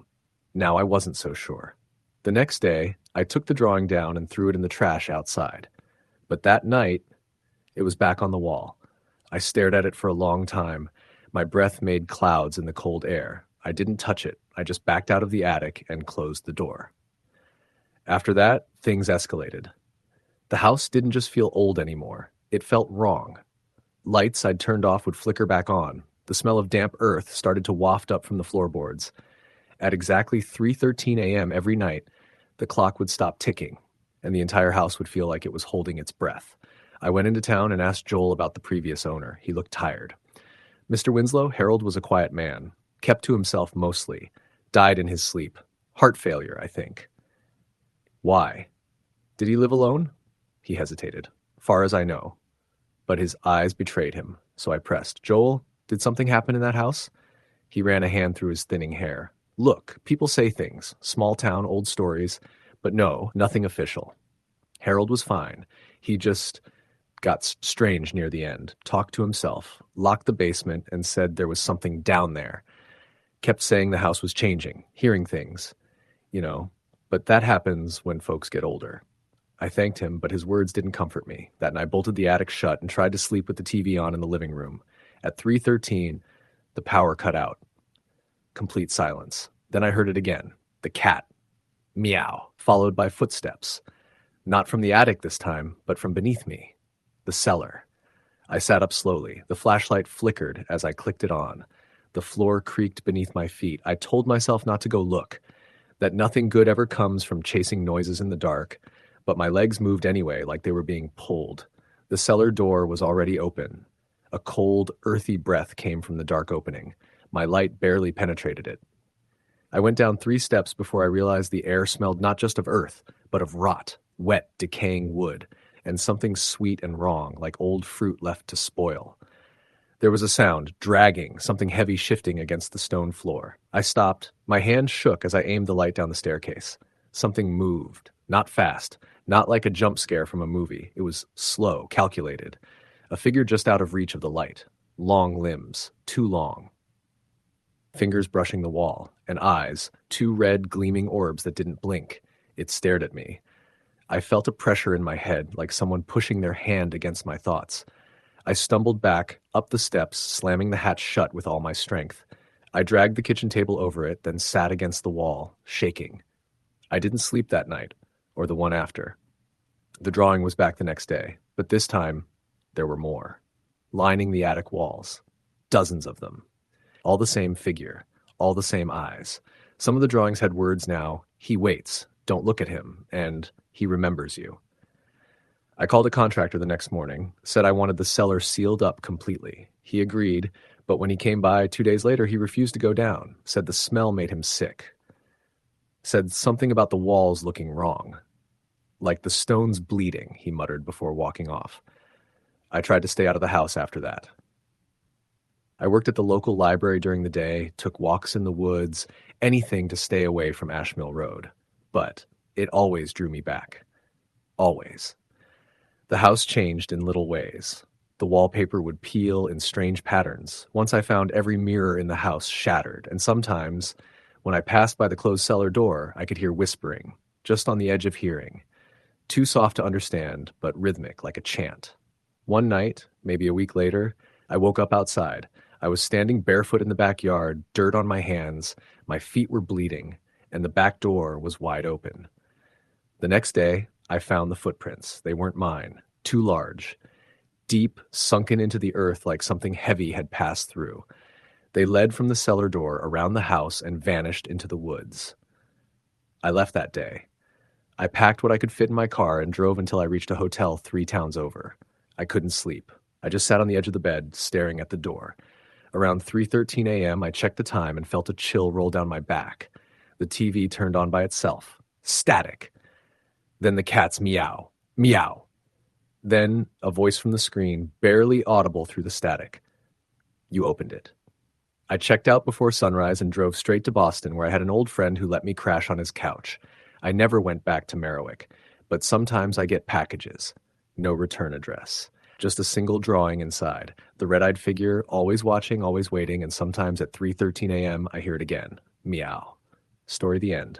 Now I wasn't so sure. The next day, I took the drawing down and threw it in the trash outside. But that night, it was back on the wall. I stared at it for a long time. My breath made clouds in the cold air. I didn't touch it. I just backed out of the attic and closed the door. After that, things escalated. The house didn't just feel old anymore. It felt wrong. Lights I'd turned off would flicker back on. The smell of damp earth started to waft up from the floorboards. At exactly 3:13 a.m. every night, the clock would stop ticking, and the entire house would feel like it was holding its breath. I went into town and asked Joel about the previous owner. He looked tired. Mr. Winslow, Harold was a quiet man, kept to himself mostly, died in his sleep. Heart failure, I think. Why? Did he live alone? He hesitated. Far as I know. But his eyes betrayed him, so I pressed. Joel, did something happen in that house? He ran a hand through his thinning hair. Look, people say things, small town, old stories, but no, nothing official. Harold was fine. He just got strange near the end, talked to himself, locked the basement, and said there was something down there. Kept saying the house was changing, hearing things, but that happens when folks get older. I thanked him, but his words didn't comfort me. That night I bolted the attic shut and tried to sleep with the TV on in the living room. At 3:13, the power cut out. Complete silence. Then I heard it again. The cat. Meow. Followed by footsteps. Not from the attic this time, but from beneath me. The cellar. I sat up slowly. The flashlight flickered as I clicked it on. The floor creaked beneath my feet. I told myself not to go look, that nothing good ever comes from chasing noises in the dark, but my legs moved anyway, like they were being pulled. The cellar door was already open. A cold, earthy breath came from the dark opening. My light barely penetrated it. I went down 3 steps before I realized the air smelled not just of earth, but of rot, wet, decaying wood, and something sweet and wrong, like old fruit left to spoil. There was a sound, dragging, something heavy shifting against the stone floor. I stopped. My hand shook as I aimed the light down the staircase. Something moved, not fast, not like a jump scare from a movie. It was slow, calculated. A figure just out of reach of the light. Long limbs, too long. Fingers brushing the wall, and eyes, 2 red, gleaming orbs that didn't blink. It stared at me. I felt a pressure in my head, like someone pushing their hand against my thoughts. I stumbled back, up the steps, slamming the hatch shut with all my strength. I dragged the kitchen table over it, then sat against the wall, shaking. I didn't sleep that night, or the one after. The drawing was back the next day, but this time, there were more. Lining the attic walls. Dozens of them. All the same figure, all the same eyes. Some of the drawings had words now, "He waits, don't look at him," and "He remembers you." I called a contractor the next morning, said I wanted the cellar sealed up completely. He agreed, but when he came by 2 days later, he refused to go down, said the smell made him sick. Said something about the walls looking wrong. Like the stones bleeding, he muttered before walking off. I tried to stay out of the house after that. I worked at the local library during the day, took walks in the woods, anything to stay away from Ash Mill Road. But it always drew me back. Always. The house changed in little ways. The wallpaper would peel in strange patterns. Once I found every mirror in the house shattered, and sometimes, when I passed by the closed cellar door, I could hear whispering, just on the edge of hearing. Too soft to understand, but rhythmic, like a chant. One night, maybe a week later, I woke up outside. I was standing barefoot in the backyard, dirt on my hands, my feet were bleeding, and the back door was wide open. The next day, I found the footprints. They weren't mine. Too large. Deep, sunken into the earth like something heavy had passed through. They led from the cellar door around the house and vanished into the woods. I left that day. I packed what I could fit in my car and drove until I reached a hotel 3 towns over. I couldn't sleep. I just sat on the edge of the bed, staring at the door. Around 3:13 a.m., I checked the time and felt a chill roll down my back. The TV turned on by itself. Static. Then the cat's meow. Meow. Then a voice from the screen, barely audible through the static. You opened it. I checked out before sunrise and drove straight to Boston, where I had an old friend who let me crash on his couch. I never went back to Merriwick, but sometimes I get packages. No return address. Just a single drawing inside. The red-eyed figure, always watching, always waiting, and sometimes at 3:13 a.m. I hear it again. Meow. Story the end.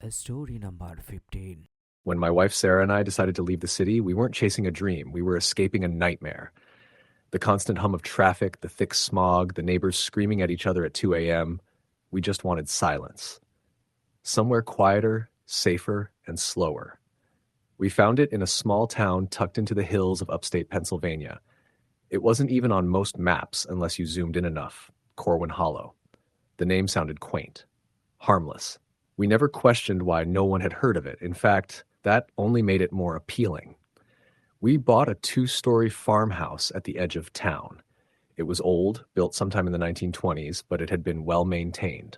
Story number 15. When my wife Sarah and I decided to leave the city, we weren't chasing a dream. We were escaping a nightmare. The constant hum of traffic, the thick smog, the neighbors screaming at each other at 2 a.m. We just wanted silence. Somewhere quieter, safer, and slower. We found it in a small town tucked into the hills of upstate Pennsylvania. It wasn't even on most maps unless you zoomed in enough. Corwin Hollow. The name sounded quaint. Harmless. We never questioned why no one had heard of it. In fact, that only made it more appealing. We bought a 2-story farmhouse at the edge of town. It was old, built sometime in the 1920s, but it had been well maintained.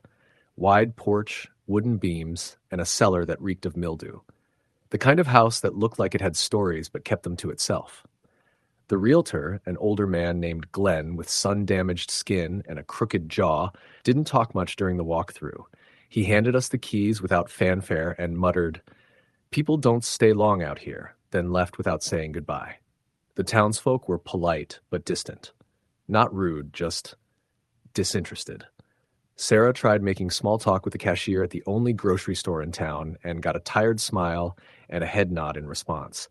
Wide porch, wooden beams, and a cellar that reeked of mildew. The kind of house that looked like it had stories but kept them to itself. The realtor, an older man named Glenn with sun-damaged skin and a crooked jaw, didn't talk much during the walkthrough. He handed us the keys without fanfare and muttered, "People don't stay long out here," then left without saying goodbye. The townsfolk were polite but distant. Not rude, just disinterested. Sarah tried making small talk with the cashier at the only grocery store in town and got a tired smile and a head nod in response.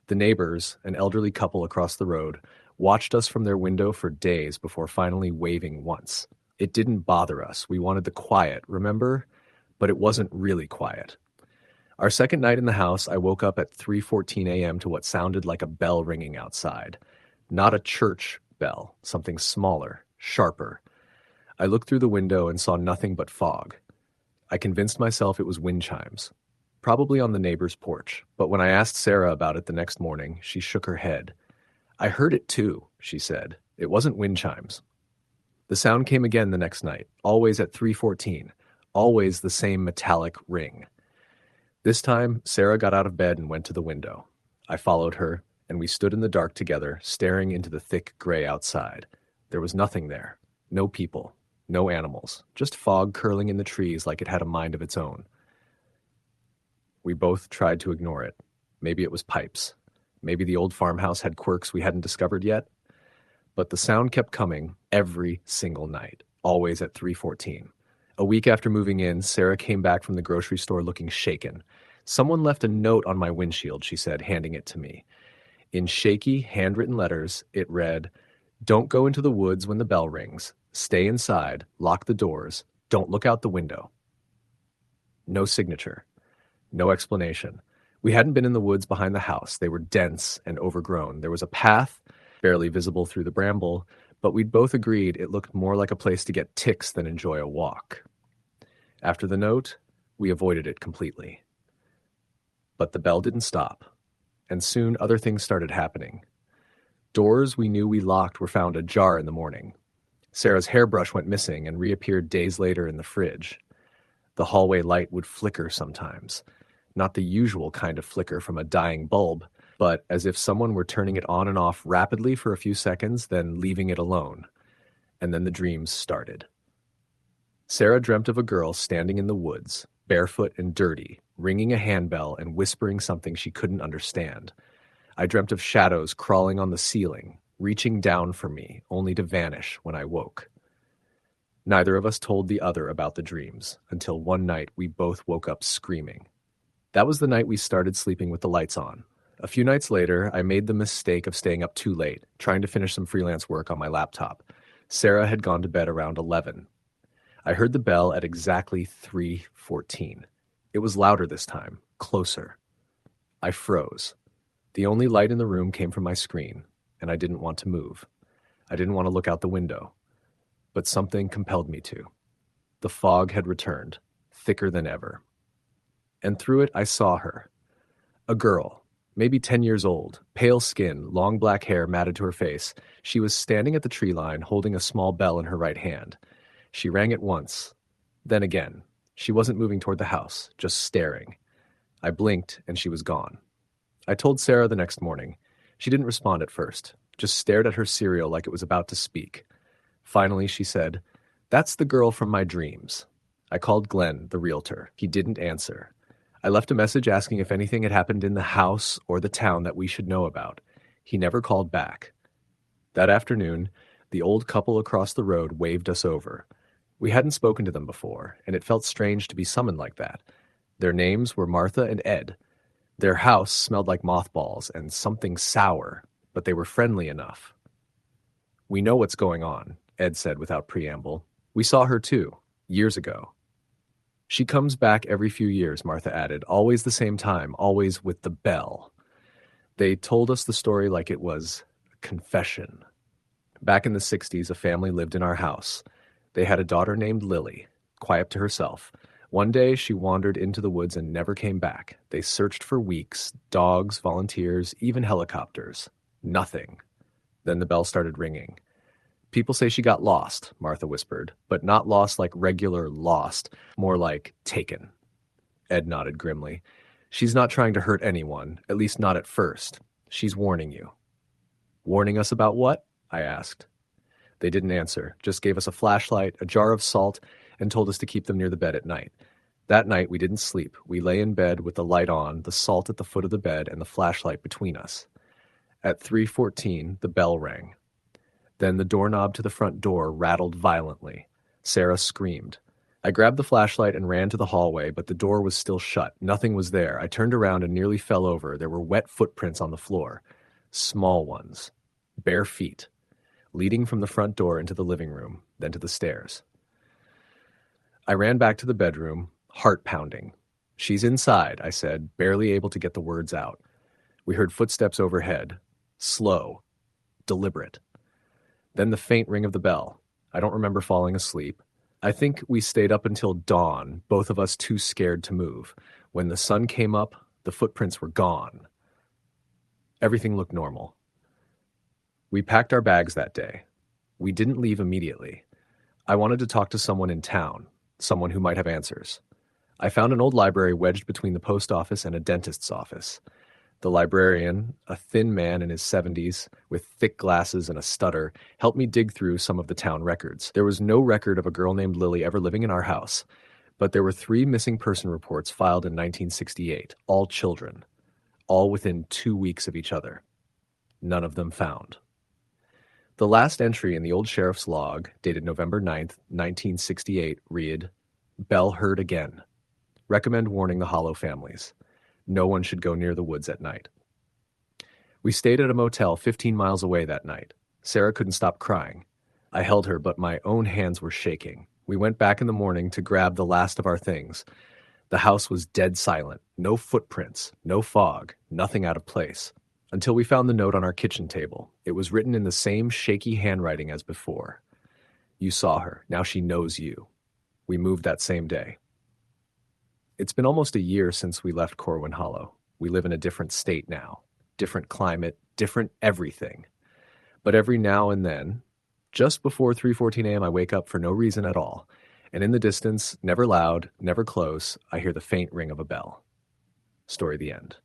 The neighbors, an elderly couple across the road, watched us from their window for days before finally waving once. It didn't bother us. We wanted the quiet, remember? But it wasn't really quiet. Our second night in the house, I woke up at 3:14 a.m. to what sounded like a bell ringing outside. Not a church bell, something smaller, sharper. I looked through the window and saw nothing but fog. I convinced myself it was wind chimes, probably on the neighbor's porch, but when I asked Sarah about it the next morning, she shook her head. I heard it too, she said. It wasn't wind chimes. The sound came again the next night, always at 3:14, always the same metallic ring. This time, Sarah got out of bed and went to the window. I followed her, and we stood in the dark together, staring into the thick gray outside. There was nothing there. No people. No animals. Just fog curling in the trees like it had a mind of its own. We both tried to ignore it. Maybe it was pipes. Maybe the old farmhouse had quirks we hadn't discovered yet. But the sound kept coming every single night, always at 3:14. A week after moving in, Sarah came back from the grocery store looking shaken. Someone left a note on my windshield, she said, handing it to me. In shaky, handwritten letters, it read, "Don't go into the woods when the bell rings. Stay inside, lock the doors, don't look out the window." No signature. No explanation. We hadn't been in the woods behind the house. They were dense and overgrown. There was a path, barely visible through the bramble, but we'd both agreed it looked more like a place to get ticks than enjoy a walk. After the note, we avoided it completely. But the bell didn't stop, and soon other things started happening. Doors we knew we locked were found ajar in the morning. Sarah's hairbrush went missing and reappeared days later in the fridge. The hallway light would flicker sometimes. Not the usual kind of flicker from a dying bulb, but as if someone were turning it on and off rapidly for a few seconds, then leaving it alone. And then the dreams started. Sarah dreamt of a girl standing in the woods, barefoot and dirty, ringing a handbell and whispering something she couldn't understand. I dreamt of shadows crawling on the ceiling, reaching down for me, only to vanish when I woke. Neither of us told the other about the dreams, until one night we both woke up screaming. That was the night we started sleeping with the lights on. A few nights later, I made the mistake of staying up too late, trying to finish some freelance work on my laptop. Sarah had gone to bed around 11. I heard the bell at exactly 3:14. It was louder this time, closer. I froze. The only light in the room came from my screen, and I didn't want to move. I didn't want to look out the window. But something compelled me to. The fog had returned, thicker than ever. And through it, I saw her. A girl, maybe 10 years old, pale skin, long black hair matted to her face. She was standing at the tree line, holding a small bell in her right hand. She rang it once, then again. She wasn't moving toward the house, just staring. I blinked, and she was gone. I told Sarah the next morning. She didn't respond at first, just stared at her cereal like it was about to speak. Finally, she said, "That's the girl from my dreams." I called Glenn, the realtor. He didn't answer. I left a message asking if anything had happened in the house or the town that we should know about. He never called back. That afternoon, the old couple across the road waved us over. We hadn't spoken to them before, and it felt strange to be summoned like that. Their names were Martha and Ed. Their house smelled like mothballs and something sour, but they were friendly enough. "We know what's going on," Ed said without preamble. "We saw her too, years ago." "She comes back every few years," Martha added, "always the same time, always with the bell." They told us the story like it was a confession. Back in the 60s, a family lived in our house. They had a daughter named Lily, quiet to herself. One day, she wandered into the woods and never came back. They searched for weeks, dogs, volunteers, even helicopters. Nothing. Then the bell started ringing. "People say she got lost," Martha whispered, "but not lost like regular lost, more like taken." Ed nodded grimly. "She's not trying to hurt anyone, at least not at first. She's warning you." "Warning us about what?" I asked. They didn't answer, just gave us a flashlight, a jar of salt, and told us to keep them near the bed at night. That night we didn't sleep. We lay in bed with the light on, the salt at the foot of the bed, and the flashlight between us. At 3:14, the bell rang. Then the doorknob to the front door rattled violently. Sarah screamed. I grabbed the flashlight and ran to the hallway, but the door was still shut. Nothing was there. I turned around and nearly fell over. There were wet footprints on the floor. Small ones. Bare feet. Leading from the front door into the living room, then to the stairs. I ran back to the bedroom, heart pounding. "She's inside," I said, barely able to get the words out. We heard footsteps overhead. Slow. Deliberate. Then the faint ring of the bell. I don't remember falling asleep. I think we stayed up until dawn, both of us too scared to move. When the sun came up, the footprints were gone. Everything looked normal. We packed our bags that day. We didn't leave immediately. I wanted to talk to someone in town, someone who might have answers. I found an old library wedged between the post office and a dentist's office. The librarian, a thin man in his 70s, with thick glasses and a stutter, helped me dig through some of the town records. There was no record of a girl named Lily ever living in our house, but there were 3 missing person reports filed in 1968, all children, all within 2 weeks of each other. None of them found. The last entry in the old sheriff's log, dated November 9th, 1968, read, "Bell heard again. Recommend warning the Hollow families. No one should go near the woods at night." We stayed at a motel 15 miles away that night. Sarah couldn't stop crying. I held her, but my own hands were shaking. We went back in the morning to grab the last of our things. The house was dead silent. No footprints, no fog, nothing out of place. Until we found the note on our kitchen table. It was written in the same shaky handwriting as before. "You saw her. Now she knows you." We moved that same day. It's been almost a year since we left Corwin Hollow. We live in a different state now. Different climate, different everything. But every now and then, just before 3:14 a.m., I wake up for no reason at all. And in the distance, never loud, never close, I hear the faint ring of a bell. Story the end.